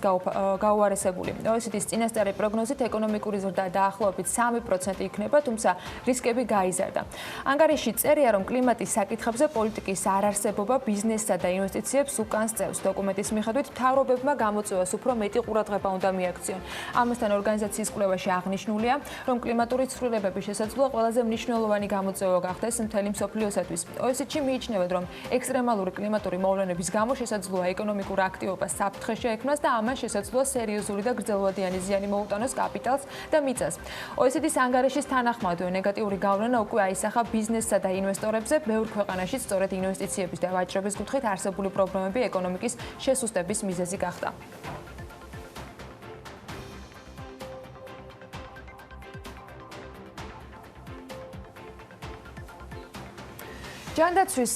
D: გაუარესებული. OECD-ის წინასწარი პროგნოზით ეკონომიკური ზრდა დაახლოებით 3% იქნება, თუმცა რისკები გაიზარდა. ანგარიში წერია, რომ კლიმატის საკითხებზე პოლიტიკის არარსებობა ბიზნესსა და ინვესტიციებს უკან სწევს. დოკუმენტის მიხედვით მთავრობებმა გამოწვევას უფრო მეტი ყურადღება უნდა მიაქციონ. ამასთან ორგანიზაციის კვლევაში აღნიშნულია, რომ კლიმატური ცვლილებების შესაძლოა ყველაზე მნიშვნელოვანი გამოწვევა გახდეს მთელი მსოფლიოსათვის. OECD-ში მიიჩნევენ, რომ ექსტრემალური კლიმატური მოვლენების გამო შესაძლოა ეკონომიკურ აქტივობას საფრთხე შეექმნას და ამან შესაძლოა სერიოზული და გრძელვადიანი ზიანი მოუტანოს კაპიტალს და მიწას. OECD-ის ანგარიშის თანახმად, ნეგატიური გავლენა უკვე აისახა ბიზნესსა და ინვესტორებზე. ბევრ ქვეყანაში სწორედ ინვესტიციების და ვაჭრობის კუთხით არსებული პრობლემები ეკონომიკის შესუსტების მიზეზი გახდა. ჯანდაცვის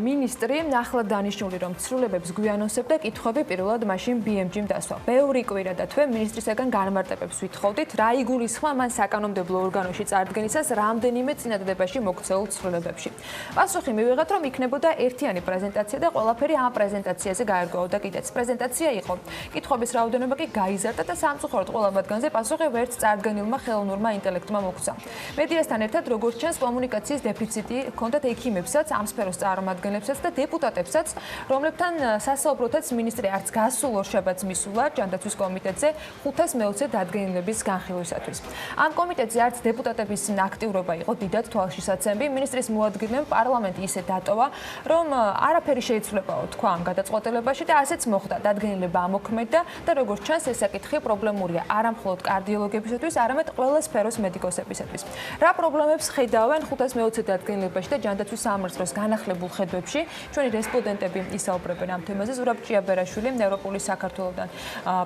D: მინისტრი ახლად დანიშნული, რომ ცვლილებებს გვიანოსებდა კითხვები პირველად მაშინ BMG-მ დასვა. ბევრი კვირა და თვე მინისტრისაგან განმარტებებს ვითხოვდით, რა იგულისხმა მან საკანონმდებლო ორგანოში წარდგენისას რამდენიმე წინადადებაში მოქცეულ ცვლილებებში. პასუხი მივიღეთ, რომ იქნებოდა ერთიანი პრეზენტაცია და ყველაფერი ამ პრეზენტაციაზე გაერკვეოდა კიდეც. პრეზენტაცია იყო. კითხვების რაოდენობა კი გაიზარდა და სამწუხაროდ ყველა მათგანზე პასუხი ვერც წარდგენილმა ხელოვნურმა ინტელექტმა მოგვცა. მედიასთან ერთად, როგორც ჩანს, კომუნიკაციის დეფიციტი ჰქონდათ ექიმებს ამ სფეროს წარმომადგენლებსაც და დეპუტატებსაც, რომლებთან სასაუბროთაც მინისტრი არც გასულ ორშაბათს მისულა ჯანდაცვის კომიტეტზე 520 დადგენილების განხილვისათვის. ამ კომიტეტზე არც დეპუტატების აქტიურობა იყო დიდად თვალშისაცემი. მინისტრის მოადგილემ პარლამენტი ისე დატოვა, რომ არაფერი შეიცვლებაო თქვა ამ გადაწყვეტილებაში და ასეც მოხდა. დადგენილება ამოქმედდა და როგორც ჩანს, ეს საკითხი პრობლემურია არა მხოლოდ კარდიოლოგებისათვის, არამედ ყველა სფეროს მედიკოსებისათვის. რა პრობლემებს ხედავენ 520 დადგენილებაში და ჯანდაცვის სამართლოს განახლებულ ხედვებში? ჩვენი რესპონდენტები ისაუბრებენ ამ თემაზე. ზურაბ ჭიაბერაშვილი, ევროპული საქართველოსთან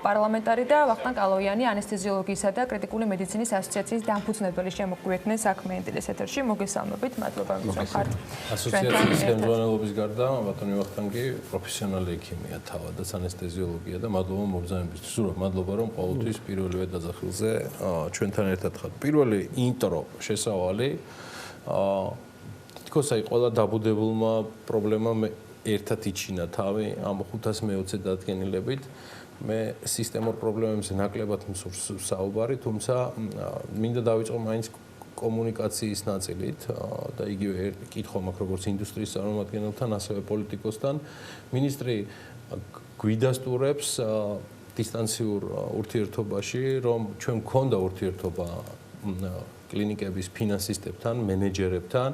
D: პარლამენტარი და ვახტანგ კალოიანი, ანესთეზიოლოგიისა და კრიტიკული მედიცინის ასოციაციის დამფუძნებელი შემოგვიერთნენ საქმიანი დილის ეთერში. მოგესალმებით, მადლობა რომ ხართ.
A: ასოციაციის ხელმძღვანელობის გარდა ბატონი ვახტანგი პროფესიონალი ექიმია, თავადაც ანესთეზიოლოგია და მადლობა მობრძანებისთვის. ზურაბ, მადლობა რომ ყოველთვის პირველივე დაძახილზე ჩვენთან ერთად ხართ. პირველი ინტრო შესავალი თქოსაი ყველა დაბუდებულმა პრობლემამ ერთად იჩინა თავი ამ 520 დადგენილებით. მე სისტემურ პრობლემებზე ნაკლებად მსურს საუბარი, თუმცა მინდა დავიწყო მაინც კომუნიკაციის ნაწილით და იგივე კითხვა მაქვს როგორც ინდუსტრიის წარმომადგენელთან, ასევე პოლიტიკოსთან. მინისტრი გვიდასტურებს დისტანციურ ურთიერთობაში, რომ ჩვენ გქონდა ურთიერთობა კლინიკების ფინანსისტებთან, მენეჯერებთან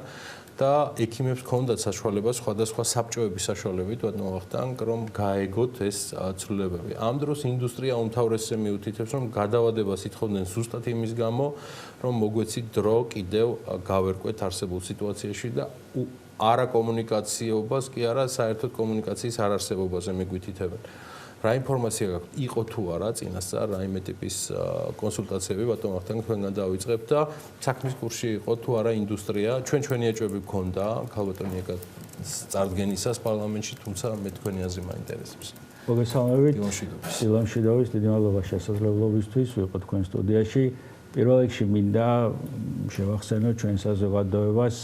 A: და ექიმებს ჰქონდათ საშუალება სხვადასხვა საბჭოების საშუალებით ბატონო ვახტანგ, რომ გაეგოთ ეს ცვლილებები. ამ დროს ინდუსტრია უმთავრესზე მიუთითებს, რომ გადავადებას ითხოვდნენ ზუსტად იმის გამო, რომ მოგვეცით დრო კიდევ გავერკვეთ არსებულ სიტუაციაში და არა კომუნიკაციობას კი არა საერთოდ კომუნიკაციის არარსებობაზე მიგვითითებენ. რა ინფორმაცია გაქვთ? იყო თუ არა წინასწარ რაიმე ტიპის კონსულტაციები ბატონ ვახტანგ თქვენგან დავიწყებ და საქმის კურსში იყო თუ არა ინდუსტრია? ჩვენი ეჭვები გქონდა ქალბატონი ეკა წარდგენისას პარლამენტში, თუმცა მე თქვენი აზრი მაინტერესებს.
N: მოგესალმებით. დილამშვიდობის, დიდი მადლობა შესაძლებლობისთვის ვიყო თქვენ სტუდიაში. პირველ რიგში მინდა შევახსენო ჩვენ საზოგადოებას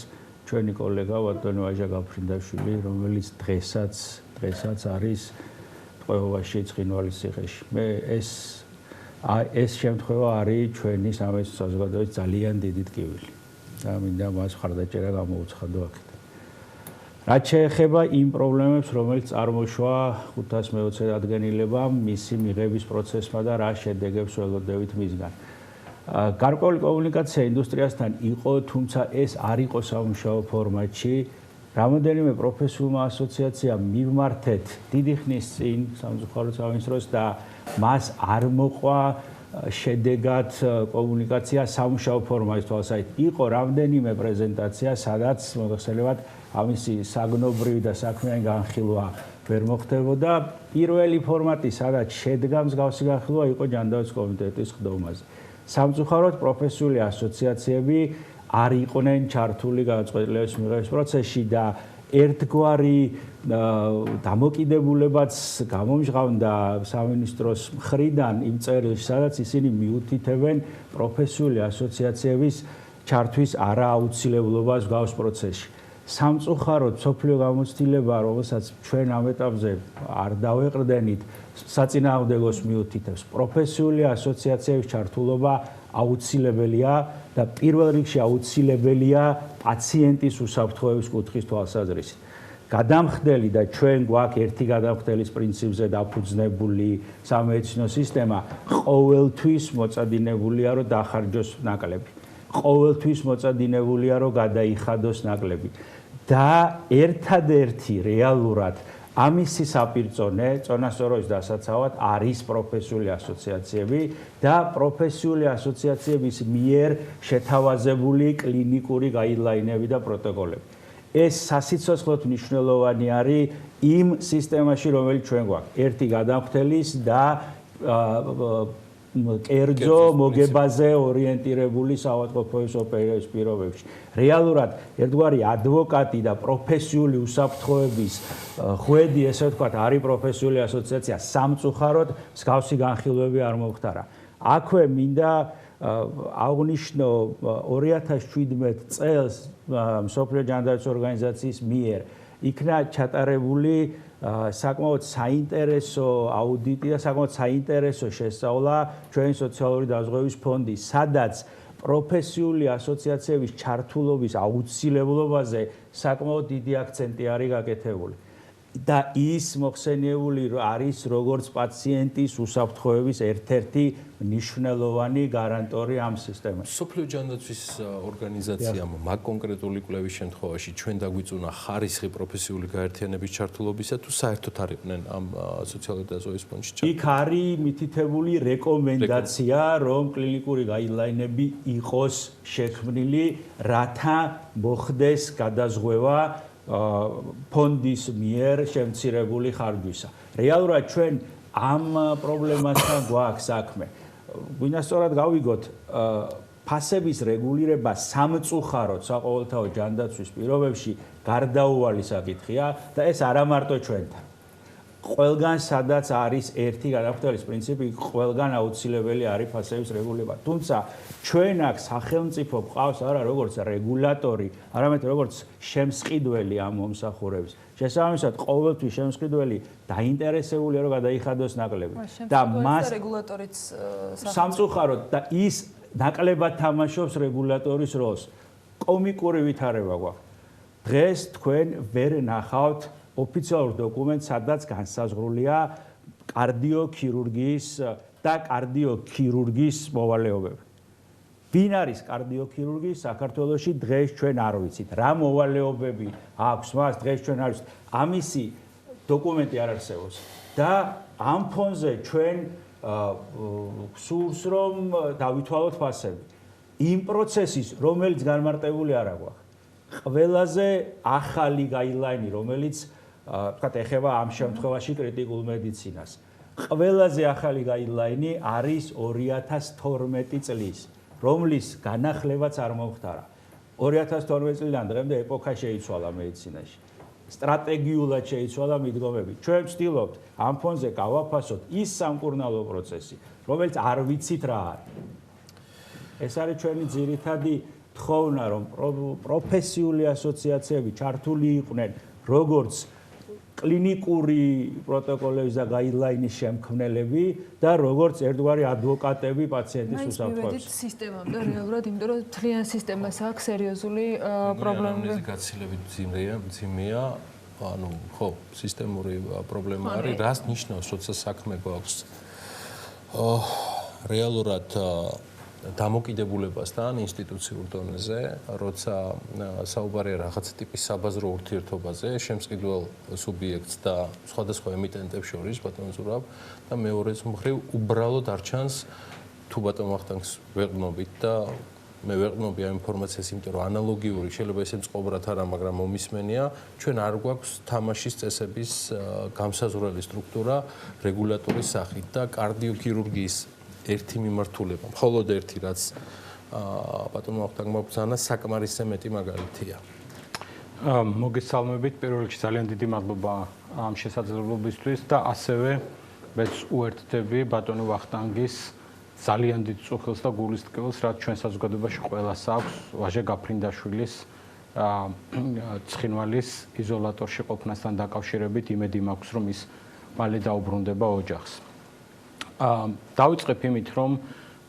N: ჩვენი კოლეგა ბატონი ვაჟა გაფრინდაშვილი, რომელიც დღესაც არის ღვევაში ცხინვალის ციხეში. მე ეს შემთხვევა არის ჩვენი სამეცნიერო საზოგადოების ძალიან დიდი ტკივილი. და მინდა მას მხარდაჭერა გამოუცხადო აქეთ. რაც შეეხება იმ პრობლემებს, რომელიც წარმოშვა 520 დადგენილებამ, მისი მიღების პროცესმა და რა შედეგებს ველოდებით მისგან. გარკვეული კომუნიკაცია ინდუსტრიასთან იყო, თუმცა ეს არ იყო სამუშაო ფორმატში, რამოდენიმე პროფესიულმა ასოციაციამ მივმართეთ დიდი ხნის წინ სამწუხაროდ სამინისტროს და მას არ მოყვა შედეგად კომუნიკაცია სამუშაო ფორმალის თვალსაჩინო. იყო რამდენიმე პრეზენტაცია, სადაც მოგხსენებათ ამისი საგნობრივი და საქმიანი განხილვა ვერ მოხდებოდა. პირველი ფორმატი, სადაც შედგა მსგავსი განხილვა, იყო ჯანდაცვის კომიტეტის ხდომაზე. სამწუხაროდ პროფესიული ასოციაციები არ იყვნენ ჩართული გადაწყვეტილების მიღების პროცესში და ერთგვარი დამოკიდებულებაც გამომჟღავნდა სამინისტროს მხრიდან იმ წერილში, სადაც ისინი მიუთითებენ პროფესიული ასოციაციების ჩართვის არააუცილებლობას მსგავს პროცესში. სამწუხაროდ სოფლიო გამოცდილება, რომელსაც ჩვენ ამ ეტაპზე არ დავეყრდენით, საწინააღმდეგოს მიუთითებს. პროფესიული ასოციაციების ჩართულობა აუცილებელია და პირველ რიგში აუცილებელია პაციენტის უსაფრთხოების კუთხის თვალსაზრისით. გადამხდელი და ჩვენ გვაქვს ერთი გადამხდელის პრინციპზე დაფუძნებული სამედიცინო სისტემა, ყოველთვის მოწადინებულია, რომ დახარჯოს ნაკლები. ყოველთვის მოწადინებულია, რომ გადაიხადოს ნაკლები. და ერთადერთი რეალურად ამისი საპირწონე წონასწორობის დასაცავად არის პროფესიული ასოციაციები და პროფესიული ასოციაციების მიერ შეთავაზებული კლინიკური გაიდლაინები და პროტოკოლები. ეს სასიცოცხლოდ მნიშვნელოვანი არის იმ სისტემაში, რომელიც ჩვენ გვაქვს. ერთი გადამხდელის და კერძო მოგებაზე ორიენტირებული საავადმყოფოების ოპერების პირობებში. რეალურად ერთგვარი ადვოკატი და პროფესიული უსაფრთხოების ხვედი, ესე ვთქვათ, არის პროფესიული ასოციაცია. სამწუხაროდ მსგავსი განხილვები არ მომხდარა. აქვე მინდა აღნიშნო 2017 წელს მსოფლიო ჯანდაცვის ორგანიზაციის მიერ იქნა ჩატარებული საკმაოდ საინტერესო აუდიტი და საკმაოდ საინტერესო შესწავლა ჩვენი სოციალური დაზღვევის ფონდის, სადაც პროფესიული ასოციაციების ჩართულობის აუცილებლობაზე საკმაოდ დიდი აქცენტი არის გაკეთებული. და ის მოხსენიებული არის როგორც პაციენტის უსაფრთხოების ერთ-ერთი მნიშვნელოვანი გარანტორი ამ სისტემაში.
A: სოფლიო ჯანდაცვის ორგანიზაციამ მაგ კონკრეტული კვლევის შემთხვევაში ჩვენ დაგვიწუნა ხარისხი პროფესიული გაერთიანების ჩართულობისა თუ საერთოდ არ იყვნენ ამ სოციალური დაზღვევის ფონდში ჩართულები?
N: იქ არის მითითებული რეკომენდაცია, რომ კლინიკური გაიდლაინები იყოს შექმნილი, რათა მოხდეს გადაზღვევა ფონდის მიერ შემცირებული ხარჯვისა. რეალურად ჩვენ ამ პრობლემასთან გვაქვს საქმე. გვინდა სწორად გავიგოთ, ფასების რეგულირება სამწუხაროდ საყოველთაო ჯანდაცვის პირობებში გარდაუვალი საკითხია და ეს არა მარტო ჩვენთან. ყველგან სადაც არის ერთი გადამხდელის პრინციპი, ყველგან აუცილებელი არის ფასების რეგულირება. თუმცა ჩვენ აქ სახელმწიფო გვყავს არა როგორც რეგულატორი, არამედ როგორც შემსყიდველი ამ მომსახურების. შესაბამისად, ყოველთვის შემსყიდველი დაინტერესებულია, რომ გადაიხადოს ნაკლები. და მას
D: რეგულატორიც
N: სამწუხაროდ და ის ნაკლებად თამაშობს რეგულატორის როლს. კომიკური ვითარება გვაქვს. დღეს თქვენ ვერ ნახავთ ოფიციალურ დოკუმენტს, სადაც განსაზღვრულია კარდიოქირურგიის და კარდიოქირურგის მოვალეობები. ვინ არის კარდიოქირურგი საქართველოში დღეს ჩვენ არ ვიცით. რა მოვალეობები აქვს მას დღეს ჩვენ არ ვიცით. ამისი დოკუმენტი არ არსებობს. და ამ ფონზე ჩვენ სურს რომ დავითვალოთ ფასები. იმ პროცესის, რომელიც განმარტებული არ აქვს. ყველაზე ახალი გაიდლაინი, რომელიც თქვათ ეხება ამ შემთხვევაში კრიტიკულ მედიცინას. ყველაზე ახალი გაიდლაინი არის 2012 წლის, რომლის განახლებაც არ მომხდარა. 2012 წლიდან დღემდე ეპოქა შეიცვალა მედიცინაში. სტრატეგიულად შეიცვალა მიდგომები. ჩვენ ვცდილობთ ამ ფონზე გავაფასოთ ის სამკურნალო პროცესი, რომელიც არ ვიცით რა არის. ეს არის ჩვენი ძირითადი თხოვნა, რომ პროფესიული ასოციაციები ჩართული იყვნენ როგორც კლინიკური პროტოკოლების და გაიდლაინის შემქმნელები და როგორც ერთგვარი ადვოკატები პაციენტის უსაფრთხოების.
D: მივედით სისტემამდე რეალურად, იმიტომ რომ მთლიან სისტემას აქვს სერიოზული პრობლემები.
A: გაცილებით მძიმეა, ანუ ხო, სისტემური პრობლემა არის. რას ნიშნავს, როცა საქმე გვაქვს? რეალურად დამოკიდებულებასთან ინსტიტუციურ დონეზე, როცა საუბარია რაღაც ტიპის საბაზრო ურთიერთობაზე, შემსყიდველ სუბიექტს და სხვადასხვა ემიტენტებს შორის, ბატონო ზურაბ, და მეორეს მხრივ უბრალოდ არ ჩანს თუ ბატონო ვახტანგს ვეყნობით და მე ვეყნობი ამ ინფორმაციას, იმიტომ რომ ანალოგიური შეიძლება ესე მწყობრად არა, მაგრამ მომისმენია, ჩვენ არ გვაქვს თამაშის წესების გამსაზღვრელი სტრუქტურა რეგულატორის სახით და კარდიოქირურგიის ერთი მიმართულება, მხოლოდ ერთი, რაც ბატონო ვახტანგმა ბრძანა, საკმარისზე მეტი მაგალითია.
O: მოგესალმებით, პირველ რიგში ძალიან დიდი მადლობა ამ შესაძლებლობისთვის და ასევე მეც უერთდები ბატონო ვახტანგის ძალიან დიდ წუხილს და გულისტკივილს, რაც ჩვენ საზოგადოებაში ყველას აქვს ვაჟა გაფრინდაშვილის ცხინვალის იზოლატორში ყოფნასთან დაკავშირებით იმედი მაქვს, რომ ის მალე დაუბრუნდება ოჯახს. დავიწყებ იმით, რომ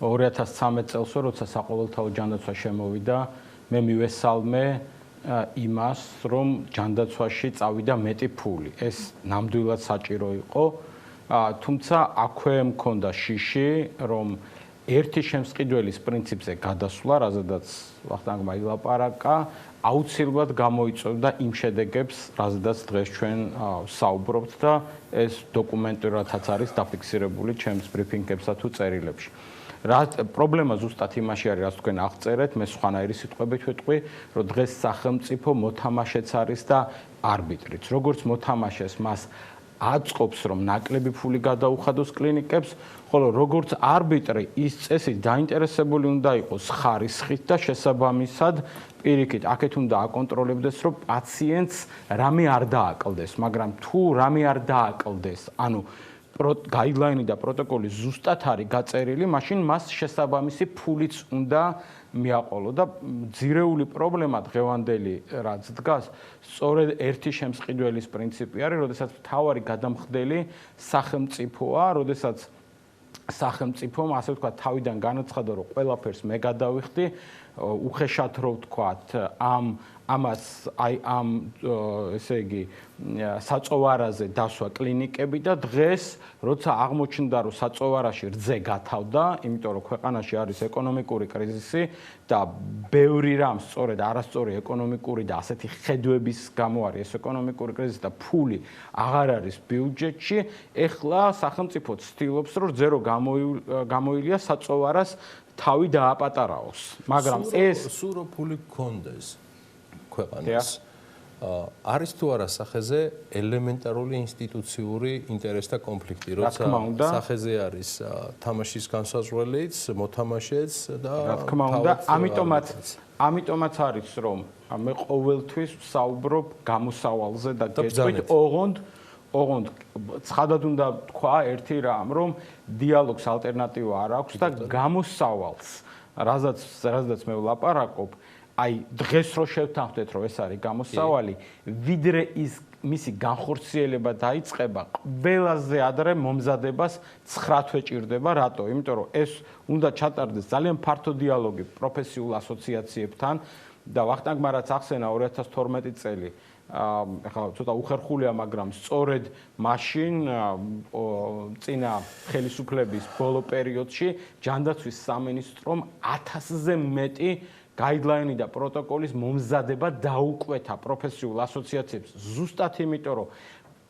O: 2013 წელს, როცა საყოველთაო ჯანდაცვა შემოვიდა, მე მივესალმე იმას, რომ ჯანდაცვაში წავიდა მეტი ფული. ეს ნამდვილად საჭირო იყო. თუმცა აქვე მქონდა შიში, რომ ერთი შემსყიდველის პრინციპზე გადასვლა, რაზედაც ვახტანგმა ილაპარაკა, აუცილებლად გამოიწვევდა იმ შედეგებს, რაზედაც დღეს ჩვენ საუბრობთ და ეს დოკუმენტურადაც არის დაფიქსირებული ჩემს ბრიფინგებსა თუ წერილებში. პრობლემა ზუსტად იმაში არის, რაც თქვენ აღწერეთ, მე სხვანაირი სიტყვებით ვეტყვი, რომ დღეს სახელმწიფო მოთამაშეც არის და არბიტრიც. როგორც მოთამაშეს მას აწყობს, რომ ნაკლები ფული გადაუხადოს კლინიკებს, ხოლო როგორც არბიტრი ის წესით დაინტერესებული უნდა იყოს ხარისხით და შესაბამისად პირიქით აქეთ უნდა აკონტროლებდეს, რომ პაციენტს რამე არ დააკლდეს, მაგრამ თუ რამე არ დააკლდეს, ანუ გაიდლაინი და პროტოკოლი ზუსტად არის გაწერილი, მაშინ მას შესაბამისი ფულიც უნდა მიაყოლო და ძირეული პრობლემა დღევანდელი რაც დგას, სწორედ ერთი შემსყიდველის პრინციპი არის, როდესაც მთავარი გადამხდელი სახელმწიფოა, როდესაც სახელმწიფომ ასე ვთქვათ თავიდან განაცხადა, რომ ყველაფერს მე გადავიხდი, უხეშად რო ვთქვათ, ამას ესე იგი საწოვარაზე დასვა კლინიკები და დღეს როცა აღმოჩნდა რომ საწოვარაში რძე გათავდა, იმიტომ რომ ქვეყანაში არის ეკონომიკური კრიზისი და ბევრი რამ სწორედ არასწორი ეკონომიკური და ასეთი ხედვების გამო არის ეს ეკონომიკური კრიზისი და ფული აღარ არის ბიუჯეტში, ეხლა სახელმწიფო ცდილობს რომ რძე რო გამოილია საწოვარას თავი დააპატარაოს, მაგრამ ეს
A: სურო ფული გქონდეს ქვეყანას არის თუ არა სახეზე ელემენტარული ინსტიტუციური ინტერესთა კონფლიქტი, როცა სახეზე არის თამაშის განსაზღვრელიც, მოთამაშეც და
O: რა თქმა უნდა, ამიტომაც არის რომ მე ყოველთვის ვსაუბრობ გამოსავალზე და გეტყვით ოღონდ ცხადად უნდა თქვა ერთი რამ, რომ დიალოგს ალტერნატივა არ აქვს და გამოსავალს, რაზეც მე ვლაპარაკობ, აი დღეს რო შევთანხმდეთ, რომ ეს არის გამოსავალი, ვიდრე ის მისი განხორციელება დაიწყება, ყველაზე ადრე მომზადებას 9 თვე ჭირდება, რატო? იმიტომ რომ ეს უნდა ჩატარდეს ძალიან ფართო დიალოგი პროფესიულ ასოციაციებთან და ვახტანგმა რაც ახსენა 2012 წელი ახლა ცოტა უხერხულია, მაგრამ სწორედ მაშინ წინა ხელისუფლების ბოლო პერიოდში ჯანდაცვის სამინისტრომ 1000-ზე მეტი გაიდლაინი და პროტოკოლის მომზადება დაუკვეთა პროფესიულ ასოციაციებს ზუსტად იმიტომ, რომ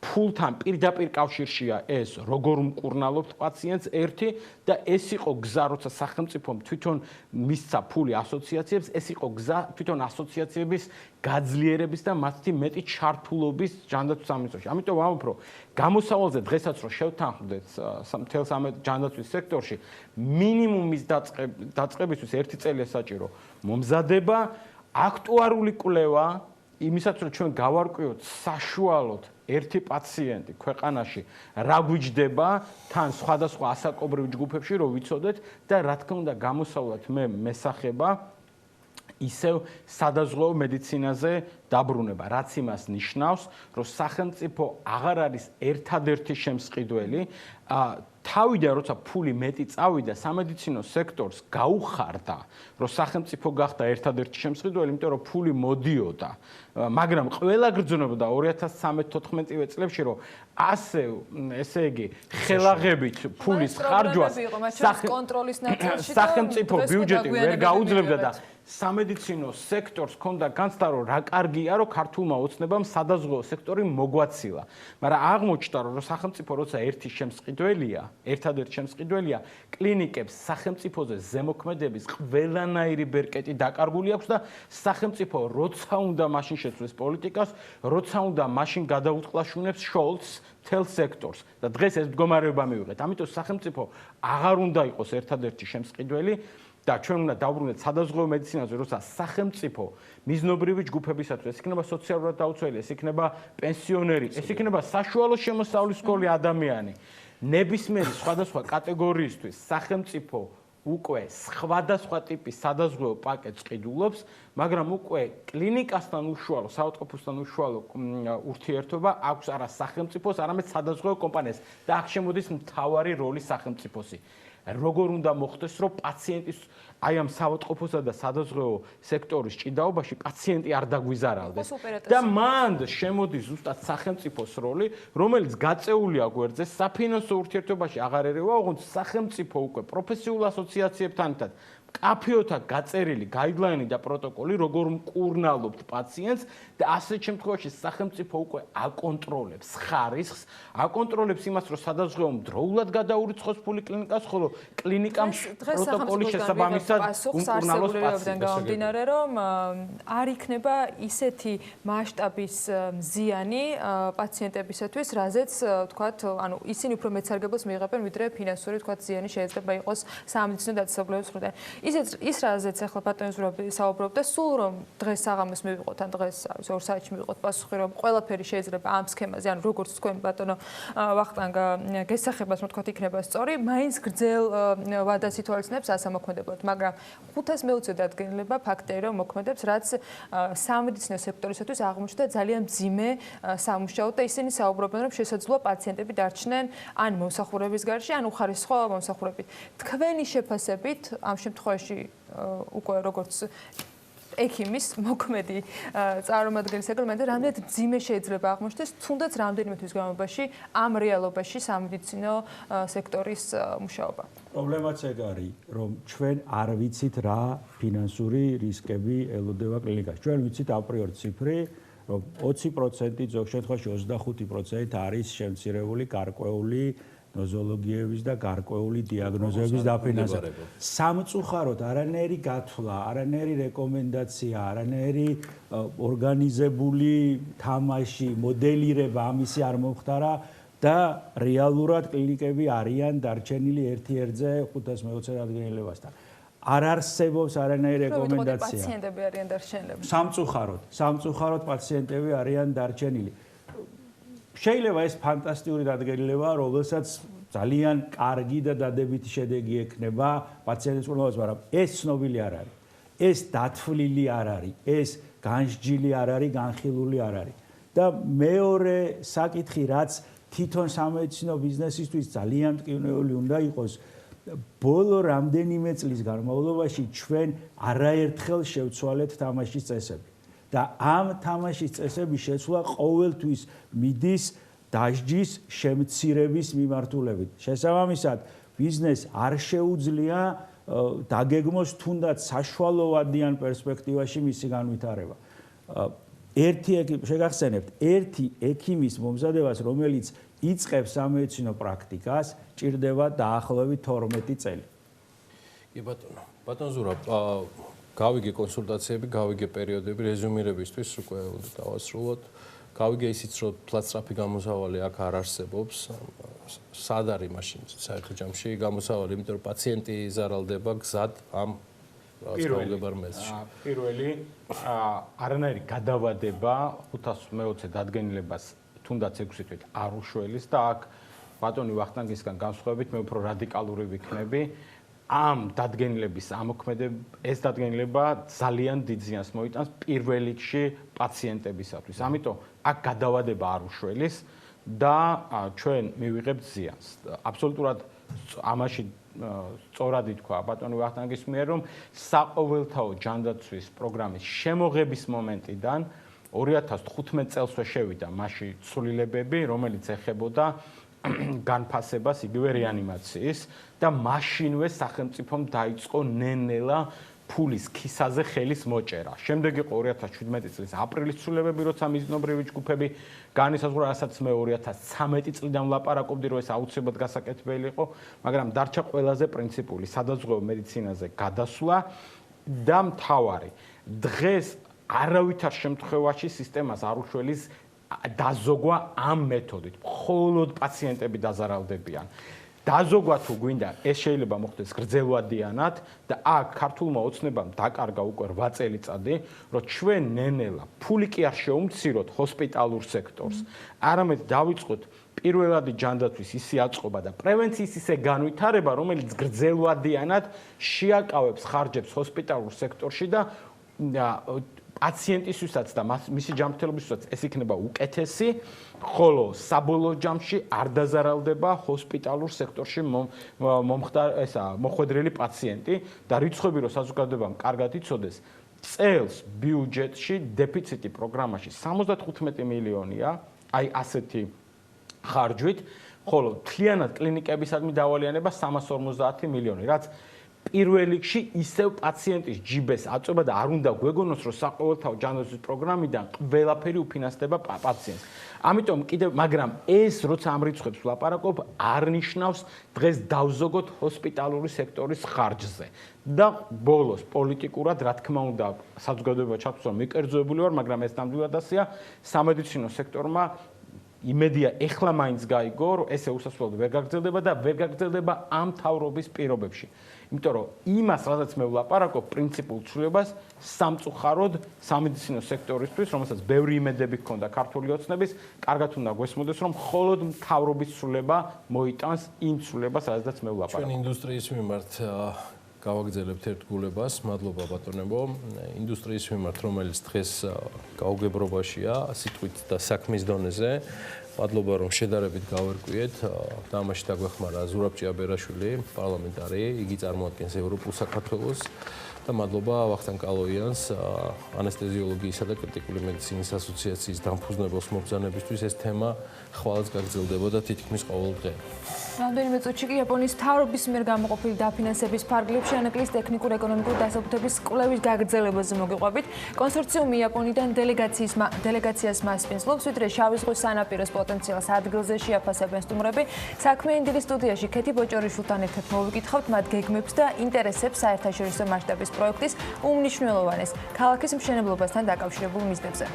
O: ფულთან პირდაპირ კავშირშია ეს, როგორ უმკურნალობთ პაციენტს ერთი და ეს იყო გზა, როცა სახელმწიფომ თვითონ მისცა ფული ასოციაციებს, ეს იყო გზა თვითონ ასოციაციების გაძლიერების და მათი მეტი ჩართულობის ჯანდაცვის სამინისტროში. ამიტომ ვამბობ, რომ გამოსავალზე დღესაც რო შევთანხმდეთ მთელ ჯანდაცვის სექტორში, მინიმუმის დაწყებისთვის 1 წელია საჭირო მომზადება, აქტუარული კვლევა, იმისაც რომ ჩვენ გავარკვიოთ საშუალოდ ერთი პაციენტი ქვეყანაში რა გვიჯდება თან სხვადასხვა ასაკობრივ ჯგუფებში, რომ ვიცოდეთ და რა თქმა უნდა გამოსავლად მე მესახება ისევ სადაზღვეო მედიცინაზე დაბრუნება, რაც იმას ნიშნავს, რომ სახელმწიფო აღარ არის ერთადერთი შემსყიდველი, თავიდან როცა ფული მეტი წავიდა სამედიცინო სექტორს გაუხარდა, რომ სახელმწიფო გახდა ერთადერთი შემსყიდველი, იმიტომ რომ ფული მოდიოდა, მაგრამ ყველა გრძნობდა 2013-14 წლებში, რომ ასე, ესე იგი, ხელაღებით ფულის ხარჯვას სახელმწიფო ბიუჯეტი ვერ გაუძლებდა და სამედიცინო სექტორს ჰქონდა განცდა, რომ რა კარგია, რომ ქართულმა ოცნებამ სადაზღვეო სექტორი მოგვაცილა. მაგრამ აღმოჩნდა, რომ სახელმწიფო როცა ერთადერთი შემსყიდველია, კლინიკებს სახელმწიფოზე ზემოქმედების ყველანაირი ბერკეტი დაკარგული აქვს და სახელმწიფო როცა უნდა მაშინ შეცვლის პოლიტიკას, როცა უნდა მაშინ გადაუტყლაშუნებს შოლცს მთელ სექტორს და დღეს ეს მდგომარეობა მივიღეთ. ამიტომ სახელმწიფო აღარ უნდა იყოს ერთადერთი შემსყიდველი და ჩვენ უნდა დავბრუნდეთ სადაზღვეო მედიცინაზე, როცა სახელმწიფო მიზნობრივი ჯგუფებისათვის, ეს იქნება სოციალურად დაუცველი, ეს იქნება პენსიონერი, ეს იქნება საშუალო შემოსავლის მქონე ადამიანი, ნებისმიერი სხვადასხვა კატეგორიისთვის სახელმწიფო უკვე სხვადასხვა ტიპის სადაზღვეო პაკეტს ყიდულობს, მაგრამ უკვე კლინიკასთან უშუალო, საავადმყოფოსთან უშუალო ურთიერთობა აქვს არა სახელმწიფოს, არამედ სადაზღვეო კომპანიას და აქ შემოდის მთავარი როლი სახელმწიფოსი. როგორ უნდა მოხდეს, რომ პაციენტის აი ამ საავადმყოფოსა და სადაზღვეო სექტორის ჭიდაობაში პაციენტი არ დაგვიზარალდეს და მან შემოდის ზუსტად სახელმწიფოს როლი, რომელიც გაწეულია გვერდზე საფინანსო ურთიერთობაში აღარ ერევა, ოღონდ სახელმწიფო უკვე პროფესიულ ასოციაციებთან ერთად კაფეოთა გაწერილი გაიდლაინი და პროტოკოლი, როგორ მკურნალობთ პაციენტს და ასეთ შემთხვევაში სახელმწიფო უკვე აკონტროლებს ხარისხს, აკონტროლებს იმას, რომ სადაზღვეომ დროულად გადაურიცხოს ფული კლინიკას, ხოლო კლინიკამ პროტოკოლის შესაბამისად უმკურნალოს პაციენტს.
D: გამომდინარე, რომ არ იქნება ისეთი მასშტაბის ზიანი პაციენტებისათვის, რაზეც თქვათ, ანუ ისინი უფრო მეტ სარგებლოს მიიღებენ, ვიდრე ფინანსური თქვათ ზიანი შეიძლება იყოს სამედიცინო დაწესებულების მხრიდან. ის რაზეც ახლა ბატონი ზურაბი საუბრობდა, სულ რომ დღეს საღამოს მივიღოთ, ან დღეს 2 საათში მივიღოთ პასუხი, რომ ყველაფერი შეიძლება ამ სქემაზე, ანუ როგორც თქვენ ბატონო ვახტანგ გესახებას თქვათ იქნება სწორი, მაინც გრძელ ვადას ითვალისწინებს ასამოქმედებლად, მაგრამ 500 დადგენილება ფაქტია, რომ მოქმედებს, რაც სამედიცინო სექტორისათვის აღმოჩნდა ძალიან მძიმე სამუშაოდ და ისინი საუბრობენ, რომ შესაძლოა პაციენტები დარჩნენ ან მომსახურების გარშე, ან უხარისხო მომსახურებით. თქვენი შეფასებით ამ შემთხვევაში უკვე როგორც ექიმის მოქმედი წარმომადგენლის ეგრემენტი რამდენად მძიმე შეიძლება აღმოჩნდეს თუნდაც რამდენიმე თვის განმავლობაში ამ რეალობაში სამედიცინო სექტორის მუშაობა.
N: პრობლემაც ეგ არის, რომ ჩვენ არ ვიცით რა ფინანსური რისკები ელოდება კლინიკას. ჩვენ ვიცით აპრიორ ციფრი, რომ 20% ზოგ შემთხვევაში 25% არის შემცირებული გარკვეული ნოზოლოგიების და გარკვეული დიაგნოზების დაფინანსება. სამწუხაროდ არანაირი გათვლა, არანაირი რეკომენდაცია, არანაირი ორგანიზებული თამაში, მოდელირება ამისი არ მომხდარა და რეალურად კლინიკები არიან დარჩენილი ერთ-ერთზე 520 დადგენილებასთან. არ არსებობს არანაირი რეკომენდაცია.
D: პაციენტები არიან დარჩენილები.
N: სამწუხაროდ პაციენტები არიან დარჩენილი. შეიძლება ეს ფანტასტიკური დადგენილებაა, რომელსაც ძალიან კარგი და დადებითი შედეგი ექნება პაციენტის კურნალობას, მაგრამ ეს ცნობილი არ არის. ეს დათვლილი არ არის, ეს განსჯილი არ არის, განხილული არ არის. და მეორე საკითხი, რაც თვითონ სამედიცინო ბიზნესისთვის ძალიან მტკივნეული უნდა იყოს, ბოლო რამდენიმე წლის განმავლობაში ჩვენ არაერთხელ შევცვალეთ თამაშის წესები. და ამ თამაშის წესების შეცვლა ყოველთვის მიდის დასჯის შემცირების მიმართულებით. შესაბამისად, ბიზნესს არ შეუძლია დაგეგმოს თუნდაც საშუალოვადიან პერსპექტივაში მისი განვითარება. შეგახსენებთ, ერთი ექიმის მომზადებას, რომელიც იწყებს სამედიცინო პრაქტიკას, ჭირდება დაახლოებით 12 წელი.
A: კი ბატონო, ბატონ ზურაბ, გავიგე კონსულტაციები, გავიგე პერიოდები რეზუმირებისთვის უკვე უნდა დავასრულოთ. გავიგე ისიც, რომ თვალსწრაფი გამოსავალი აქ არ არსებობს. სად არის მაშინ საერთო ჯამში გამოსავალი, იმიტომ რომ პაციენტი ზარალდება გზად ამ
O: პირველ პირველი არანაირი გადავადება 520 დადგენილებას თუნდაც 6 თვით არ უშველის და აქ ბატონი ვახტანგისგან განსხვავებით მე უფრო რადიკალური ვიქნები. ამ დადგენილების ეს დადგენილება ძალიან დიდ ზიანს მოიტანს პირველ რიგში პაციენტებისათვის. ამიტომ აქ გადავადება არ უშველის და ჩვენ მივიღებთ ზიანს. აბსოლუტურად ამაში სწორად ითქვა ბატონი ვახტანგის მიერ, რომ საყოველთაო ჯანდაცვის პროგრამის შემოღების მომენტიდან 2015 წელსვე შევიდა მასში ცვლილებები, რომელიც ეხებოდა განფასებას იგივე რეანიმაციის და მაშინვე სახელმწიფომ დაიწყო ნელ-ნელა ფულის ქისაზე ხელის მოჭერა. შემდეგ იყო 2017 წლის აპრილის ცვლილებები, როცა მიზნობრივი ჯგუფები განისაზღვრა, რასაც მე 2013 წლიდან ვლაპარაკობდი, რომ ეს აუცილებლად გასაკეთებელი იყო, მაგრამ დარჩა ყველაზე პრინციპული სადაზღვევო მედიცინაზე გადასვლა და მთავარი. დღეს არავითარ შემთხვევაში სისტემას არ უშველის დაზოგვა ამ მეთოდით. მხოლოდ პაციენტები დაზარალდებიან. დაზოგვა თუ გვინდა, ეს შეიძლება მოხდეს გრძელვადიანად და აქ ქართულმა ოცნებამ დაკარგა უკვე 8 წელიწადი, რომ ჩვენ ნელ-ნელა ფული კი არ შეუმციროთ ჰოსპიტალურ სექტორს, არამედ დავიწყოთ პირველადი ჯანდაცვის ისე აწყობა და პრევენციის ისე განვითარება, რომელიც გრძელვადიანად შეაკავებს ხარჯებს ჰოსპიტალურ სექტორში და პაციენტისთვისაც და მისი ჯანმრთელობისთვისაც ეს იქნება უკეთესი, ხოლო საბოლოო ჯამში არ დაზარალდება ჰოსპიტალურ სექტორში მოხვედრილი პაციენტი და რიცხვები რომ საზოგადოებამ კარგად იცოდეს, წელს ბიუჯეტში დეფიციტი პროგრამაში 75 მილიონია, აი ასეთი ხარჯვით, ხოლო მთლიანად კლინიკებისადმი დავალიანება 350 მილიონი, რაც პირველ რიგში ისევ პაციენტის ჯიბეს აწვება და არ უნდა გვეგონოს, რომ საყოველთაო ჯანდაცვის პროგრამიდან ყველაფერი უფინანსდება პაციენტს. ამიტომ მაგრამ ეს როცა ამ რიცხვებს ვლაპარაკობ, არ ნიშნავს დღეს დავზოგოთ ჰოსპიტალური სექტორის ხარჯზე. და ბოლოს პოლიტიკურად, რა თქმა უნდა, საზოგადოება ჩაქვს, რომ მიკერძოებული ვარ, მაგრამ ეს ნამდვილად ასეა, სამედიცინო სექტორმა იმედია ეხლა მაინც გაიგო, რომ ესე უსასრულოდ ვერ გაგრძელდება და ვერ გაგრძელდება ამ თავრობის პირობებში. იმიტომ რომ იმას, რადგან მე ვლაპარაკობ, პრინციპულ ცვლილებას სამწუხაროდ სამედიცინო სექტორისთვის, რომელსაც ბევრი იმედები ჰქონდა ქართული ოცნების, კარგად უნდა გვესმოდეს, რომ მხოლოდ მთავრობის ცვლილება მოიტანს იმ ცვლილებას, რადგან მე ვლაპარაკობ.
A: ჩვენ ინდუსტრიის მიმართ გავაგრძელებთ ერთგულებას, მადლობა ბატონებო. ინდუსტრიის მიმართ, რომელიც დღეს გაუგებრობაშია, სიტყვით და საქმის დონეზე. მადლობა, რომ შედარებით გავერკვიეთ. და ამაში დაგვეხმარა ზურაბ ჭიაბერაშვილი, პარლამენტარი, იგი წარმოადგენს ევროპულ საქართველოს. და მადლობა ვახტანგ კალოიანს, ანესთეზიოლოგიისა და კრიტიკული მედიცინის ასოციაციის დამფუძნებელს მობრძანებისთვის ეს თემა ხვალაც გაგრძელდება და თითქმის ყოველ დღე.
D: რამდენიმე წუთში კი იაპონიის მთავრობის მიერ გამოყოფილი დაფინანსების ფარგლებში ანაკლის ტექნიკურ-ეკონომიკური დასაბუთების კვლევის გაგრძელებაზე მოგიყვებით. კონსორციუმი იაპონიიდან დელეგაციას მასპინძლობს, ვიდრე შავი ზღვის სანაპიროს პოტენციალს ადგილზე შეაფასებენ სტუმრები. საქმიანი დილის სტუდიაში ქეთი ბოჭორიშვილთან ერთად მოვიკითხავთ მათ გეგმებს და ინტერესებს საერთაშორისო მასშტაბის პროექტის უმნიშვნელოვანეს ქალაქის მშენებლობასთან დაკავშირებულ მიზნებზე.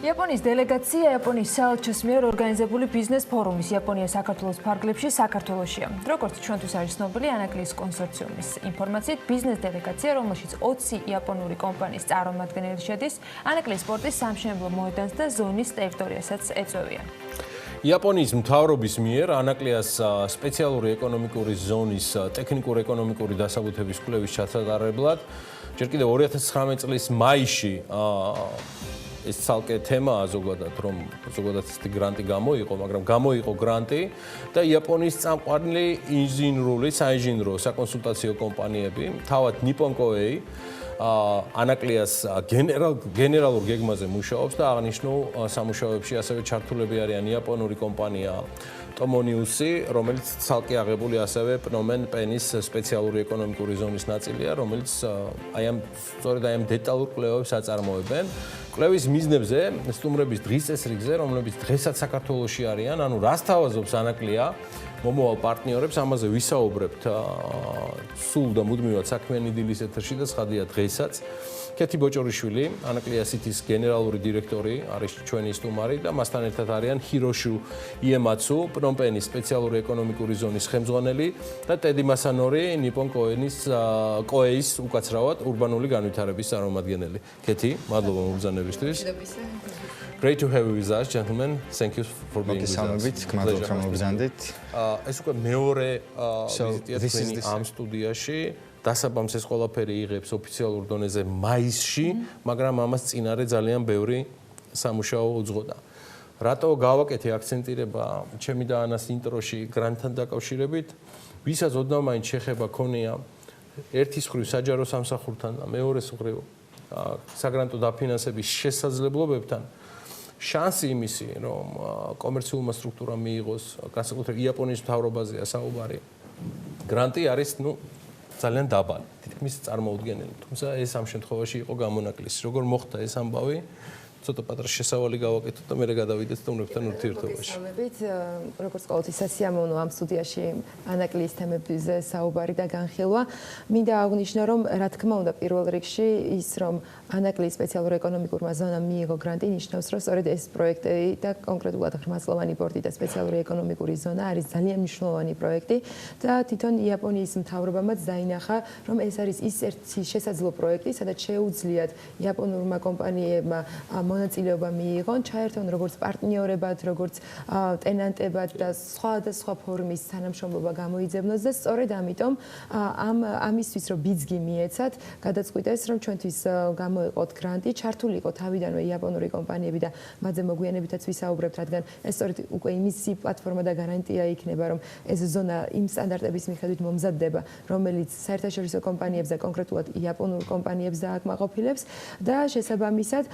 D: იაპონიის დელეგაცია იაპონიის საელჩოს მიერ ორგანიზებული ბიზნეს ფორუმის იაპონია საქართველოს ფარგლებში საქართველოშია. როგორც ჩვენთვის არის ცნობილი, ანაკლის კონსორციუმის ინფორმაციით, ბიზნეს დელეგაცია, რომელშიც 20 იაპონური კომპანიის წარმომადგენელი შედის, ანაკლის პორტის სამშენებლო მოედანს და ზონის ტერიტორიასაც ეწევიან.
A: იაპონიის მთავრობის მიერ ანაკლიას სპეციალური ეკონომიკური ზონის ტექნიკურ-ეკონომიკური დასაბუთების კვლევის ჩასატარებლად ჯერ კიდევ 2019 წლის მაისში ეს ცალკე თემაა ზოგადად, რომ ზოგადად ესეთი გრანტი გამოიყო, მაგრამ გამოიყო გრანტი და იაპონიის წამყვანი საინჟინრო საკონსულტაციო კომპანიები, თავად Nippon Koei ანაკლიას გენერალურ გეგმაზე მუშაობს და აღნიშნულ სამუშაოებში ასევე ჩართულები არიან იაპონური კომპანია ტომონიუსი, რომელიც ცალკე აღებული ასევე პნომენ პენის სპეციალური ეკონომიკური ზონის ნაწილია, რომელიც სწორედ ამ დეტალურ კვლევებს აწარმოებენ. კვლევის მიზნებზე, სტუმრების დღის წესრიგზე, რომლებიც დღესაც საქართველოში არიან, ანუ რას თავაზობს ანაკლია მომავალ პარტნიორებს, ამაზე ვისაუბრებთ სულ და მუდმივად საქმიანი დილის ეთერში და ცხადია დღესაც. კეთი ბოჭორიშვილი, ანაკლია სიტის გენერალური დირექტორი არის ჩვენი სტუმარი და მასთან ერთად არიან ჰიროშუ იემაცუ, პნომპენის სპეციალური ეკონომიკური ზონის ხელმძღვანელი და ტედი მასანორი, Nippon Koei-ის უკაცრავად ურბანული განვითარების წარმომადგენელი. კეთი, მადლობა მობრძანებისთვის. Great to have you with us, gentlemen. Thank you for being with us.
P: მოგესალმებით, რომ მოგზანდით.
A: ეს უკვე მეორე ვიზიტია თქვენი ამ სტუდიაში. დასაბამს ეს ყველაფერი იღებს ოფიციალურ დონეზე მაისში, მაგრამ ამას წინარე ძალიან ბევრი სამუშაო უძღოდა. რატო გავაკეთე აქცენტირება ჩემი და ანას ინტროში გრანტთან დაკავშირებით, ვისაც ოდნავ მაინც შეხება ქონია ერთის მხრივ საჯარო სამსახურთან და მეორეს მხრივ საგრანტო დაფინანსების შესაძლებლობებთან შანსი იმისი, რომ კომერციულმა სტრუქტურამ მიიღოს, განსაკუთრებით იაპონიის მთავრობაზეა საუბარი. გრანტი არის, ძალიან დაბალი, თითქმის წარმოუდგენელი. თუმცა ეს ამ შემთხვევაში იყო გამონაკლისი. როგორ მოხდა ეს ამბავი? ცოტა პატარა შესავალი გავაკეთოთ და მერე გადავიდეთ სტუმრებთან ურთიერთობაში.
H: როგორც ყოველთვის სასიამოვნო ამ სტუდიაში ანაკლიის თემებზე საუბარი და განხილვა. მინდა აღვნიშნო, რომ რა თქმა უნდა პირველ რიგში ის რომ ანაკლიის სპეციალურ ეკონომიკურმა ზონამ მიიღო გრანტი ნიშნავს, რომ სწორედ ეს პროექტი და კონკრეტულად ღრმასლოვანი პორტი და სპეციალური ეკონომიკური ზონა არის ძალიან მნიშვნელოვანი პროექტი და თვითონ იაპონიის მთავრობამაც დაინახა, რომ ეს არის ის ერთი შესაძლო პროექტი, სადაც შეუძლიათ იაპონურმა კომპანიებმა მონაწილეობა მიიღონ, ჩაერთონ როგორც პარტნიორებად, როგორც ტენანტებად და სხვა ფორმის თანამშრომლობა გამოიძებნოს და სწორედ ამიტომ ამისთვის რომ ბიძგი მიეცათ, გადაწყვიტეს რომ ჩვენთვის გამოეყოთ გრანტი, ჩართული იყო თავიდანვე იაპონური კომპანიები და მათზე მოგვიანებითაც ვისაუბრებთ, რადგან ეს სწორედ უკვე იმისი პლატფორმა და გარანტია იქნება, რომ ეს ზონა იმ სტანდარტების მიხედვით მომზადდება, რომელიც საერთაშორისო კომპანიებს და კონკრეტულად იაპონურ კომპანიებს დააკმაყოფილებს და შესაბამისად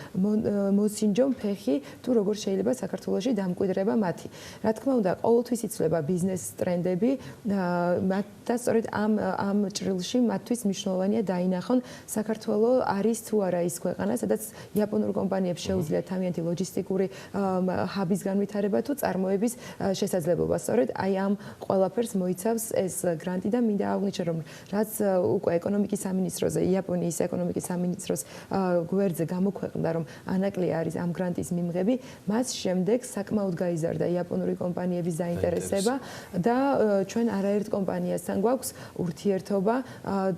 H: მოსინჯონ ფეხი თუ როგორ შეიძლება საქართველოში დამკვიდრება მათი. რა თქმა უნდა, ყოველთვის იცვლება ბიზნეს ტრენდები და სწორედ ამ ჭრილში მათთვის მნიშვნელოვანია დაინახონ საქართველო არის თუ არა ის ქვეყანა, სადაც იაპონურ კომპანიებს შეუძლიათ თავიანთი ლოჯისტიკური ჰაბის განვითარება თუ წარმოების შესაძლებლობა. სწორედ აი ამ ყველაფერს მოიცავს ეს გრანტი და მინდა აღვნიშნო, რომ რაც უკვე ეკონომიკის სამინისტროზე, იაპონიის ეკონომიკის სამინისტროს გვერდზე გამოქვეყნდა, რომ ანაკლია არის ამ გრანტის მიმღები, მას შემდეგ საკმაოდ გაიზარდა იაპონური კომპანიების დაინტერესება და ჩვენ არაერთ კომპანიასთან გვაქვს ურთიერთობა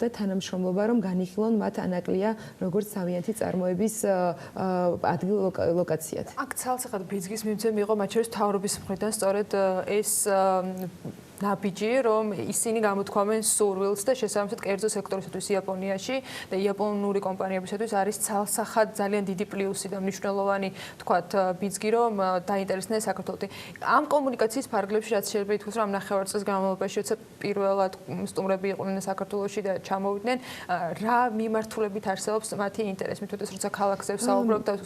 H: და თანამშრომლობა, რომ განიხილონ მათ ანაკლია როგორც თავიანთი წარმოების ადგილ ლოკაციად.
D: აქ ცალსახად ბიძგის მიღწევა მიიღო მათ შორის მთავრობის მხრიდან სწორედ ეს ნაბიჯი, რომ ისინი გამოთქვამენ სურვილს და შესაბამისად კერძო სექტორისათვის იაპონიაში და იაპონური კომპანიებისათვის არის ცალსახად ძალიან დიდი პლუსი და მნიშვნელოვანი, თქვათ, ბიძგი, რომ დაინტერესდნენ საქართველოს. ამ კომუნიკაციის ფარგლებში რაც შეიძლება ითქვას, რომ ამ ნახევარწლის განმავლობაში როცა პირველად სტუმრები იყვნენ საქართველოში და ჩამოვიდნენ, რა მიმართულებით არსებობს მათი ინტერესი, მithmetes როცა ქალაქზე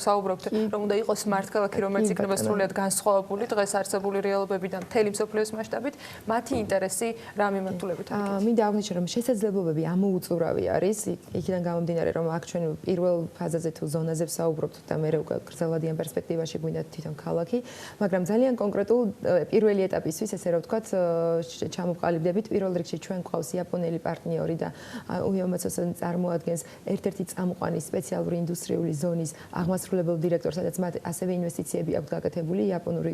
D: საუბრობთ, რომ უნდა იყოს მართქალაქი, რომელიც იქნება სრულიად განსხვავებული დღეს არსებული რეალობებიდან მთელი მსოფლიოს მასშტაბით, მათი ინტერესი რა მიმართულებით არის?
H: მინდა აღვნიშნო, რომ შესაძლებლობები ამოუწურავი არის, იქიდან გამომდინარე, რომ აქ ჩვენ პირველ ფაზაზე თუ ზონაზე ვსაუბრობთ და მე უკვე გრძელვადიან პერსპექტივაში გვინდა თვითონ ქალაქი, მაგრამ ძალიან კონკრეტულ პირველი ეტაპისთვის, ესე რომ ვთქვათ, ჩამოვყალიბდებით პირველ რიგში ჩვენ გვყავს იაპონელი პარტნიორი და უიამაცოს წარმოადგენს ერთ-ერთი წამყვანი სპეციალური ინდუსტრიული ზონის აღმასრულებელ დირექტორს, სადაც მათ ასევე ინვესტიციები აქვთ გაკეთებული იაპონური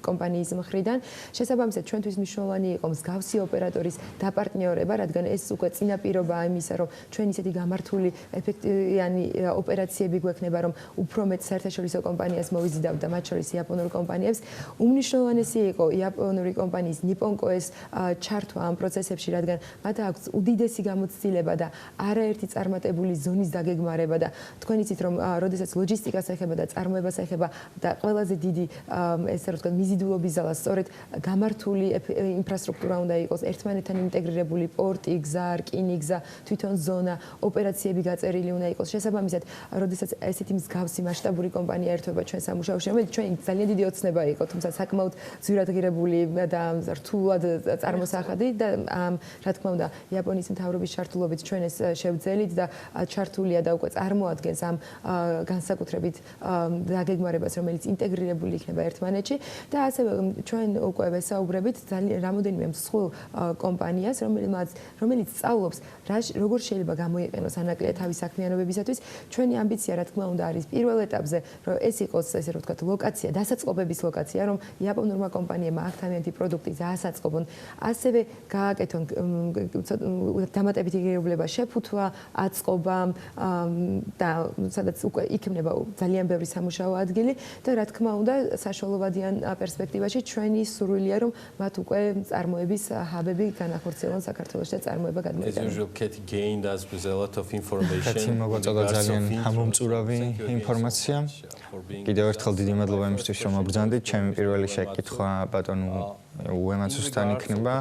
H: კომპანიის მხრიდან. შესაბამისად ჩვენთვის მნიშვნელოვანი იყო მსგავსი ოპერატორის დაპარტნიორება, რადგან ეს უკვე წინაპირობაა იმისა, რომ ჩვენ ისეთი გამართული ეფექტიანი ოპერაციები გვექნება, რომ უფრო მეტ საერთაშორისო კომპანიას მოვიზიდავთ და მათ შორის იაპონურ კომპანიებს. უმნიშვნელოვანესი იყო იაპონური კომპანიის ნიპონკოეს ჩართვა ამ პროცესებში, რადგან მათ აქვს უდიდესი გამოცდილება და არაერთი წარმატებული ზონის დაგეგმარება და თქვენ იცით, რომ როდესაც ლოჯისტიკას ეხება და წარმოებას ეხება და ყველაზე დიდი ესე რომ ვთქვათ მიზიდულობის ზალა სწორედ გამართული ინფრასტრუქტურა უნდა იყოს, ერთმანეთთან ინტეგრირებული პორტი, გზა, რკინიგზა, თვითონ ზონა, ოპერაციები გაწერილი უნდა იყოს. შესაბამისად, როდესაც ესეთი მსგავსი მასშტაბური კომპანია ერთვება ჩვენ სამუშაოში, რომელიც ჩვენ ძალიან დიდი ოცნება იყო, თუმცა საკმაოდ ძვირადღირებული და რთულად წარმოსახადი და რა თქმა უნდა, იაპონიის მთავრობის ჩართულობით ჩვენ ეს შევძელით და ჩართულია და უკვე წარმოადგენს ამ განსაკუთრებით დაგეგმარებას, რომელიც ინტეგრირებული იქნება ერთმანეთში და ასევე ჩვენ უკვე ვესაუბრებით ძალიან რამოდენიმე მსხვილ კომპანიას, რომელიც სწავლობს როგორ შეიძლება გამოიყენოს ანაკლია თავის საქმიანობებისათვის. ჩვენი ამბიცია რა თქმა უნდა არის პირველ ეტაპზე, რომ ეს იყოს ესე რომ ვთქვათ ლოკაცია, დასაწყობების ლოკაცია, რომ იაპონურმა კომპანიებმა აქ თავიანთი პროდუქტი დაასაწყობონ, ასევე გააკეთონ დამატებითი ღირებულება შეფუთვა, აწყობა და სადაც უკვე იქნება ძალიან ბევრი სამუშაო ადგილი და რა თქმა უნდა საშუალებადიან პერსპექტივაში ჩვენი სურვილია რომ მათ უკვე წარმოების ჰაბები განახორციელონ საქართველოში და წარმოება გადმოიტანონ.
P: კეთი მოგვაწოდა ძალიან ამომწურავი ინფორმაცია. კიდევ ერთხელ დიდი მადლობა იმისთვის რომ მობრძანდით. ჩემი პირველი შეკითხვა ბატონო უემაცოსთან იქნება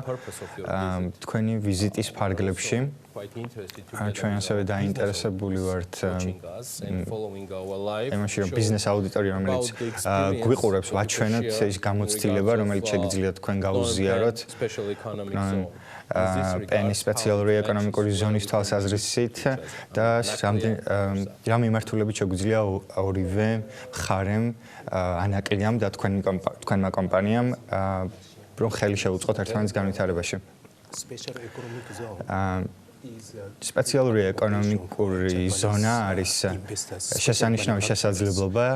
P: თქვენი ვიზიტის ფარგლებში. ჩვენ ასევე დაინტერესებული ვართ იმაში, რომ ბიზნეს აუდიტორია, რომელიც გვიყურებს, ვაჩვენოთ ის გამოცდილება, რომელიც შეგიძლიათ თქვენ გაუზიაროთ. პენის სპეციალური ეკონომიკური ზონის თვალსაზრისით და რა მიმართულებით შეგვიძლია ორივე მხარემ ანაკლიამ და თქვენმა კომპანიამ რომ ხელი შეუწყოთ ერთმანეთის განვითარებაში. სპეციალური ეკონომიკური ზონა არის შესანიშნავი შესაძლებლობა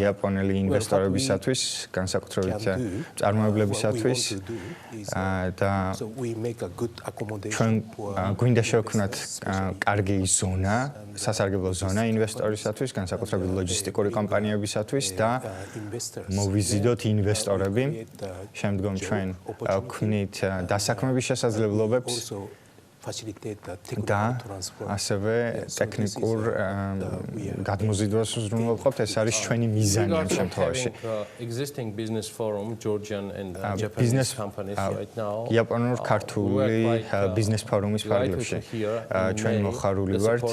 P: იაპონელი ინვესტორებისათვის, განსაკუთრებით წარმოებლებისათვის და ჩვენ გვინდა შევქმნათ კარგი ზონა, სასარგებლო ზონა ინვესტორისათვის, განსაკუთრებით ლოჯისტიკური კომპანიებისათვის და მოვიზიდოთ ინვესტორები. შემდგომ ჩვენ ვქმნით დასაქმების შესაძლებლობებს და ასევე ტექნიკურ გადმოზიდვას უზრუნველყოფთ. ეს არის ჩვენი მიზანი ამ შემთხვევაში. იაპონურ ქართული ბიზნეს ფორუმის ფარგლებში ჩვენ მოხარული ვართ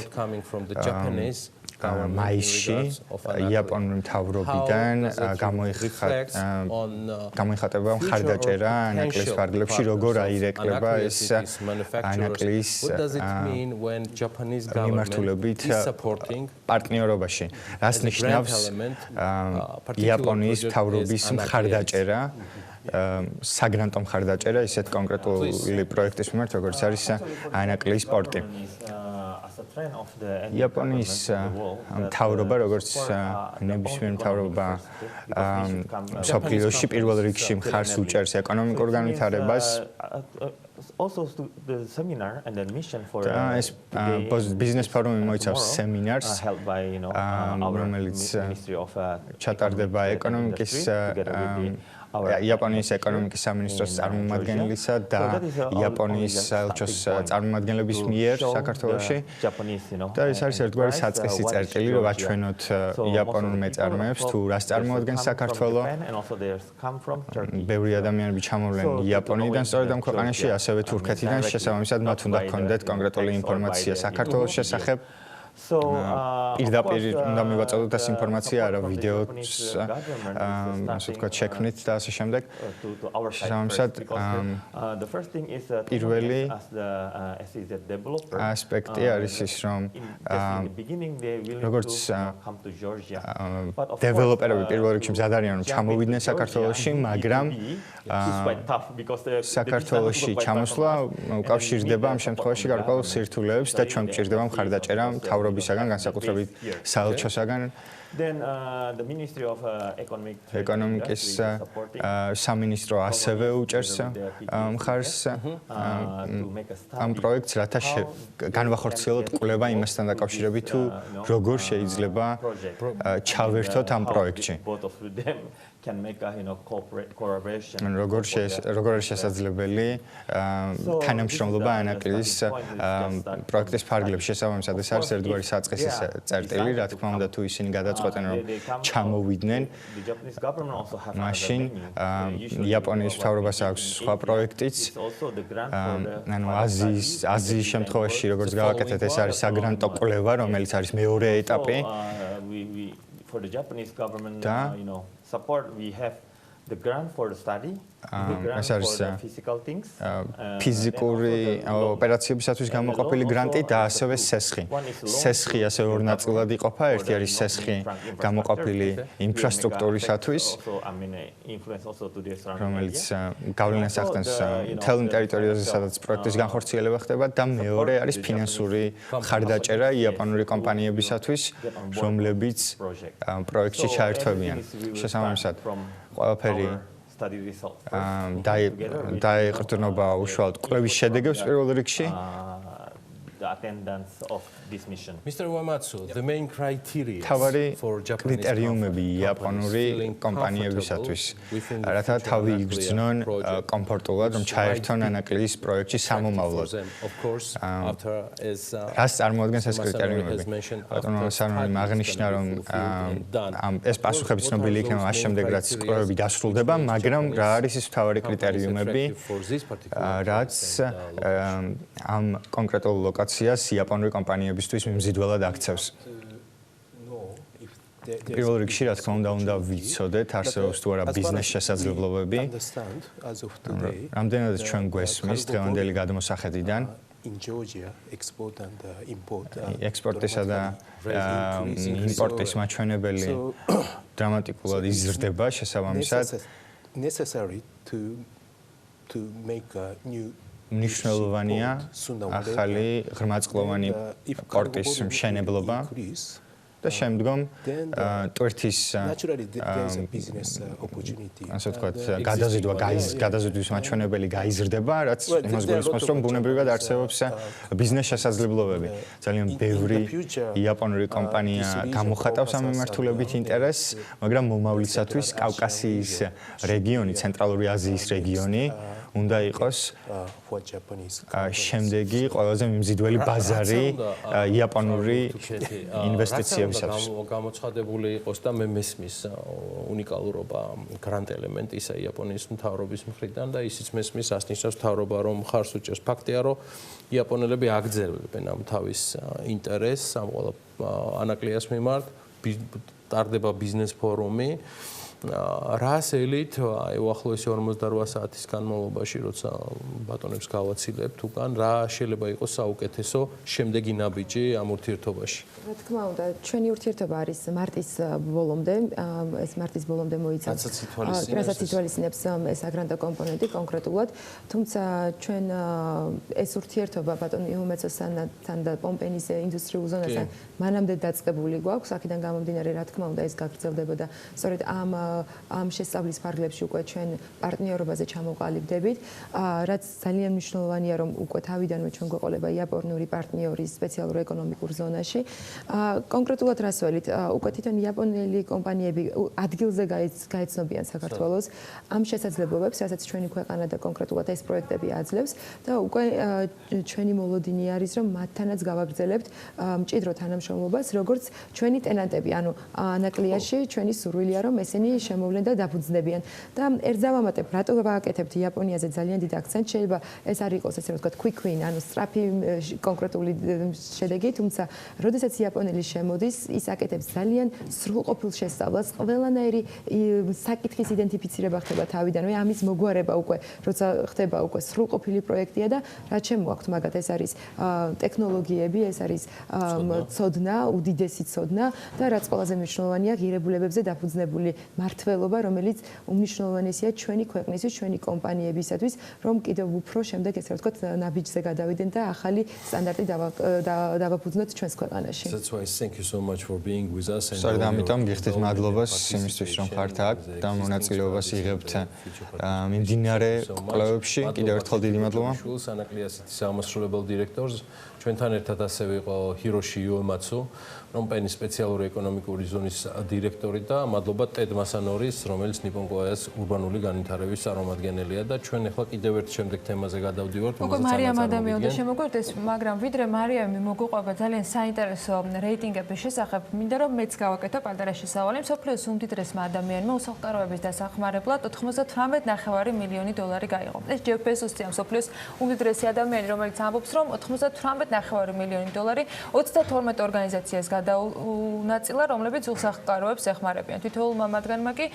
P: მაისში იაპონური მთავრობიდან გამოიხატება მხარდაჭერა ანაკლის ფარგლებში, როგორ აირეკლება ეს ანაკლის მიმართულებით პარტნიორობაში. რას ნიშნავს იაპონიის მთავრობის მხარდაჭერა, საგრანტო მხარდაჭერა ისეთ კონკრეტული პროექტის მიმართ, როგორც არის ანაკლის სპორტი. იაპონიის მთავრობა, როგორც ნებისმიერ მთავრობა მსოფლიოში პირველ რიგში მხარს უჭერს ეკონომიკურ განვითარებას. ეს ბიზნეს ფორუმი მოიცავს სემინარს, რომელიც ჩატარდება ეკონომიკის იაპონიის ეკონომიკის სამინისტროს წარმომადგენლისა და იაპონიის საელჩოს წარმომადგენლების მიერ საქართველოში. და ეს არის ერთგვარი საწყისი წერტილი, რომ აჩვენოთ იაპონურ მეწარმეებს თუ რას წარმოადგენს საქართველო. ბევრი ადამიანები ჩამოვლენ იაპონიიდან სწორედ ამ ქვეყანაში, ასევე თურქეთიდან, შესაბამისად მათ უნდა გქონდეთ კონკრეტული ინფორმაცია საქართველოს შესახებ. პირდაპირ უნდა მივაწოდოთ ეს ინფორმაცია, არა ვიდეოს, ასე ვთქვათ, შექმნით და ასე შემდეგ. შესაბამისად, პირველი ასპექტი არის ის, რომ როგორც დეველოპერები პირველ რიგში მზად არიან, რომ ჩამოვიდნენ საქართველოში, მაგრამ საქართველოში ჩამოსვლა უკავშირდება ამ შემთხვევაში გარკვეულ სირთულეებს და ჩვენ გვჭირდება მხარდაჭერა მთავრობის მთავრობისაგან, განსაკუთრებით საელჩოსაგან.
Q: Then the Ministry of
P: ეკონომიკის სამინისტრო ასევე უჭერს მხარს ამ პროექტს, რათა განვახორციელოთ კვლევა იმასთან დაკავშირებით, თუ როგორ შეიძლება ჩავერთოთ ამ პროექტში.
Q: can make a collaboration.
P: როგორ არის შესაძლებელი თანამშრომლობა ანაკლიის პროექტის ფარგლებში შესაბამისად ეს არის ერთგვარი საწყისი წერტილი, რა თქმა უნდა თუ ისინი გადაწყვეტენ რომ ჩამოვიდნენ მაშინ იაპონიის მთავრობას აქვს სხვა პროექტიც ანუ აზიის შემთხვევაში როგორც გავაკეთეთ ეს არის საგრანტო კვლევა რომელიც არის მეორე ეტაპი
Q: for the Japanese government support we have the grant for the study the grant for the physical things
P: ფიზიკური ოპერაციებისათვის გამოყოფილი გრანტი და ასევე სესხი. სესხი ასევე ორ ნაწილად იყოფა, ერთი არის სესხი გამოყოფილი ინფრასტრუქტურისათვის, რომელიც გავლენას ახდენს მთელ ტერიტორიაზე, სადაც პროექტის განხორციელება ხდება და მეორე არის ფინანსური მხარდაჭერა იაპონური კომპანიებისათვის, რომლებიც პროექტში ჩაერთვებიან. შესაბამისად, ყველაფერი დაეყრდნობა უშუალოდ კვლევის შედეგებს პირველ რიგში.
Q: The attendance of this mission.
A: Mr. Uematsu, the main criteria
P: for Japanese კრიტერიუმები იაპონური კომპანიებისათვის, რათა თავი იგრძნონ კომფორტულად, რომ ჩაერთონ ანაკლიის პროექტში სამომავლოდ. რას წარმოადგენს ეს კრიტერიუმები? ბატონო სანონი აღნიშნა, რომ ეს პასუხები ცნობილი იქნება მას შემდეგ, რაც კვლევები დასრულდება, მაგრამ რა არის ეს მთავარი კრიტერიუმები, რაც ამ კონკრეტულ ლოკაციას იაპონური კომპანიებისთვის მიმზიდველად აქცევს. პირველ რიგში, რა თქმა უნდა, ვიცოდეთ, არსებობს თუ არა ბიზნეს შესაძლებლობები. რამდენადაც ჩვენ გვესმის დღევანდელი გადმოსახედიდან ექსპორტისა და იმპორტის მაჩვენებელი დრამატიკულად იზრდება შესაბამისად. მნიშვნელოვანია ახალი ღრმაწყლოვანი პორტის მშენებლობა და შემდგომ ტვირთის ასე ვთქვათ გადაზიდვის მაჩვენებელი გაიზრდება, რაც იმას გულისხმობს, რომ ბუნებრივად არსებობს ბიზნეს შესაძლებლობები. ძალიან ბევრი იაპონური კომპანია გამოხატავს ამ მიმართულებით ინტერესს, მაგრამ მომავლისათვის კავკასიის რეგიონი, ცენტრალური აზიის რეგიონი უნდა იყოს შემდეგი ყველაზე მიმზიდველი ბაზარი იაპონური ინვესტიციებისათვის.
A: გამოცხადებული იყოს და მე მესმის უნიკალურობა გრანტ ელემენტისა იაპონიის მთავრობის მხრიდან და ისიც მესმის ასნიშნავს მთავრობა რომ მხარს უჭერს ფაქტია რომ იაპონელები აგრძელებენ ამ თავის ინტერესს ამ ყველა ანაკლიას მიმართ ტარდება ბიზნეს ფორუმი რას ელით აი უახლოესი 48 საათის განმავლობაში როცა ბატონებს გავაცილებთ უკან რა შეიძლება იყოს საუკეთესო შემდეგი ნაბიჯი ამ ურთიერთობაში
H: რა თქმა უნდა ჩვენი ურთიერთობა არის მარტის ბოლომდე ეს მარტის ბოლომდე მოიცავს რასაც ითვალისწინებს ეს აგრანტო კომპონენტი კონკრეტულად თუმცა ჩვენ ეს ურთიერთობა ბატონ იუმეცოსთან და პომპენის ინდუსტრიულ ზონასთან მანამდე დაწყებული გვაქვს აქედან გამომდინარე რა თქმა უნდა ეს გაგრძელდებოდა სწორედ ამ შესწავლის ფარგლებში უკვე ჩვენ პარტნიორობაზე ჩამოყალიბდებით, რაც ძალიან მნიშვნელოვანია, რომ უკვე თავიდანვე ჩვენ გვეყოლება იაპონური პარტნიორის სპეციალურ ეკონომიკურ ზონაში. კონკრეტულად რას ველით, უკვე თვითონ იაპონელი კომპანიები ადგილზე გაეცნობიან საქართველოს ამ შესაძლებლობებს, რასაც ჩვენი ქვეყანა და კონკრეტულად ეს პროექტები აძლევს და უკვე ჩვენი მოლოდინი არის, რომ მათთანაც გავაგრძელებთ მჭიდრო თანამშრომლობას, როგორც ჩვენი ტენანტები, ანუ ანაკლიაში ჩვენი სურვილია, რომ ესენი შემოვლენ და დაფუძნდებიან და ერთზავამატებ რატო ვაკეთებთ იაპონიაზე ძალიან დიდ აქცენტს შეიძლება ეს არ იყოს ესე ვთქვათ quick win ანუ სწრაფი კონკრეტული შედეგი თუმცა როდესაც იაპონელი შემოდის ის აკეთებს ძალიან სრულყოფილ შესწავლას ყველანაირი საკითხის იდენტიფიცირება ხდება თავიდანვე ამის მოგვარება უკვე როცა ხდება უკვე სრულყოფილი პროექტია და რაც შემოაქვთ მაგათ ეს არის ტექნოლოგიები ეს არის ცოდნა უდიდესი ცოდნა და რაც ყველაზე მნიშვნელოვანია ღირებულებებზე დაფუძნებული
R: მმართველობა, რომელიც უმნიშვნელოვანესია ჩვენი ქვეყნისთვის, ჩვენი კომპანიებისათვის, რომ კიდევ უფრო შემდეგ ესე რა ვთქვათ, ნაბიჯზე გადავიდნენ და ახალი სტანდარტი დავაფუძნოთ ჩვენს ქვეყანაში.
P: სწორედ ამიტომ გიხდით მადლობას იმისთვის, რომ ხართ აქ და მონაწილეობას იღებთ მიმდინარე კვლევებში. კიდევ ერთხელ დიდი მადლობა.
A: სანაკლიასის აღმასრულებელ დირექტორს ჩვენთან ერთად ასევე იყო ჰიროში იუემაცუ, რომპენის სპეციალური ეკონომიკური ზონის დირექტორი და მადლობა ტედ მასანორის, რომელიც ნიპონ კოიას ურბანული განვითარების წარმომადგენელია და ჩვენ ახლა კიდევ ერთ შემდეგ თემაზე გადავდივართ.
D: უკვე მარიამ ადამიანი უნდა შემოგვერდეს, მაგრამ ვიდრე მარიამი მოგუყვება ძალიან საინტერესო რეიტინგების შესახებ, მინდა რომ მეც გავაკეთო პატარა შესავალი. მსოფლიოს უმდიდრესმა ადამიანმა უსახლკაროების დასახმარებლად 98.9 მილიონი დოლარი გაიღო. ეს ჯეფ ბეზოსია, მსოფლიოს უმდიდრესი ადამიანი, რომელიც ამბობს, რომ 98.9 მილიონი დოლარი 32 ორგანიზაციას გადაუნაწილა, რომლებიც უსახლკაროებს ეხმარებიან. თითოეულმა მათგანმა კი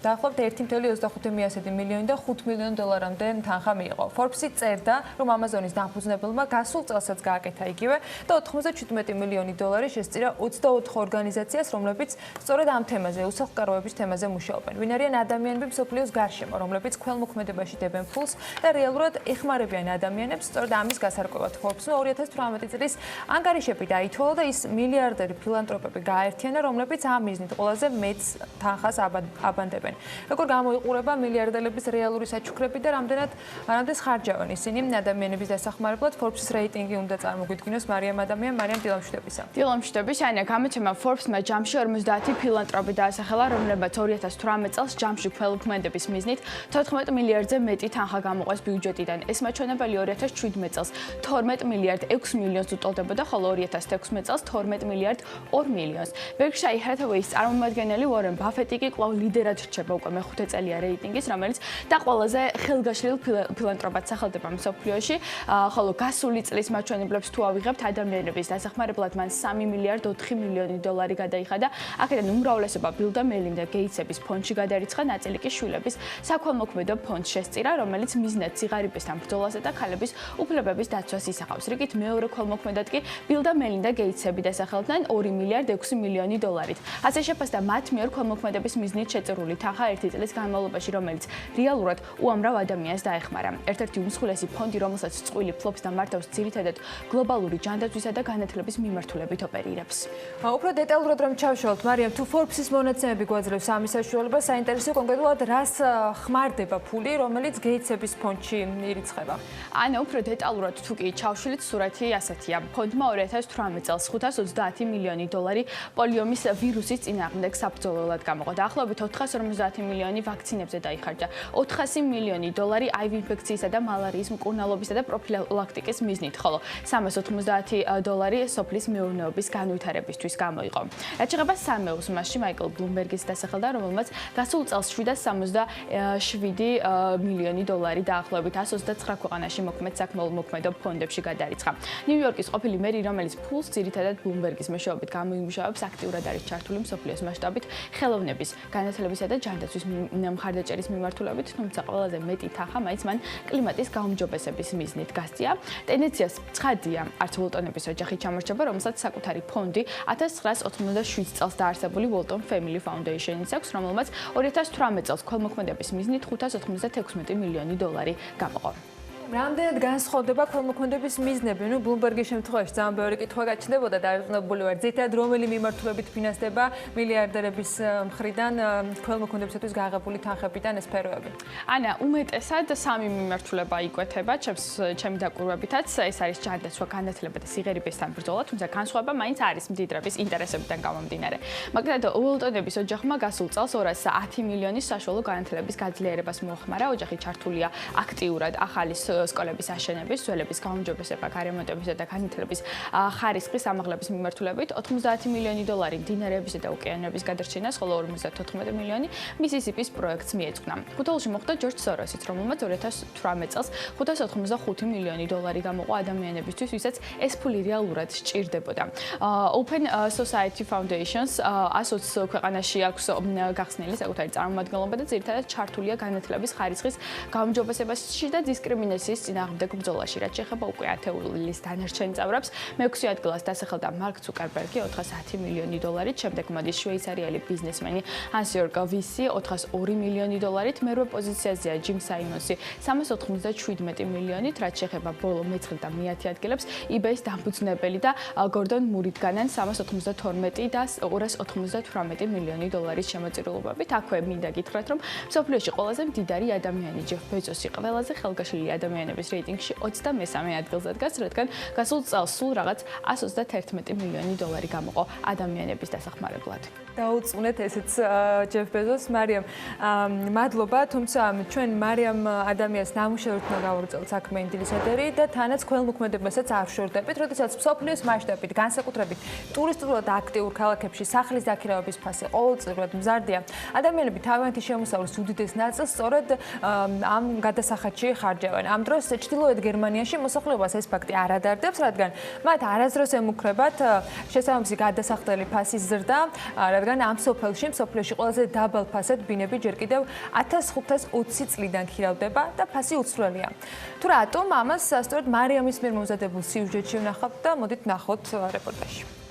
D: დაახლოებით 1.25 მილიონი და 5 მილიონ დოლარამდე თანხა მიიღო. Forbes-ი წერდა, რომ Amazon-ის დამფუძნებელმა გასულ წელსაც გააკეთა იგივე და 97 მილიონი დოლარი შესწირა 24 ორგანიზაციას, რომლებიც სწორედ ამ თემაზე, უსახლკაროების თემაზე მუშაობენ. ვინ არიან ადამიანები მსოფლიოს გარშემო, რომლებიც ქველმოქმედებაში დებენ ფულს და რეალურად ეხმარებიან ადამიანებს, სწორედ ამის გასარკვევად Forbes-მა 2018 წლის ანგარიშები დაითვალა და ის მილიარდერი ფილანტროპები გააერთიანა, რომლებიც ამ მიზნით ყველაზე მეც თანხას აბანდებენ. როგორ გამოიყურება მილიარდერების რეალური საჩუქრები და რამდენად ხარჯავენ ისინი ადამიანების დასახმარებლად? Forbes-ის რეიტინგი უნდა წარმოგვიდგინოს მარიამ ადამიანი, მარიამ დილამშვიდობისა.
S: დილამშვიდობის, ანა, გამოცემა Forbes-მა ჯამში 50 ფილანტროპი დაასახელა, რომლებიც 2018 წელს ჯამში ქველმოქმედების მიზნით 14 მილიარდზე მეტი თანხა გამოყვეს ბიუჯეტიდან. ეს მაჩვენებელი 2017 წელს 12 მილიარდ 6 მილიონს უტოლდებოდა, ხოლო 2016 წელს 12 მილიარდ 2 მილიონს. Berkshire Hathaway-ის წარმომადგენელი უორენ ბაფეტი კი კვლავ ლიდერად რჩება უკვე მეხუთე წელია რეიტინგის, რომელიც და ყველაზე ხელგაშლილ ფილანტროპად სახელდება მსოფლიოში, ხოლო გასული წლის მაჩვენებლებს თუ ავიღებთ, ადამიანების დასახმარებლად მან 3 მილიარდ 4 მილიონი დოლარი გადაიხადა. აქედან უმრავლესობა ბილ და მელინდა გეიტსების ფონდში გადარიცხა, ნაწილი კი შვილების საქველმოქმედო ფონდს შესწირა, რომელიც მიზნად სიღარიბესთან ბრძოლასა და ქალების უფლებების დაცვას ისახავს. რიგით მეორე ქველმოქმედად კი ბილ და მელინდა გეიტსები დასახელდნენ 2 მილიარდ 6 მილიონი დოლარით. ასე შეფასდა მათ მიერ ქველმოქმედების მიზნით შეწირული თანხა ერთი წლის განმავლობაში, რომელიც რეალურად უამრავ ადამიანს დაეხმარა. ერთ-ერთი უმსხვილესი ფონდი, რომელსაც წყვილი ფლობს და მართავს ძირითადად გლობალური ჯანდაცვისა და განათლების მიმართულებით ოპერირებს.
D: უფრო დეტალურად რომ ჩავშალოთ, მარიამ, თუ Forbes-ის მონაცემები გვაძლევს ამის საშუალება, საინტერესო კონკრეტულად რას ხმარდება ფული, რომელიც გეიტსების ფონდში ირიცხება?
S: ანა, უფრო დეტალურად თუ კი ჩავშლით, სურათი ასეთია. ფონდმა 2018 წელს 530 მილიონი დოლარი პოლიომის ვირუსის წინააღმდეგ საბრძოლველად გამოყო. დაახლოებით 450 მილიონი ვაქცინებზე დაიხარჯა. 400 მილიონი დოლარი HIV ინფექციისა და მალარიის მკურნალობისა და პროფილაქტიკის მიზნით, ხოლო 390 დოლარი სოფლის მეურნეობის განვითარებისთვის გამოიყო. რაც შეეხება სამეულს, მასში მაიკლ ბლუმბერგის დასახელდა, რომელმაც გასულ წელს 777 მილიონი დოლარი დაახლოებით 129 ქვეყანაში მოქმედ საქველმოქმედო ფონდებში გადარიცხა. ნიუ-იორკის ყოფილი მერი, რომელიც ფულს ძირითადად ბლუმბერგის მეშვეობით გამოიმუშავებს, აქტიურად არის ჩართული მსოფლიოს მასშტაბით ხელოვნების, განათლებისა და ჯანდაცვის მხარდაჭერის მიმართულებით, თუმცა ყველაზე მეტი თანხა მაინც მან კლიმატის გაუმჯობესების მიზნით გასწია. ტენდენციას ცხადია, არც უოლტონების ოჯახი ჩამორჩება, რომელსაც საკუთარი ფონდი 1987 წელს დაარსებული Walton Family Foundation-იც აქვს, რომელმაც 2018 წელს ქველმოქმედების მიზნით 596 მილიონი დოლარი გამოყო.
D: რამდენად განსხვავდება ქველმოქმედების მიზნები? ნუ ბლუმბერგის შემთხვევაში ძალიან ბევრი კითხვა გაჩნდებოდა და დაუყოვნებლივ ვარ. ზეითად რომელი მიმართულებით ფინანსდება მილიარდერების მხრიდან ქველმოქმედებისათვის გააღებული თანხებიდან ეს სფეროები?
S: ანა, უმეტესად სამი მიმართულება იკვეთება, ჩემი დაკვირვებითაც, ეს არის ჯანდაცვა, განათლება და სიღერიბესთან ბრძოლა, თუმცა განსხვავება მაინც არის მდიდრების ინტერესებიდან გამომდინარე. მაგალითად, უოლტონების ოჯახმა გასულ წელს 210 მილიონის საშუალო განათლების გაძლიერებას მოახმარა. ოჯახი ჩართულია აქტიურად ახალი სკოლების აშენების, ძველების გაუმჯობესება, გარემონტებისა და განათლების ხარისხის ამაღლების მიმართულებით 90 მილიონი დოლარი მდინარეებისა და ოკეანეების გადარჩენას, ხოლო 54 მილიონი მისისიპის პროექტს მიეძღვნა. ხუთეულში მოხვდა ჯორჯ სოროსიც, რომელმაც 2018 წელს 585 მილიონი დოლარი გამოყო ადამიანებისთვის, ვისაც ეს ფული რეალურად სჭირდებოდა. Open Society Foundations 120 ქვეყანაში აქვს გახსნილი საკუთარი წარმომადგენლობა და ძირითადად ჩართულია განათლების ხარისხის გაუმჯობესებაში და დისკრიმინაციის პოლიციის წინააღმდეგ ბრძოლაში, რაც შეეხება უკვე ათეულის დანარჩენ წევრებს. მე-6 ადგილას დასახელდა მარკ ცუკერბერგი 410 მილიონი დოლარით, შემდეგ მოდის შვეიცარიელი ბიზნესმენი ჰანს-იორგ ვისი 402 მილიონი დოლარით, მერვე პოზიციაზეა ჯიმ საიმონსი 397 მილიონით, რაც შეეხება ბოლო მე-9 და მე-10 ადგილებს, eBay-ის დამფუძნებელი და გორდონ მური დგანან 392 და 298 მილიონი დოლარის შემოწირულობებით. აქვე მინდა გითხრათ, რომ მსოფლიოში ყველაზე მდიდარი ადამიანი ჯეფ ბეზოსი ყველაზე ხელგაშლილი ადამიანების რეიტინგში 23 ადგილზე დგას, რადგან გასულ წელს სულ რაღაც 131 მილიონი დოლარი გამოყო ადამიანების დასახმარებლად.
D: დაუწუნეთ ესეც ჯეფ ბეზოს. მარიამ, მადლობა, თუმცა ჩვენ მარიამ ადამიანს ნამუშევრით გავაგრძელოთ საქმიანი დილის ეთერი და თანაც ქველმოქმედებასაც არ ვშორდებით, როდესაც მსოფლიოს მასშტაბით, განსაკუთრებით ტურისტულად აქტიურ ქალაქებში სახლის დაქირავების ფასი ყოველწლიურად მზარდია. ადამიანები თავიანთი შემოსავლის უდიდეს ნაწილს სწორედ ამ გადასახადში ხარჯავენ. ამ დროს ჩრდილოეთ გერმანიაში მოსახლეობას ეს ფაქტი არ ადარდებს, რადგან მათ არასდროს ემუქრებათ შესაბამისი გადასახდელი ფასის ზრდა, რადგან ამ სოფელში მსოფლიოში ყველაზე დაბალ ფასად ბინები ჯერ კიდევ 1520 წლიდან ხირავდება და ფასი უცვლელია. თუ რატომ ამას სწორედ მარიამის მიერ მომზადებულ სიუჟეტში ვნახავთ და მოდით ნახოთ რეპორტაჟი.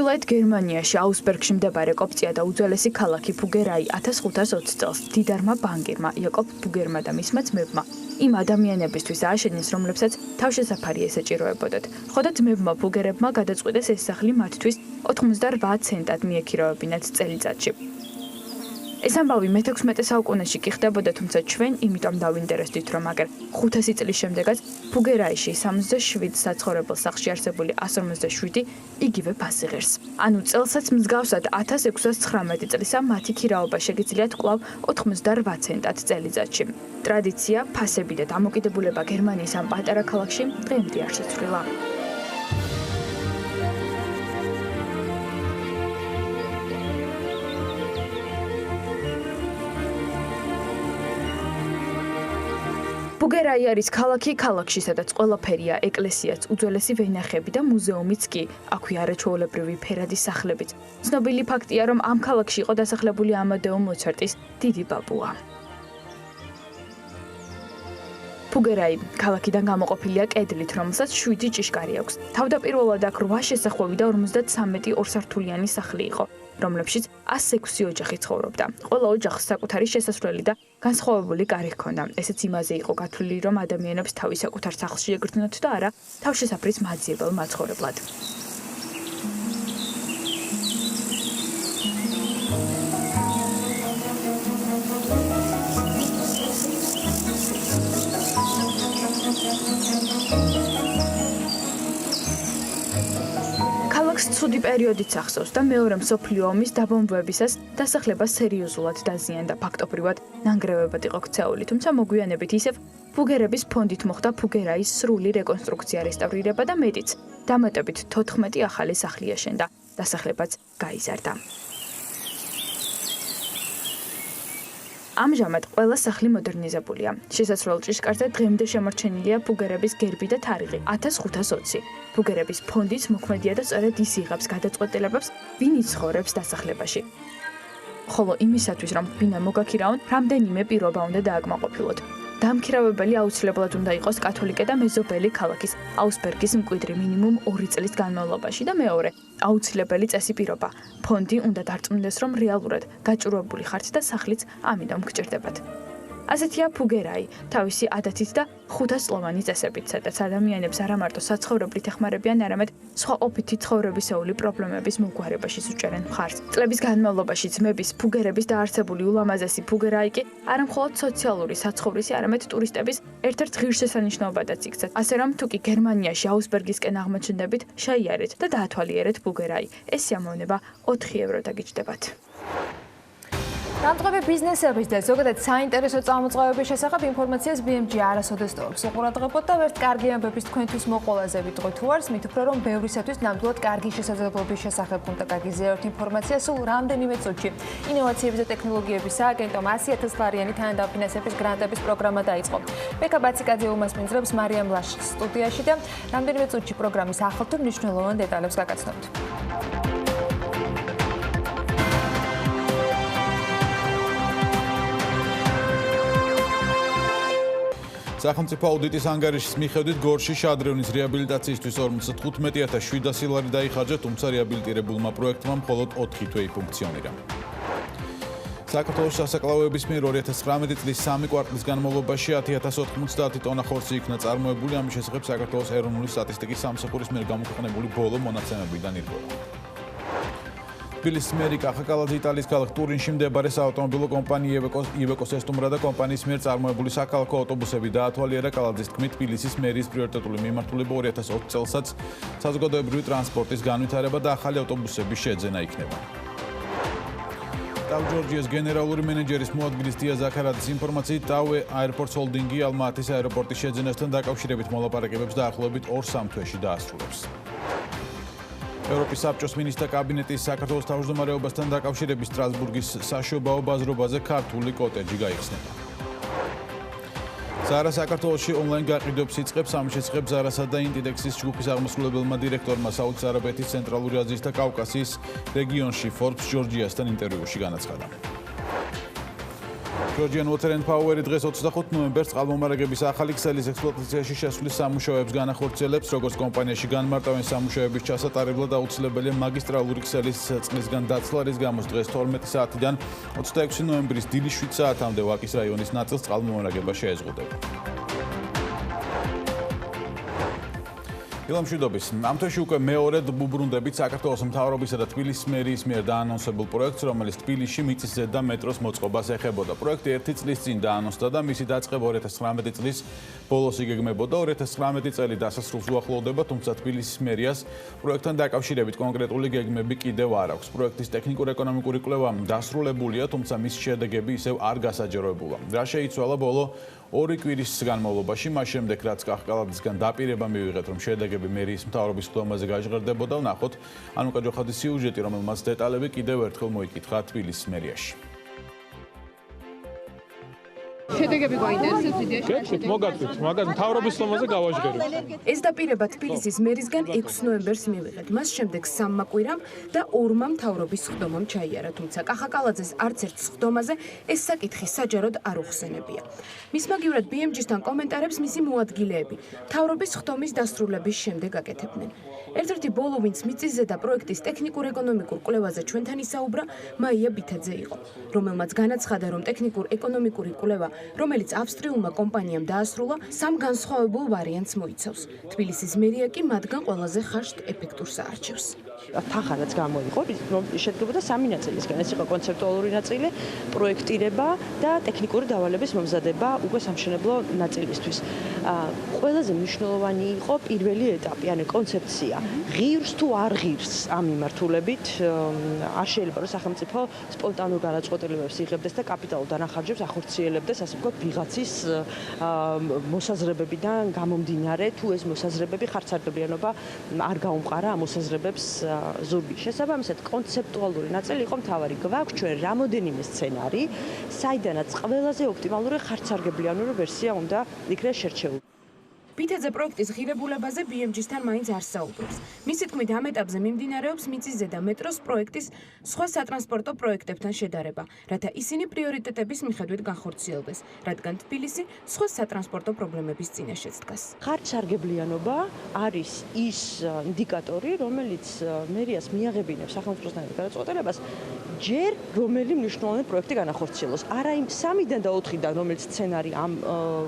S: ჩრდილოეთ გერმანიაში აუსბერგში მდებარე კოპწია და უძველესი ქალაქი ფუგერაი 1520 წელს დიდარმა ბანგერმა იაკობ ფუგერმა და მისმა ძმებმა იმ ადამიანებისთვის ააშენეს, რომლებსაც თავშესაფარი ესაჭიროებოდათ. ხოდა ძმებმა ფუგერებმა გადაწყვიტეს ეს სახლი მათთვის 88 ცენტად მიექირავებინათ წელიწადში. ეს ამბავი მე-16 საუკუნეში კი ხდებოდა, თუმცა ჩვენ იმიტომ დავინტერესდით, რომ აგერ 500 წლის შემდეგაც ფუგერაიში 77 საცხოვრებელ სახლში არსებული 157 იგივე ფასი ღირს. ანუ წელსაც მსგავსად 1619 წლისა მათი ქირაობა შეგიძლიათ კვლავ 88 ცენტად წელიწადში. ტრადიცია, ფასები და დამოკიდებულება გერმანიის ამ პატარა ქალაქში დღემდე არ შეცვლილა. ფუგერაი არის ქალაქი ქალაქში, სადაც ყველაფერია, ეკლესიაც, უძველესი ვენახები და მუზეუმიც კი, აქვე არაჩვეულებრივი ფერადი სახლებიც. ცნობილი ფაქტია, რომ ამ ქალაქში იყო დასახლებული ამადეო მოცარტის დიდი ბაბუა. ფუგერაი ქალაქიდან გამოყოფილია კედლით, რომელსაც 7 ჭიშკარი აქვს. თავდაპირველად აქ 8 შესახვევი და 53 ორსართულიანი სახლი იყო, რომლებშიც 106 ოჯახი ცხოვრობდა. ყველა ოჯახს საკუთარი შესასვლელი და განსხვავებული კარი ჰქონდა. ესეც იმაზე იყო გათვლილი, რომ ადამიანებს თავის საკუთარ სახლში ეგრდნათ და არა თავშესაფრის მაძიებელ მაცხოვრებლად. ცუდი პერიოდიც ახსოვს და მეორე მსოფლიო ომის დაბომბვებისას დასახლება სერიოზულად დაზიანდა. ფაქტობრივად ნანგრევებად იყო ქცეული, თუმცა მოგვიანებით ისევ ფუგერების ფონდით მოხდა ფუგერაის სრული რეკონსტრუქცია, რესტავრირება და მეტიც. დამატებით 14 ახალი სახლი აშენდა. დასახლებაც გაიზარდა. ამჟამად ყველა სახლი მოდერნიზებულია. შესასვლელ ჭიშკარზე დღემდე შემორჩენილია ფუგერების გერბი და თარიღი 1520. ფუგერების ფონდიც მოქმედია და სწორედ ის იღებს გადაწყვეტილებებს, ვინ იცხოვრებს დასახლებაში. ხოლო იმისათვის, რომ ბინა მოგაქირავონ, რამდენიმე პირობა უნდა დააკმაყოფილოთ. დამქირავებელი აუცილებლად უნდა იყოს კათოლიკე და მეზობელი ქალაქის აუსბერგის მკვიდრი მინიმუმ 2 წლის განმავლობაში და მეორე აუცილებელი წესი პირობა. ფონდი უნდა დარწმუნდეს, რომ რეალურად გაჭირვებული ხართ და სახლიც ამიტომ გჭირდებათ. ასეთია ფუგერაი, თავისი ადათით და 500-წლოვანი წესებით, სადაც ადამიანებს არა მარტო საცხოვრებლით ეხმარებიან, არამედ სხვა ყოფითი ცხოვრებისეული პრობლემების მოგვარებაშიც უჭერენ მხარს. წლების განმავლობაში ძმების ფუგერების დაარსებული ულამაზესი ფუგერაი კი არა მხოლოდ სოციალური საცხოვრისი, არამედ ტურისტების ერთ-ერთ ღირსშესანიშნაობადაც იქცა. ასე რომ თუ კი გერმანიაში აუსბერგისკენ აღმოჩნდებით, შეიარეთ და დაათვალიერეთ ფუგერაი. ეს სიამოვნება 4 ევრო დაგიჯდებათ.
D: დამწყები ბიზნესების და ზოგადად საინტერესო წარმოწყვეტების შესახებ ინფორმაციას BMG არასოდეს ტოვებს. უყურადღებოთ და ვერც კარგი ამბების თქვენთვის მოყოლაზე ვიტყვით თუ არს, მით უფრო რომ ბევრისათვის ნამდვილად კარგი შესაძლებლობის შესახებ უნდა გაგიზიაროთ ინფორმაცია სულ რამდენიმე წუთში. ინოვაციების და ტექნოლოგიების სააგენტომ 100,000 ლარიანი თანადაფინანსების გრანტების პროგრამა დაიწყო. ბექა ბაციკაძე უმასპინძლებს მარიამ ლაშის სტუდიაში და რამდენიმე წუთში პროგრამის ახალ თუ მნიშვნელოვან დეტალებს გაგაცნობთ.
T: სახელმწიფო აუდიტის ანგარიშის მიხედვით გორში შადრევნის რეაბილიტაციისთვის 55,700 ლარი დაიხარჯა, თუმცა რეაბილიტირებულმა პროექტმა მხოლოდ 4 თვე იფუნქციონირა. საქართველოს სასაკლაოების მიერ 2019 წლის 3 კვარტლის განმავლობაში 10,090 ტონა ხორცი იქნა წარმოებული, ამის შესახებ საქართველოს ეროვნული სტატისტიკის სამსახურის მიერ გამოქვეყნებული ბოლო მონაცემებიდან ირკვევა. თბილისის მერი კახაკალაძე იტალიის ქალაქ ტურინში მდებარე საავტომობილო კომპანია ივეკოს ესტუმრა და კომპანიის მიერ წარმოებული საქალაქო ავტობუსები დაათვალიერა. კალაძის თქმით, თბილისის მერის პრიორიტეტული მიმართულება 2020 წელსაც საზოგადოებრივი ტრანსპორტის განვითარება და ახალი ავტობუსების შეძენა იქნება. TAV Georgia's გენერალური მენეჯერის მოადგილის დია ზაქარაძის ინფორმაციით, TAV Airports Holding-ი ალმატის აეროპორტის შეძენასთან დაკავშირებით მოლაპარაკებებს დაახლოებით 2-3 თვეში დაასრულებს. ევროპის საბჭოს მინისტრთა კაბინეტის საქართველოს თავმჯდომარეობასთან დაკავშირების სტრასბურგის საშობაო ბაზრობაზე ქართული კოტეჯი გაიხსნება. ზარა საქართველოში ონლაინ გაყიდვებს იწყებს, ამის შესახებ ზარასა და ინტიდექსის ჯგუფის აღმასრულებელმა დირექტორმა საუდის არაბეთის, ცენტრალური აზიის და კავკასიის რეგიონში Forbes Georgia-სთან ინტერვიუში განაცხადა. Georgian Water and Power-ი დღეს 25 ნოემბერს წყალმომარაგების ახალი ქსელის ექსპლუატაციაში შესვლის სამუშაოებს განახორციელებს, როგორც კომპანიაში განმარტავენ სამუშაოების ჩასატარებლად აუცილებელია მაგისტრალური ქსელის წყლისგან დაცლა, რის გამოც დღეს 12 საათიდან 26 ნოემბრის დილის 7 საათამდე ვაკის რაიონის ნაწილს წყალმომარაგება შეეზღუდება. ილამშვიდობის. ამ თვეში უკვე მეორედ ვუბრუნდებით საქართველოს მთავრობისა და თბილისის მერიის მიერ დაანონსებულ პროექტს, რომელიც თბილისში მიწისძე და მეტროს მოწყობას ეხებოდა. პროექტი 1 წლის წინ დაანონსდა და მისი დაწყება 2019 წლის ბოლოს იგეგმებოდა. 2019 წელი დასასრულს უახლოვდება, თუმცა თბილისის მერიას პროექტთან დაკავშირებით კონკრეტული გეგმები კიდევ არ აქვს. პროექტის ტექნიკურ-ეკონომიკური კვლევა დასრულებულია, თუმცა მის შედეგები ისევ არ გასაჯაროებულა. რა შეიცვალა ბოლო 2 კვირის განმავლობაში, მას შემდეგ რაც კახკალაძისგან დაპირება მივიღეთ, რომ შედეგები მერიის მთავრობის ხდომაზე გაჟღერდებოდა, ვნახოთ ანუკა ჯოხაძის სიუჟეტი, რომელმაც დეტალები კიდევ ერთხელ მოიკითხა თბილისის მერიაში.
E: შედეგები გვაინტერესებს იდეაში.
F: გექით, მოგაწვით, მაგას მთავრობის ხდომაზე გავაჟღერებთ.
E: ეს დაპირება თბილისის მერისგან 6 ნოემბერს მივიღეთ. მას შემდეგ 3 კვირამ და 2 მთავრობის ხდომამ ჩაიარა, თუმცა კახაკალაძეს არც ერთ ხდომაზე ეს საკითხი საჯაროდ არ უხსენებია. მის მაგივრად BMG-სთან კომენტარებს მისი მოადგილეები მთავრობის ხდომის დასრულების შემდეგ აკეთებდნენ. ერთ-ერთი ბოლო ვინც მიწისძე და პროექტის ტექნიკურ-ეკონომიკურ კვლევაზე ჩვენთან ისაუბრა, მაია ბითაძე იყო, რომელმაც განაცხადა, რომ ტექნიკურ-ეკონომიკური კვლევა, რომელიც ავსტრიულმა კომპანიამ დაასრულა, 3 განსხვავებულ ვარიანტს მოიცავს. თბილისის მერია კი მათგან ყველაზე ხარშტ ეფექტურს აარჩევს.
U: თანხადაც გამოიყო, რომ შედგებოდა 3 ნაწილისგან. ეს იყო კონცეპტუალური ნაწილი, პროექტირება და ტექნიკური დავალების მომზადება უკვე სამშენებლო ნაწილისთვის. ყველაზე მნიშვნელოვანი იყო პირველი ეტაპი, ანუ კონცეფცია. ღირს თუ არ ღირს ამ მიმართულებით არ შეიძლება რომ სახელმწიფო სპონტანურ გადაწყვეტილებებს იღებდეს და კაპიტალურ დანახარჯებს ახორციელებდეს, ასე ვთქვათ, ვიღაცის მოსაზრებებიდან გამომდინარე, თუ ეს მოსაზრებები ხარცარგებლიანობა არ გაუმყარა ამ მოსაზრებებს ზურგი. შესაბამისად, კონცეპტუალური ნაწილი იყო მთავარი. გვაქვს ჩვენ რამოდენიმე სცენარი, საიდანაც ყველაზე ოპტიმალური ხარცარგებლიანური ვერსია უნდა იქნეს შერჩეული.
E: ბითაძე პროექტის ღირებულებაზე BMG-სთან მაინც არ საუბრობს. მისი თქმით, ამ ეტაპზე მიმდინარეობს მიწისძე და მეტროს პროექტის სხვა სატრანსპორტო პროექტებთან შედარება, რათა ისინი პრიორიტეტების მიხედვით განხორციელდეს, რადგან თბილისი სხვა სატრანსპორტო პრობლემების წინაშეც დგას.
U: ხარცარგებლიანობა არის ის ინდიკატორი, რომელიც მერიას მიაღებინებს სახელმწიფოსთან გადაწყვეტილებას, ჯერ რომელი მნიშვნელოვანი პროექტი განახორციელოს. არა იმ 3-დან და 4-დან, რომელიც სცენარი ამ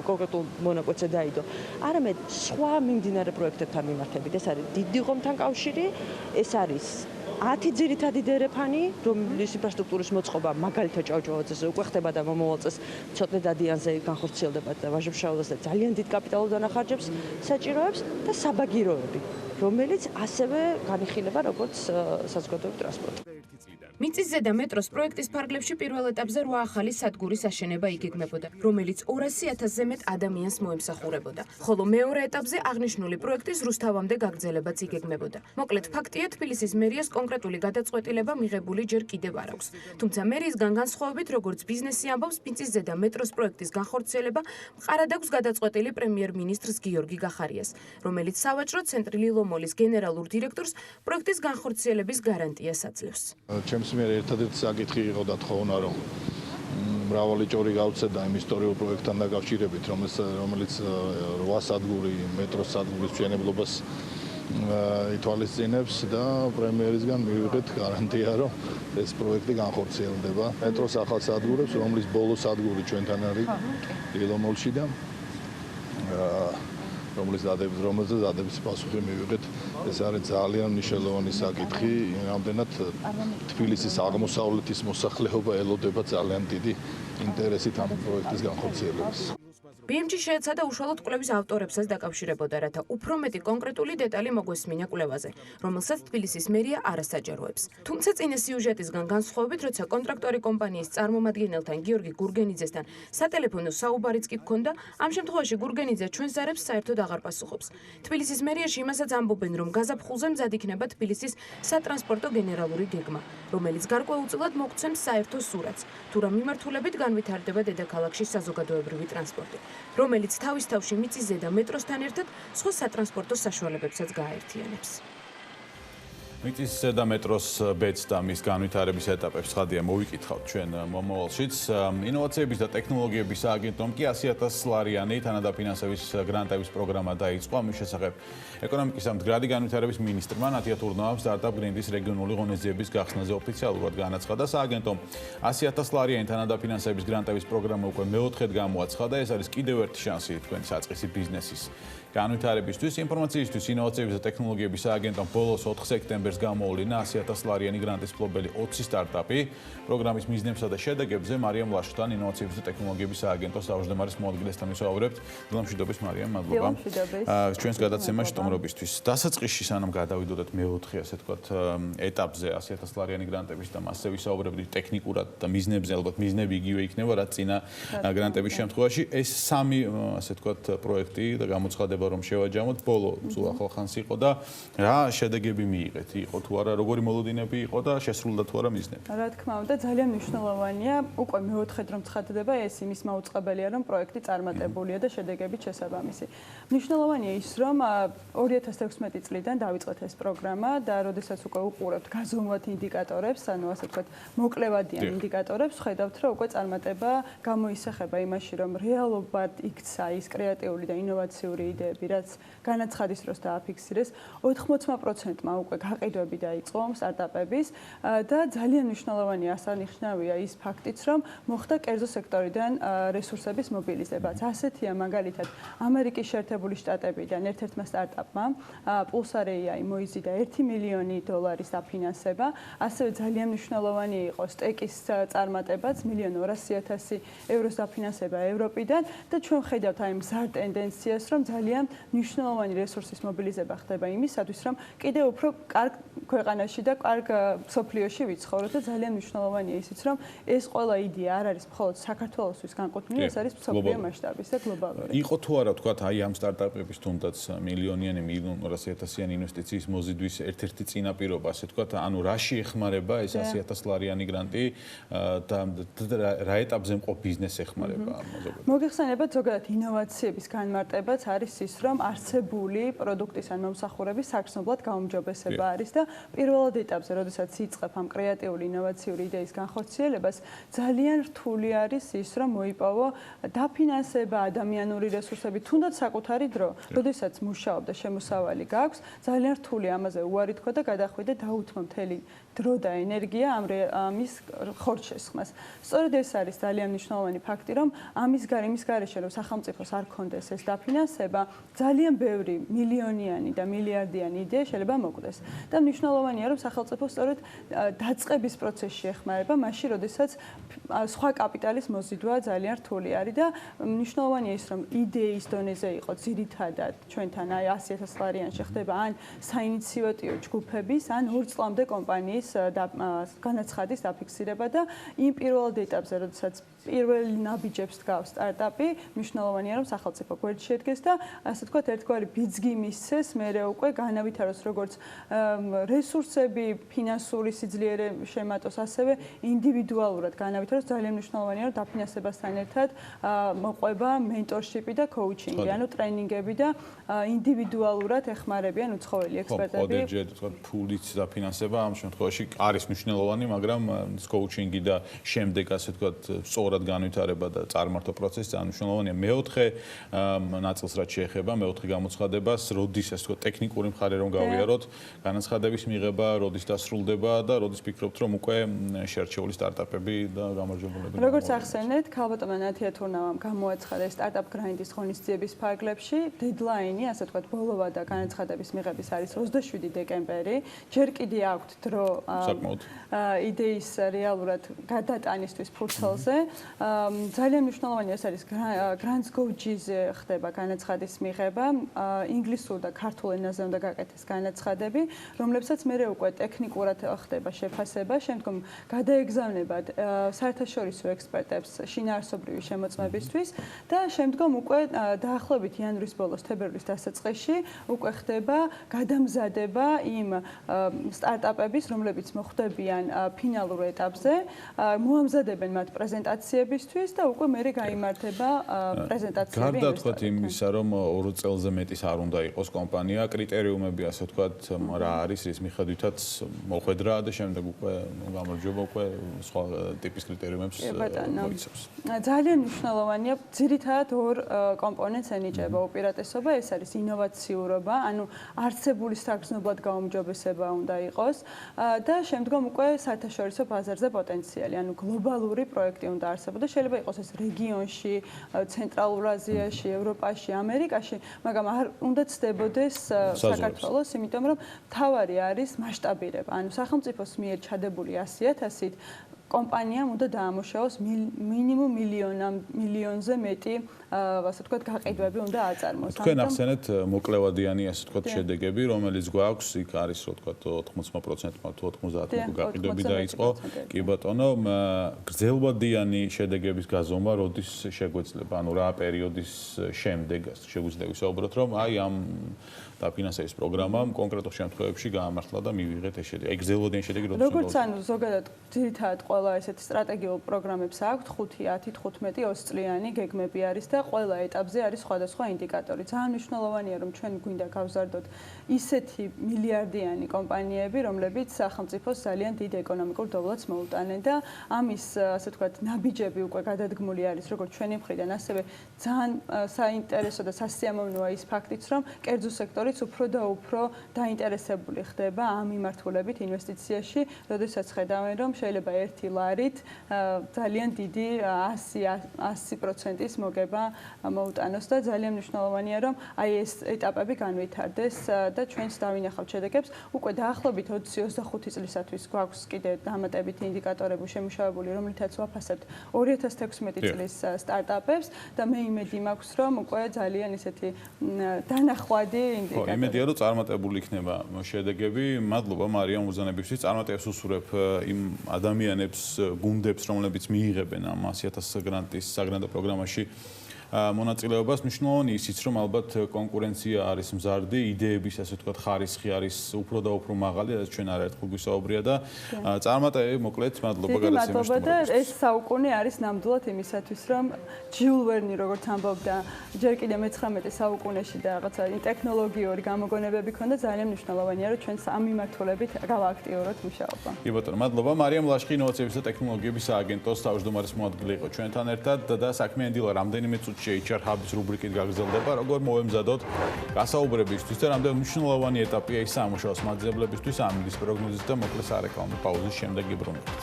U: კონკრეტულ მონაკვეთზე დაიდო. არამედ სხვა მიმდინარე პროექტებთან მიმართებით. ეს არის დიდი ღომთან კავშირი, ეს არის 10 ძირითადი დერეფანი, რომლის ინფრასტრუქტურის მოწყობა მაგალითად ჭავჭავაძეზე უკვე ხდება და მომავალ წელს ცოტნე დადიანზე განხორციელდება და ვაჟა-ფშაველას და ძალიან დიდ კაპიტალურ დანახარჯებს საჭიროებს და საბაგიროები, რომელიც ასევე განიხილება როგორც საზოგადოებრივი ტრანსპორტი.
E: მიწისზედა მეტროს პროექტის ფარგლებში პირველ ეტაპზე 8 ახალი სადგურის აშენება იგეგმებოდა, რომელიც 200,000-ზე მეტ ადამიანს მოემსახურებოდა. ხოლო მეორე ეტაპზე აღნიშნული პროექტის რუსთავამდე გაგრძელებაც იგეგმებოდა. მოკლედ ფაქტია, თბილისის მერიას კონკრეტული გადაწყვეტილება მიღებული ჯერ კიდევ არ აქვს. თუმცა მერიისგან განსხვავებით, როგორც ბიზნესი ამბობს, მიწისზედა მეტროს პროექტის განხორციელება მყარად აქვს გადაწყვეტილი პრემიერ-მინისტრს გიორგი გახარიას, რომელიც სავაჭრო ცენტრი ლილომოლის გენერალურ დირექტორს პროექტის განხორციელების გარანტიას აძლევს.
K: ჩემს მიერ ერთადერთი საკითხი იყო და თხოვნა, რომ მრავალი ჭორი გავცედა იმ ისტორიულ პროექტთან დაკავშირებით, რომელიც 8 სადგური მეტროს სადგურის მშენებლობას ითვალისწინებს და პრემიერისგან მივიღეთ გარანტია, რომ ეს პროექტი განხორციელდება. მეტროს ახალ სადგურებს, რომლის ბოლო სადგური ჩვენთან არის ლილომოლში და რომელზეც დადების პასუხი მივიღეთ. ეს არის ძალიან მნიშვნელოვანი საკითხი, რამდენად თბილისის აღმოსავლეთის მოსახლეობა ელოდება ძალიან დიდი ინტერესით ამ პროექტის განხორციელებას.
E: BMG შეეცადა უშუალოდ კვლევის ავტორებსაც დაკავშირებოდა, რათა უფრო მეტი კონკრეტული დეტალი მოგვესმინა კვლევაზე, რომელსაც თბილისის მერია არასაჯაროებს. თუმცა წინა სიუჟეტისგან განსხვავებით, როცა კონტრაქტორი კომპანიის წარმომადგენელთან გიორგი გურგენიძესთან სატელეფონო საუბარიც კი ჰქონდა, ამ შემთხვევაში გურგენიძე ჩვენს ზარებს საერთოდ აღარ პასუხობს. თბილისის მერიაში იმასაც ამბობენ, რომ გაზაფხულზე მზად იქნება თბილისის სატრანსპორტო გენერალური გეგმა, რომელიც გარკვეულწილად მოგცემს საერთო სურათს, თუ რა მიმართულებით განვითარდება დედაქალაქში საზოგადოებრივი ტრანსპორტი, რომელიც თავის თავში მიწისზედა მეტროსთან ერთად სხვა სატრანსპორტო საშუალებებსაც გააერთიანებს.
T: მიწისზედა მეტროს ბედს და მის განვითარების ეტაპებს ხადია მოვიკითხავთ ჩვენ მომავალშიც. ინოვაციების და ტექნოლოგიების სააგენტომ კი 100,000 ლარიანი თანადაფინანსების გრანტების პროგრამა დაიწყო. ამის შესახებ ეკონომიკის და მდგრადი განვითარების მინისტრმა ნათია თურნოვამ სტარტაპ გრინდის რეგიონული ღონისძიების გახსნაზე ოფიციალურად განაცხადა. სააგენტომ 100,000 ლარიანი თანადაფინანსების გრანტების პროგრამა უკვე მეოთხედ გამოაცხადა. ეს არის კიდევ ერთი შანსი თქვენი საწყისი ბიზნესის განვითარებისთვის. ინფორმაციისთვის ინოვაციების და ტექნოლოგიების სააგენტომ ბოლოს 4 სექტემბერს გამოუვლინა 100,000 ლარიანი გრანტის მფლობელი 20 სტარტაპი. პროგრამის მიზნებსა და შედეგებზე მარიამ ლაშხთან ინოვაციების და ტექნოლოგიების სააგენტოს თავმჯდომარის მოადგილესთან ვისაუბრებთ. დილამშვიდობის მარიამ, მადლობა. ჩვენს გადაცემაში სტუმრობისთვის. დასაწყისში სანამ გადავიდოდეთ მეოთხე, ასე ვთქვათ, ეტაპზე 100,000 ლარიანი გრანტების და მასზე ვისაუბრებთ ტექნიკურად და მიზნებზე, ალბათ მიზნები იგივე იქნება, რაც წინა გრანტების შემთხვევაში. ეს სამი, ასე ვთქვათ, პროექტი და გამოცხადება რომ შევაჯამოთ, ბოლო სულ ახალ ხანს იყო და რა შედეგები მიიღეთ? იყო თუ არა, როგორი მოლოდინები იყო და შესრულდა თუ არა მიზნები?
I: რა თქმა უნდა, ძალიან მნიშვნელოვანია, უკვე მეოთხედ რომ ცხადდება, ეს იმის მაუწყებელია, რომ პროექტი წარმატებულია და შედეგებით შესაბამისი. მნიშვნელოვანია ის, რომ 2016 წლიდან დავიწყეთ ეს პროგრამა და როდესაც უკვე უყურებთ გაზომვათ ინდიკატორებს, ანუ ასე ვთქვათ, მოკლევადიან ინდიკატორებს, ხედავთ, რომ უკვე წარმატება გამოისახება იმაში, რომ რეალობად იქცა ის კრეატიული და ინოვაციური იდეები, რაც განაცხადის დროს დააფიქსირეს, 80%-მა უკვე გაყიდვები დაიწყო სტარტაპების და ძალიან მნიშვნელოვანი ასანიშნავია ის ფაქტიც, რომ მოხდა კერძო სექტორიდან რესურსების მობილიზებაც. ასეთია მაგალითად ამერიკის შეერთებული შტატებიდან ერთ-ერთმა სტარტაპმა პულსარეიაი მოიზიდა $1 მილიონი დაფინანსება, ასევე ძალიან მნიშვნელოვანი იყო სტეკის წარმატებაც €1,200,000 დაფინანსება ევროპიდან და ჩვენ ხედავთ აი მზარ ტენდენციას, რომ ძალიან მნიშვნელოვანი რესურსის მობილიზება ხდება იმისათვის, რომ კიდევ უფრო კარგ ქვეყანაში და კარგ სოფლიოში ვიცხოვროთ და ძალიან მნიშვნელოვანია ისიც, რომ ეს ყველა იდეა არ არის მხოლოდ საქართველოსთვის განკუთვნილი, ეს არის მსოფლიო მასშტაბის და გლობალური.
T: იყო თუ არა, თქვათ, აი ამ სტარტაპების თუნდაც მილიონიანი, $1,200,000 ინვესტიციის მოზიდვის ერთ-ერთი წინაპირობა, ასე ვთქვათ, ანუ რაში ეხმარება ეს 100,000 ლარიანი გრანტი და რა ეტაპზე მყოფ ბიზნესს ეხმარება ზოგადად?
I: მოგეხსენებათ ზოგადად ინოვაციების განმარტებაც არის ის, რომ არსებული პროდუქტის ან მომსახურების საგრძნობლად გაუმჯობესება არის და პირველად ეტაპზე, როდესაც იწყებ ამ კრეატიული ინოვაციური იდეის განხორციელებას, ძალიან რთული არის ის, რომ მოიპოვო დაფინანსება, ადამიანური რესურსები, თუნდაც საკუთარი დრო. როდესაც მუშაობ და შემოსავალი გაქვს, ძალიან რთული ამაზე უარი თქვა და გადახვიდე დაუთმო მთელი დრო და ენერგია ამის ხორცშესხმას. სწორედ ეს არის ძალიან მნიშვნელოვანი ფაქტი, რომ ამის გარეშე რომ სახელმწიფოს არ ქონდეს ეს დაფინანსება, ძალიან ბევრი მილიონიანი და მილიარდიანი იდეა შეიძლება მოკვდეს. და მნიშვნელოვანია, რომ სახელმწიფო სწორედ დაწყების პროცესში ეხმარება, მაშინ, როდესაც სხვა კაპიტალის მოზიდვა ძალიან რთული არის და მნიშვნელოვანია ის, რომ იდეის დონეზე იყო ძირითადად ჩვენთან აი 100,000 ლარიანში ხდება ან საინიციატივო ჯგუფების, ან 2 წლამდე კომპანიის
B: სისტემის განაცხადის დაფიქსირება და იმ პირველ ეტაპზე, როდესაც პირველი ნაბიჯებს დგავს სტარტაპი, მნიშვნელოვანია რომ სახელმწიფო გვერდში შედგეს და ასე ვთქვათ, ერთგვარი ბიძგი მისცეს, მერე უკვე განავითაროს როგორც რესურსები, ფინანსური სიძლიერე შემატოს, ასევე ინდივიდუალურად განავითაროს. ძალიან მნიშვნელოვანია რომ დაფინანსებასთან ერთად მოყვება მენტორშიპი და კოუჩინგი, ანუ ტრენინგები და ინდივიდუალურად ეხმარებიან უცხოელი ექსპერტები.
T: ოდერჯერ თქვათ ფულით დაფინანსება ამ შემთხვევაში არის მნიშვნელოვანი, მაგრამ კოუჩინგი და შემდეგ ასე ვთქვათ სწორად განვითარება და წარმართო პროცესი ძალიან მნიშვნელოვანია. მეოთხე ნაწილს რაც შეეხება მეოთხე გამოცხადებას, როდის ასე ვთქვათ ტექნიკური მხარე რომ გავიაროთ, განაცხადების მიღება, როდის დასრულდება და როდის ფიქრობთ რომ უკვე შერჩეული სტარტაპები და გამარჯვებულები.
B: როგორც ახსენეთ, ქალბატონმა ნათია თურნავამ გამოაცხადა სტარტაპ გრაინდის ღონისძიების ფარგლებში, დედლაინი, ასე ვთქვათ, ბოლოვა და განაცხადების მიღების არის 27 დეკემბერი. ჯერ კიდე აქვთ დრო იდეის რეალურად გადატანისთვის ფურცელზე. ძალიან მნიშვნელოვანია ეს არის Grants Go-ზე ხდება განაცხადის მიღება, ინგლისურ და ქართულ ენაზე უნდა გაკეთდეს განაცხადები, რომლებსაც მერე უკვე ტექნიკურად ხდება შეფასება, შემდგომ გადაეგზავნებად საერთაშორისო ექსპერტებს შინაარსობრივი შემოწმებისთვის და შემდგომ უკვე დაახლოებით იანვრის ბოლოს, თებერვლის დასაწყისში უკვე ხდება გადამზადება იმ სტარტაპების, რომლებიც მოხვდებიან ფინალურ ეტაპზე, მოამზადებენ მათ პრეზენტაციებისთვის და უკვე მერე გაიმართება პრეზენტაციები.
T: გარდა თქვათ იმისა, რომ 2 წელზე მეტის არ უნდა იყოს კომპანია, კრიტერიუმები ასე ვთქვათ, რა არის, რის მიხედვითაც მოხვედრა და შემდეგ უკვე გამარჯვება უკვე სხვა ტიპის კრიტერიუმებს მოიცავს.
B: ძალიან მნიშვნელოვანია, ძირითადად ორ კომპონენტს ენიჭება უპირატესობა, ეს არის ინოვაციურობა, ანუ არსებული საგრძნობლად გაუმჯობესება უნდა იყოს და შემდგომ უკვე საერთაშორისო ბაზარზე პოტენციალი, ანუ გლობალური პროექტი უნდა არსებობდეს, შეიძლება იყოს ეს რეგიონში, ცენტრალურ აზიაში, ევროპაში, ამერიკაში, მაგრამ არ უნდა ცდებოდეს საქართველოს, იმიტომ რომ თავარი არის მასშტაბირება, ანუ სახელმწიფოს მიერ ჩადებული 100,000-ით კომპანიამ უნდა დაამუშავოს მინიმუმ მილიონზე მეტი, ასე ვთქვათ, გაყიდვები უნდა აწარმოოს.
T: თქვენ ახსენეთ მოკლევადიანი, ასე ვთქვათ, შედეგები, რომელიც გვაქვს, იქ არის, რო ვთქვათ, 80%-მა თუ 90%-მა გაყიდვები დაიწყო. კი ბატონო, გრძელვადიანი შედეგების გაზომა როდის შეგვეძლება? ანუ რა პერიოდის შემდეგ შეგვიძლია ვისაუბროთ, რომ აი ამ დაფინანსების პროგრამამ კონკრეტულ შემთხვევებში გაამართლა და მივიღეთ ეს შედეგი. აი გრძელვადიანი შედეგი როდის?
B: როგორც ანუ ზოგადად ძირითადად ყველა ესეთი სტრატეგიულ პროგრამებს აქვს 5, 10, 15, 20 წლიანი გეგმები არის და ყველა ეტაპზე არის სხვადასხვა ინდიკატორი. ძალიან მნიშვნელოვანია რომ ჩვენ გვინდა გავზარდოთ ისეთი მილიარდიანი კომპანიები, რომლებიც სახელმწიფოს ძალიან დიდ ეკონომიკურ დოვლას მოუტანენ და ამის ასე ვთქვათ ნაბიჯები უკვე გადადგმული არის როგორც ჩვენი მხრიდან, ასევე ძალიან საინტერესო და სასიამოვნოა ის ფაქტიც, რომ კერძო სექტორიც უფრო და უფრო დაინტერესებული ხდება ამ მიმართულებით ინვესტიციაში, როდესაც ხედავენ რომ შეიძლება 1 ლარით ძალიან დიდი 100%-ის მოგება მოუტანოს და ძალიან მნიშვნელოვანია რომ აი ეს ეტაპები განვითარდეს და ჩვენს დავინახავთ შედეგებს. უკვე დაახლოებით 20-25 წლისათვის გვაქვს კიდე დამატებითი ინდიკატორები შემუშავებული, რომლითაც ვაფასებთ 2016 წლის სტარტაპებს და მე იმედი მაქვს რომ უკვე ძალიან ისეთი დანახვადი ინდიკატორები.
T: იმედია რომ წარმატებული იქნება შედეგები. მადლობა მარიამ უზანებისთვის. წარმატებას უსურვებ იმ ადამიანებს, გუნდებს, რომლებიც მიიღებენ ამ 100,000 გრანტის საგრანტო პროგრამაში მონაწილეობას. მნიშვნელოვანი ისიც, რომ ალბათ კონკურენცია არის მზარდი, იდეების ასე ვთქვათ ხარისხი არის უფრო და უფრო მაღალი, რაც ჩვენ არაერთხელ გვისაუბრია და წარმატებები მოკლედ მადლობა გადაცემის.
B: მადლობა და ეს საუკუნე არის ნამდვილად იმისათვის, რომ ჯიულ ვერნი როგორც ამბობდა, ჯერ კიდე მე-19 საუკუნეში და რაღაცა ტექნოლოგიური გამოგონებები ქონდა, ძალიან მნიშვნელოვანია, რომ ჩვენ ამ მიმართულებით გავააქტიუროთ მუშაობა.
T: კი ბატონო, მადლობა. მარიამ ლაშხი ინოვაციების და ტექნოლოგიების სააგენტოს თავმჯდომარის მოადგილე იყო ჩვენთან ერთად და საქმიანი დილა რამდენიმე წუთში HR Hub-ის რუბრიკით გაგრძელდება, როგორ მოვემზადოთ გასაუბრებისთვის და რამდენი მნიშვნელოვანი ეტაპია ის სამუშაოს მაძიებლებისთვის, ამინდის პროგნოზის და მოკლე სარეკლამო პაუზის შემდეგ გიბრუნებთ.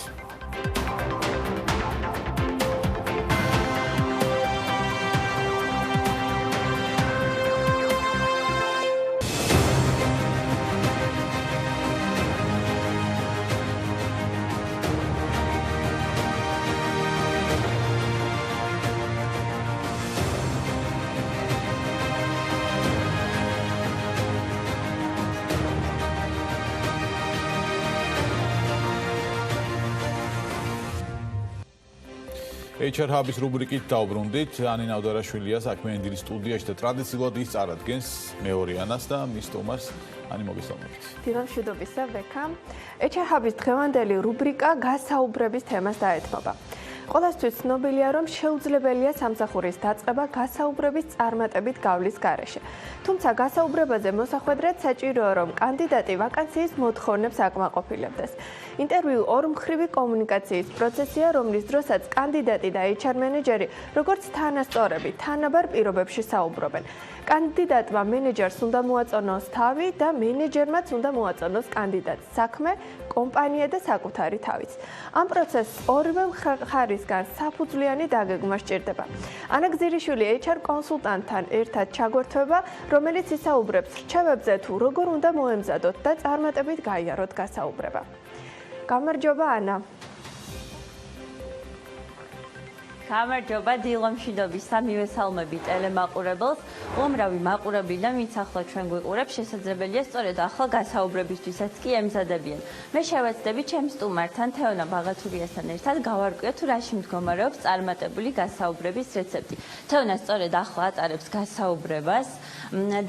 T: HR Hub-ის რუბრიკით დავბრუნდით. ანი ნავდარაშვილია საქმიანი დილის სტუდიაში და ტრადიციულად ის წარადგენს მეორე ანას და მის სტუმარს. ანი, მოგესალმებით.
C: დილა, მშვიდობისა, ბექა. HR Hub-ის დღევანდელი რუბრიკა გასაუბრების თემას დაეთმობა. ყველასთვის ცნობილია, რომ შეუძლებელია სამსახურის დაწყება გასაუბრების წარმატებით გავლის გარეშე. თუმცა გასაუბრებაზე მოსახვედრად საჭიროა, რომ კანდიდატი ვაკანსიის მოთხოვნებს აკმაყოფილებდეს. ინტერვიუ ორმხრივი კომუნიკაციის პროცესია, რომლის დროსაც კანდიდატი და HR მენეჯერი როგორც თანასწორები, თანაბარ პირობებში საუბრობენ. კანდიდატმა მენეჯერს უნდა მოაწონოს თავი და მენეჯერმაც უნდა მოაწონოს კანდიდატს საქმე, კომპანია და საკუთარი თავიც. ამ პროცესს ორივე მხარისგან საფუძვლიანი დაგეგმა სჭირდება. ანა გზირიშვილი HR კონსულტანტთან ერთად ჩაგვერთვება, რომელიც ისაუბრებს რჩევებზე თუ როგორ უნდა მოემზადოთ და წარმატებით გაიაროთ გასაუბრება. გამარჯობა ანა.
V: გამარჯობა დილა, მშვიდობისა, მივესალმები ტელემაყურებელს. უამრავი მაყურებელი და ვინც ახლა ჩვენ გვიყურებს, შესაძლებელია სწორედ ახლა გასაუბრებისთვისაც კი ემზადებიან. მე შევეცდები ჩემს სტუმართან თეონა ბაღათურიასთან ერთად გავარკვიოთ თუ რაში მდგომარეობს წარმატებული გასაუბრების რეცეპტი. თეონა სწორედ ახლა ატარებს გასაუბრებას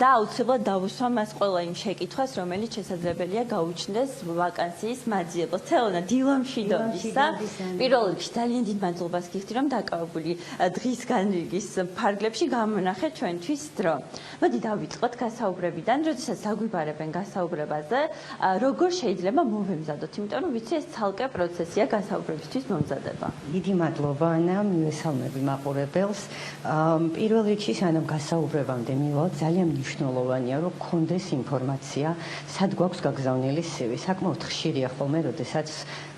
V: და აუცილებლად დავუსვა მას ყველა იმ შეკითხვას, რომელიც შესაძლებელია გაუჩნდეს ვაკანსიის მაძიებელს. თეონა, დილა, მშვიდობისა. პირველ რიგში ძალიან დიდ მადლობას გიხდი, რომ დაკავებული დღის განრიგის ფარგლებში გამონახეთ ჩვენთვის დრო. მოდი დავიწყოთ გასაუბრებიდან, როდესაც დაგვიბარებენ გასაუბრებაზე, როგორ შეიძლება მოვემზადოთ, იმიტომ რომ ვიცი ეს ცალკე პროცესია გასაუბრებისთვის მომზადება.
W: დიდი მადლობა ანა, მივესალმები მაყურებელს. პირველ რიგში სანამ გასაუბრებამდე მივალთ, ძალიან მნიშვნელოვანია, რომ გქონდეს ინფორმაცია, სად გვაქვს გაგზავნილი CV. საკმაოდ ხშირია ხოლმე, როდესაც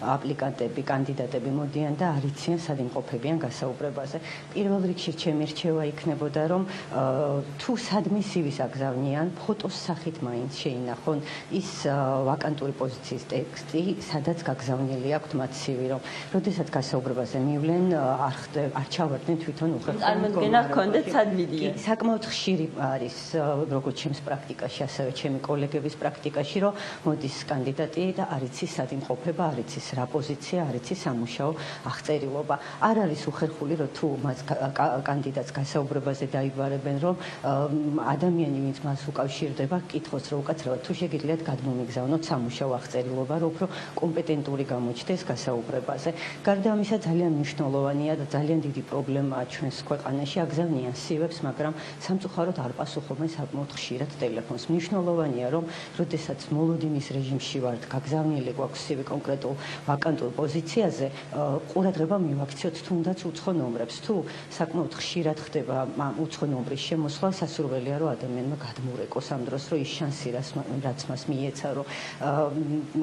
W: აპლიკანტები, კანდიდატები მოდიან და არ იციან, სად იმყოფებიან გასაუბრებაზე. პირველ რიგში ჩემი რჩევა იქნებოდა, რომ თუ სადმე CV-ს აგზავნიან, ფოტოს სახით მაინც შეინახონ ის ვაკანტური პოზიციის ტექსტი, სადაც გაგზავნილი აქვთ მათ CV, რომ როდესაც გასაუბრებაზე მივლენ, არ ჩავარდნენ თვითონ უხერხემლო
V: წარმოგენა ჰქონდეთ სად მიდიან.
W: საკმაოდ ხშირი არის როგორც ჩემს პრაქტიკაში, ასევე ჩემი კოლეგების პრაქტიკაში, რომ მოდის კანდიდატი და არ იცის სად იმყოფება, არ იცის რა პოზიცია, არ იცის სამუშაო აღწერილობა. არ არის უხერხული, რომ თუ მას კანდიდატს გასაუბრებაზე დაიბარებენ, რომ ადამიანი, ვინც მას უკავშირდება, კითხოს, რომ უკაცრავად თუ შეგიძლიათ გადმომიგზავნოთ სამუშაო აღწერილობა, რომ უფრო კომპეტენტური გამოჩნდეს გასაუბრებაზე. გარდა ამისა, ძალიან მნიშვნელოვანია და ძალიან დიდი პრობლემაა ჩვენს ქვეყანაში, აგზავნიან CV-ებს, მაგრამ სამწუხაროდ არ პასუხობენ საკმაოდ ხშირად ტელეფონს. მნიშვნელოვანია, რომ როდესაც მოლოდინის რეჟიმში ვართ, გაგზავნილი გვაქვს CV კონკრეტულ ვაკანტურ პოზიციაზე, ყურადღება მივაქციოთ თუნდაც უცხო ნომრებს. თუ საკმაოდ ხშირად ხდება უცხო ნომრის შემოსვლა, სასურველია, რომ ადამიანმა გადმოურეკოს ამ დროს, რომ ის შანსი, რაც მას მიეცა, რომ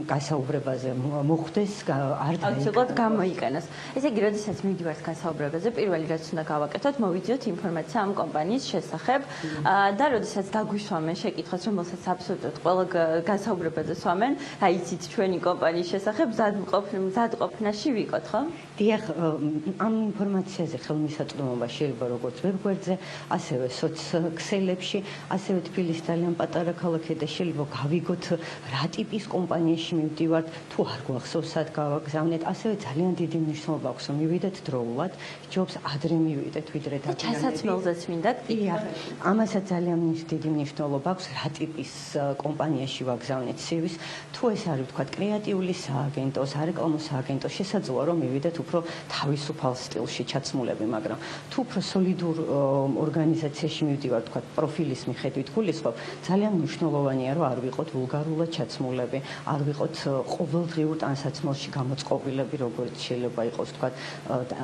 W: გასაუბრებაზე მოხვდეს, არ
V: აუცილებლად გამოიყენოს. ესე იგი, როდესაც მივიდივართ გასაუბრებაზე, პირველი რაც უნდა გავაკეთოთ, მოვიძიოთ ინფორმაცია ამ კომპანიის შესახებ და როდესაც დაგვისვამენ შეკითხვას, რომელსაც აბსოლუტურად ყველა გასაუბრებაზე სვამენ, აიცით ჩვენი კომპანიის შესახებ, მზადყოფნაში ვიყოთ, ხო?
W: დიახ, ამ ინფორმაციაზე ხელმისაწვდომობა შეიძლება როგორც ვებგვერდზე, ასევე სოციალებში, ასევე თბილისის ძალიან პატარა ქალაქი და შეიძლება გავიგოთ რა ტიპის კომპანიაში მივდივართ, თუ არ გვახსოვს სად გავაგზავნეთ, ასევე ძალიან დიდი მნიშვნელობა აქვს, რომ მივიდეთ დროულად, ჯობს ადრე მივიდეთ, ვიდრე დაგიანებით.
V: ჩასაცმელზეც მინდა
W: დიახ, ამასაც ძალიან დიდი მნიშვნელობა აქვს, რა ტიპის კომპანიაში ვაგზავნეთ CV-ს, თუ ეს არის ვთქვათ კრეატიული სააგენტო, სარეკლამო სააგენტო, შესაძლოა რომ მივიდეთ უფრო თავისუფალ სტილში ჩაცმულები, მაგრამ თუ უფრო სოლიდურ ორგანიზაციაში მივდივართ, თქვა პროფილის მიხედვით გულისხმობ, ძალიან მნიშვნელოვანია, რომ არ ვიყოთ ვულგარულად ჩაცმულები, არ ვიყოთ ყოველდღიურ ტანსაცმელში გამოწყობილები, როგორც შეიძლება იყოს, თქვა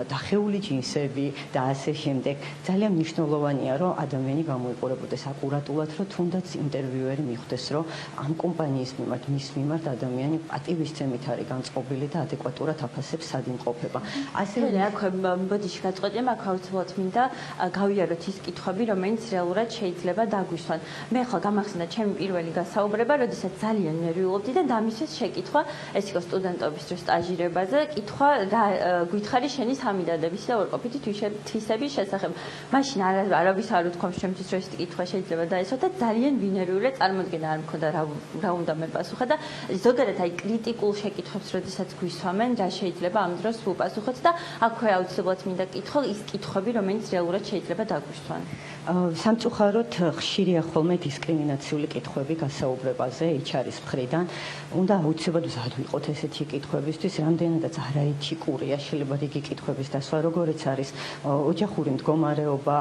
W: დახეული ჯინსები და ასე შემდეგ. ძალიან მნიშვნელოვანია, რომ ადამიანი გამოიყურებოდეს აკურატულად, რომ თუნდაც ინტერვიუერი მიხვდეს, რომ ამ კომპანიის მიმართ, მის მიმართ ადამიანი პატივისცემით არის განწყობილი და ადეკვატურად აფასებს სად იმყოფება.
V: ასევე აქ ბოდიში გაწყვეტია, აქ აუცილებლად მინდა გავიაროთ ის კითხვები, რომელიც რეალურად შეიძლება დაგვისვან. მე ხა გამახსენდა ჩემი პირველი გასაუბრება, როდესაც ძალიან ნერვიულობდი და დამისვეს შეკითხვა, ეს იყო სტუდენტობის დროს სტაჟირებაზე, კითხვა გითხარი შენი სამი-დადების და ორყოფითი თვისების შესახებ. მაშინ არავის არ უთქვამს ჩემთვის, რომ ეს კითხვა შეიძლება დაესვა და ძალიან ვინერვიულე წარმოდგენა არ მქონდა რა უნდა მეპასუხა და ზოგადად აი კრიტიკულ შეკითხვებს, როდესაც გვისვამენ, რა შეიძლება ამ დროს უპასუხოთ და აქვე აუცილებლად აუცილებლად მინდა კითხო ის კითხვები, რომელიც რეალურად შეიძლება დაგვისვან.
W: სამწუხაროდ ხშირია ხოლმე დისკრიმინაციული კითხვები გასაუბრებაზე HR-ის მხრიდან. უნდა აუცილებლად მზად ვიყოთ ესეთი კითხვებისთვის, რამდენადაც არაეთიკურია შეიძლება რიგი კითხვების დასვა, როგორიც არის ოჯახური მდგომარეობა,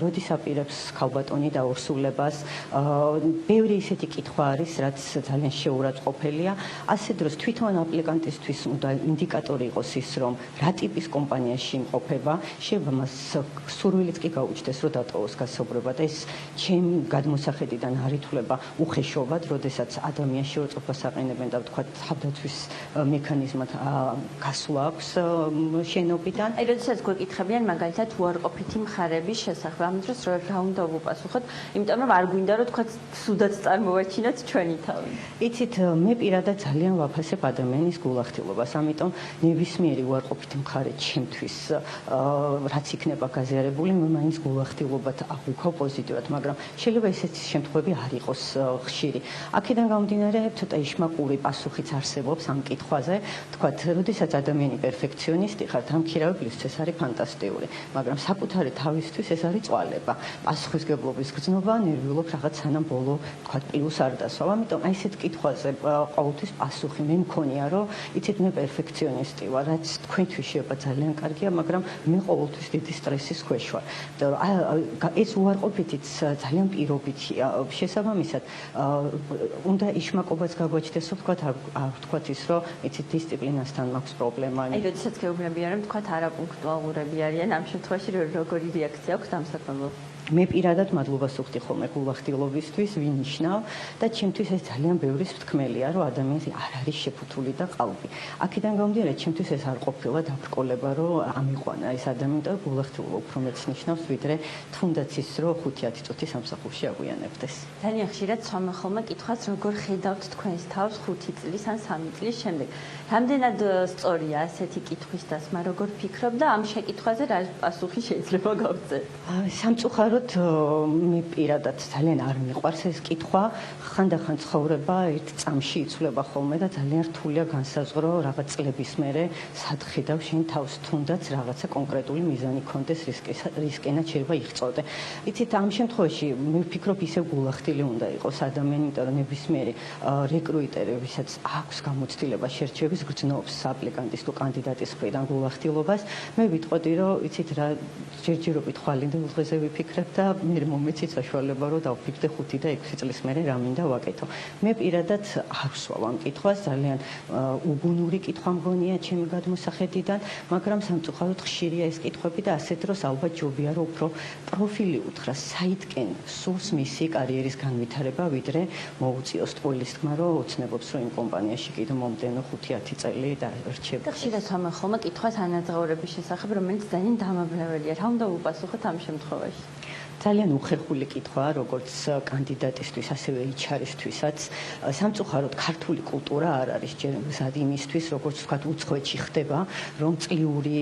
W: როდის აპირებს ქალბატონი დაურსულებას. ბევრი ისეთი კითხვა არის, რაც ძალიან შეურაცხყოფელია. ასე დროს თვითონ აპლიკანტისთვის უნდა ინდიკატორი იყოს ის, რომ რა ტიპის კომპანიაში იმყოფება, შეიძლება მას სურვილიც კი გაუჩნდეს, რომ დატოვოს გასაუბრება და ეს ჩემი გადმოსახედიდან არ ითვლება უხეშობად, როდესაც ადამიანს შეურაცხყოფას აყენებენ და ვთქვათ, თავდაცვის მექანიზმად გასვლა აქვს შენობიდან.
V: აი, როდესაც გვეკითხებიან მაგალითად უარყოფითი მხარების შესახებ, ამ დროს რა უნდა ვუპასუხოთ, იმიტომ რომ არ გვინდა რომ თქვათ სუდად წარმოვაჩინოთ ჩვენი თავი.
W: იცით, მე პირადად ძალიან ვაფასებ ადამიანის გულახდილობას, ამიტომ ნებისმიერი უარყოფითი მხარე ჩემთვის რაც იქნება გაზიარებული, მე მაინც გულახდილობად აღვიქვა პოზიტივად, მაგრამ შეიძლება ესეთი შემთხვევები არ იყოს ხშირი. აქედან გამომდინარე, ცოტა იშმაკური პასუხიც არსებობს ამ კითხვაზე. თქვათ, როდესაც ადამიანი პერფექციონისტი ხართ, ამ ქირავებლისთვის ეს არის ფანტასტიკური, მაგრამ საკუთარი თავისთვის ეს არის წვალება. პასუხისგებლობის გრძნობა, ნერვიულობ რაღაც სანამ ბოლო, თქვათ, პლუს არ დასვა. ამიტომ აი ესეთ კითხვაზე ყოველთვის პასუხი მე მქონია, რომ იცით, მე პერფექციონისტი ვარ, რაც თქვენთვის შეიძლება ძალიან კარგია, მაგრამ მე ყოველთვის დიდი სტრესის ქვეშ ვარ. ეს უარყოფითიც ძალიან პირობითია. შესაბამისად, უნდა იშმაკობაც გაგვაჩნდეს, ვთქვათ ის, რომ იცით, დისციპლინასთან მაქვს პრობლემა.
V: აი, როდესაც გეუბნებიან, რომ თქვათ არაპუნქტუალურები არიან, ამ შემთხვევაში როგორი რეაქცია აქვს ამ საკმაოდ?
W: მე პირადად მადლობას ვუხდი ხოლმე გულახდილობისთვის, ვინიშნავ და ჩემთვის ეს ძალიან ბევრი სთქმელია, რომ ადამიანს არ არის შეფუთული და ყალბი. აქედან გამომდინარე, ჩემთვის ეს არ ყოფილა დაბრკოლება, რომ ამიყვანა ეს ადამიანი და გულახდილობა უფრო მეც ნიშნავს, ვიდრე თუნდაც ის, რომ 5-10 წუთი სამსახურში აგვიანებდეს.
V: ძალიან ხშირად სვამენ ხოლმე კითხვას, როგორ ხედავთ თქვენს თავს 5 წლის ან 3 წლის შემდეგ. რამდენად სწორია ასეთი კითხვის დასმა, როგორ ფიქრობ და ამ შეკითხვაზე რა პასუხი შეიძლება გავწერ?
W: სამწუხაროდ მე პირადად ძალიან არ მიყვარს ეს კითხვა. ხანდახან ცხოვრება ერთ წამში იცვლება ხოლმე და ძალიან რთულია განსაზღვრო რაღაც წლების მერე სად ხედავ შენ თავს, თუნდაც რაღაცა კონკრეტული მიზანი ქონდეს, რისკენად შეიძლება იღწოდე. იცით, ამ შემთხვევაში მე ვფიქრობ, ისევ გულახდილი უნდა იყოს ადამიანი, იმიტომ რომ ნებისმიერი რეკრუიტერი, ვისაც აქვს გამოცდილება შერჩევის, გრძნობს აპლიკანტის თუ კანდიდატის მხრიდან გულახდილობას. მე ვიტყოდი, რომ იცით რა, ჯერჯერობით ხვალინდელ დღეზე ვიფიქრებ და მე მომეცით საშუალება, რომ დავფიქრდე 5 და 6 წლის მერე რა მინდა ვაკეთო. მე პირადად არ ვსვავ ამ კითხვას, ძალიან უბუნური კითხვა მგონია ჩემი გადმოსახედიდან, მაგრამ სამწუხაროდ ხშირია ეს კითხვები და ასეთ დროს ალბათ ჯობია, რომ უფრო პროფილი უთხრა, საიდკენ სურს მისი კარიერის განვითარება, ვიდრე მოუწიოს ტყუილის თქმა, რომ ოცნებობს, რომ იმ კომპანიაში კიდევ მომდენო 5-10 წელი დარჩება.
V: და ხშირად სვამენ ხოლმე კითხვას ანაზღაურების შესახებ, რომელიც ძალიან დამაბნეველია. რა უნდა ვუპასუხოთ ამ შემთხვევაში?
W: ძალიან უხერხული კითხვაა, როგორც კანდიდატისთვის, ასევე HR-ისთვისაც. სამწუხაროდ ქართული კულტურა არ არის ჯერ მზად იმისთვის, როგორც ვთქვათ, უცხოეთში ხდება, რომ წლიური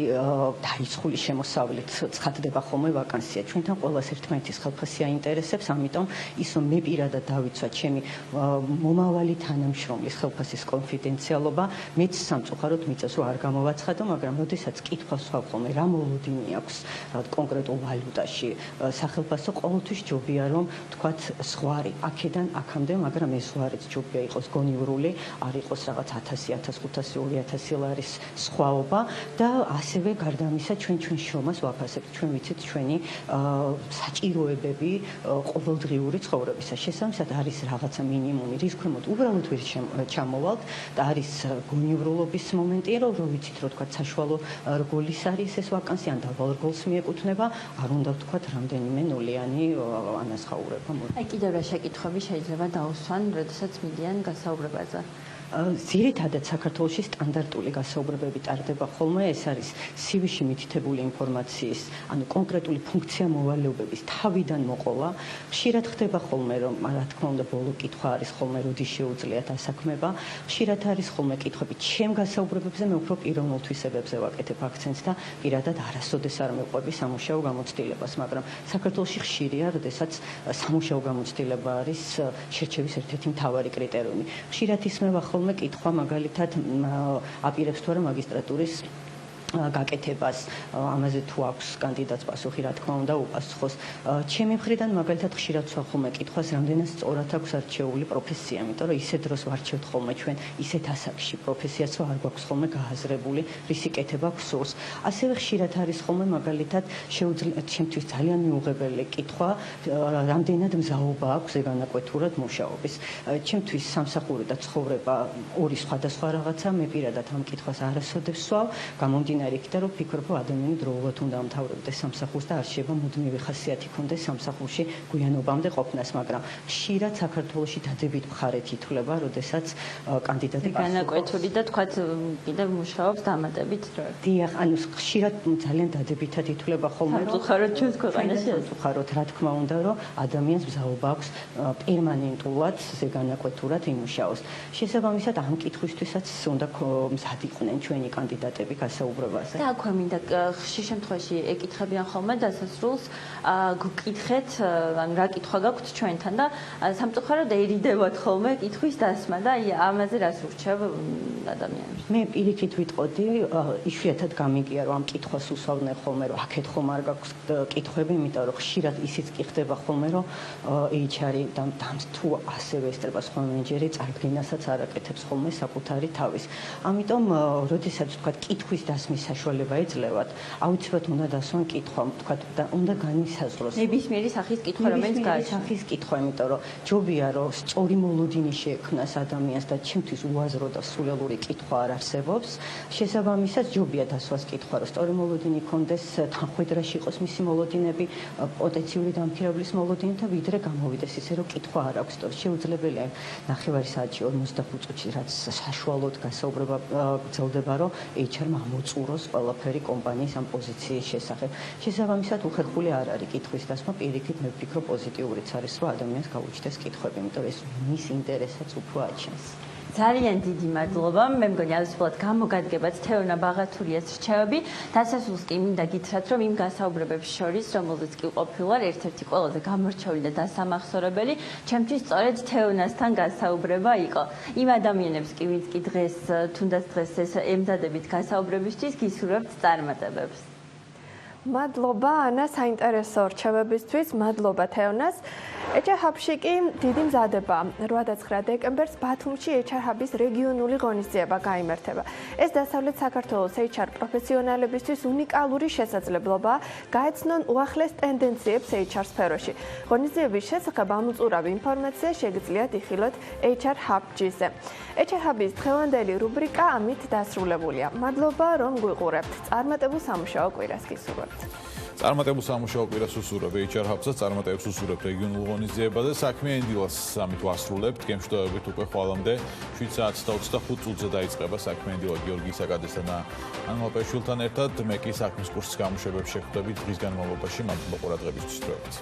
W: დაიწყული შემოსავლით ცხადდება ხოლმე ვაკანსია. ჩვენთან ყველას ერთმანეთის ხელფასი აინტერესებს, ამიტომ ის რომ მე პირადად დავიცვა ჩემი მომავალი თანამშრომლის ხელფასის კონფიდენციალობა, მეც სამწუხაროდ მიწევს, რომ არ გამოვაცხადო, მაგრამ როდესაც კითხვას ვსვავ ხოლმე, რა მოლოდინი აქვს კონკრეტულ ვალუტაში სახელფასო, ყოველთვის ჯობია, რომ თქვათ ზღვარი აქედან აქამდე, მაგრამ ეს ზღვარიც ჯობია იყოს გონივრული, არ იყოს რაღაც 1000, 1500, 2000 ლარის სხვაობა და ასევე გარდა ამისა ჩვენ შრომას ვაფასებთ. ჩვენ ვიცით ჩვენი საჭიროებები ყოველდღიური ცხოვრებისა. შესაბამისად არის რაღაცა მინიმუმი, რის ქვემოთ უბრალოდ ვერ ჩამოვალთ და არის გონივრულობის მომენტი, რომ ვიცით, რომ თქვათ საშუალო რგოლის არის ეს ვაკანსია, ან დაბალ რგოლს მიეკუთვნება, არ უნდა ვთქვათ რამდენიმე ნულიანი ანაზღაურება.
V: აი, კიდევ რა შეკითხვები შეიძლება დაუსვან, როდესაც მიდიან გასაუბრებაზე?
W: ძირითადად საქართველოში სტანდარტული გასაუბრებები ტარდება ხოლმე, ეს არის CV-ში მითითებული ინფორმაციის, ანუ კონკრეტული ფუნქცია მოვალეობების თავიდან მოყოლა. ხშირად ხდება ხოლმე, რომ რა თქმა უნდა ბოლო კითხვა არის ხოლმე, როდის შეუძლიათ ასაქმება. ხშირად არის ხოლმე კითხვები ჩემ გასაუბრებებზე, მე უფრო პიროვნულ თვისებებზე ვაკეთებ აქცენტს და პირადად არასოდეს არ მეყვები სამუშაო გამოცდილებას, მაგრამ საქართველოში ხშირია, როდესაც სამუშაო გამოცდილება არის შერჩევის ერთ-ერთი მთავარი კრიტერიუმი. ხშირად ისმევა ხოლმე კითხვა მაგალითად აპირებს თუ არა მაგისტრატურის გაკეთებას, ამაზე თუ აქვს კანდიდატს პასუხი, რა თქმა უნდა, უპასუხოს. ჩემი მხრიდან მაგალითად ხშირად ვსვახულმე კითხვას, რამდენად სწორად აქვს არჩეული პროფესია, იმიტომ რომ ისეთ დროს ვარჩევთ ხოლმე ჩვენ ისეთ ასაკში პროფესიას, რომ არ გვაქვს ხოლმე გააზრებული, რისი კეთება გვსურს. ასევე ხშირად არის ხოლმე მაგალითად ჩემთვის ძალიან მიუღებელი კითხვა, რამდენად მზაობა აქვს ზეგანაკვეთურად მუშაობის. ჩემთვის სამსახური და ცხოვრება ორი სხვადასხვა რაღაცა, მე პირადად ამ კითხვას არასოდეს ვსვავ, გამომდინარე იქიდან, რომ ვფიქრობ, რომ ადამიანი დროულად უნდა ამთავრებდეს სამსახურს და არ შეიძლება მუდმივი ხასიათი ქონდეს სამსახურში გვიანობამდე ყოფნას, მაგრამ ხშირად საქართველოში დადებით მხარეთ ითვლება, როდესაც კანდიდატი
V: განაკვეთული და თქვათ კიდევ მუშაობს დამატებით დროებით.
W: დიახ, ანუ ხშირად ძალიან დადებითად ითვლება ხოლმე, რომ
V: სამწუხაროდ ჩვენს ქვეყანაში
W: სამწუხაროდ, რა თქმა უნდა, რომ ადამიანს მზაობა აქვს პერმანენტულად ზეგანაკვეთურად იმუშაოს. შესაბამისად, ამ კითხვისთვისაც უნდა მზად იყვნენ ჩვენი კანდიდატები გასაუბრებაზე.
V: და აქვე მინდა ხშირ შემთხვევაში ეკითხებიან ხოლმე დასასრულს, გკითხეთ, ანუ რა კითხვა გაქვთ ჩვენთან და სამწუხაროდ ერიდებათ ხოლმე კითხვის დასმა და აი ამაზე რას ურჩევ ადამიანებს.
W: მე პირიქით ვიტყოდი, იშვიათად გამიგია, რომ ამ კითხვას უსვავდნენ ხოლმე, რომ აქეთ ხომ არ გაქვს კითხვები, იმიტომ რომ ხშირად ისიც კი ხდება ხოლმე, რომ HR-ი და თუ ასევე ესწრება სხვა მენეჯერი წარდგინასაც არ აკეთებს ხოლმე საკუთარი თავის. ამიტომ, როდესაც თქვა კითხვის დასმის საშუალება ეძლევათ, აუცილებლად უნდა დასვან კითხვა, თქვა და უნდა განისაზღვროს.
V: ნებისმიერი სახის კითხვა, რომელიც გააჩნია.
W: სახის კითხვა, იმიტომ რომ ჯობია, რომ სწორი მოლოდინი შეექმნას ადამიანს და ჩემთვის უაზრო და სულელური კითხვა არ არსებობს. შესაბამისად, ჯობია დასვას კითხვა, რომ სწორი მოლოდინი ქონდეს, თანხმედრაში იყოს მისი მოლოდინები, პოტენციური დამქირავლის მოლოდინი და ვიდრე გამოვიდეს ისე, რომ კითხვა არ აქვს. შეუძლებელია ნახევარი საათში 45 წუთში, რაც საშუალოდ გასაუბრება გრძელდება, რომ HR-მა ამოწუროს ყველაფერი კომპანიის ამ პოზიციის შესახებ. შესაბამისად, უხერხული არ არის კითხვის დასმა, პირიქით მე ვფიქრობ პოზიტიურიც არის, რომ ადამიანს გაუჩნდეს კითხვები, იმიტომ რომ ეს მის ინტერესებს უფრო აჩენს.
V: ძალიან დიდი მადლობა. მე მგონი ალისფულად გამოგადგებათ თეონა ბაღათურიას რჩევები. დასასრულს კი მინდა გითხრათ, რომ იმ გასაუბრებებს შორის, რომელზეც კი ყოფილვარ, ერთ-ერთი ყველაზე გამორჩეული და დასამახსოვრებელი, ჩემთვის სწორედ თეონასთან გასაუბრება იყო. იმ ადამიანებს კი, ვინც კი დღეს, თუნდაც დღეს ეს ემზადებით გასაუბრებისთვის, გისურვებთ წარმატებებს.
C: მადლობა ანა საინტერესო რჩევებისთვის, მადლობა თეონას. HR Hub-ში კი დიდი მზადება 8-9 დეკემბერს ბათუმში HR Hub-ის რეგიონული ღონისძიება გაიმართება. ეს დასავლეთ საქართველოს HR პროფესიონალებისთვის უნიკალური შესაძლებლობაა გაეცნონ უახლეს ტენდენციებს HR სფეროში. ღონისძიების შესახებ ამოწურავი ინფორმაცია შეგიძლიათ იხილოთ HR Hub-ზე. HR Hub-ის დღევანდელი რუბრიკა ამით დასრულებულია. მადლობა, რომ გვიყურებთ. წარმატებულ სამუშაო კვირას გისურვებთ.
T: წარმატებულ სამუშაო კვირას უსურვებ HR Hub-საც, წარმატებებს უსურვებ რეგიონულ ღონისძიებაზე. საქმიანი დილას ამით ვასრულებთ. გემშვიდობებით უკვე ხვალამდე 7 საათს და 25 წუთზე დაიწყება საქმიანი დილა გიორგი საკადესთან და ანმა პეშულთან ერთად. მე კი საქმის კურსის გამოშვებებს შეხვდებით დღის განმავლობაში. მადლობა ყურადღებისთვის.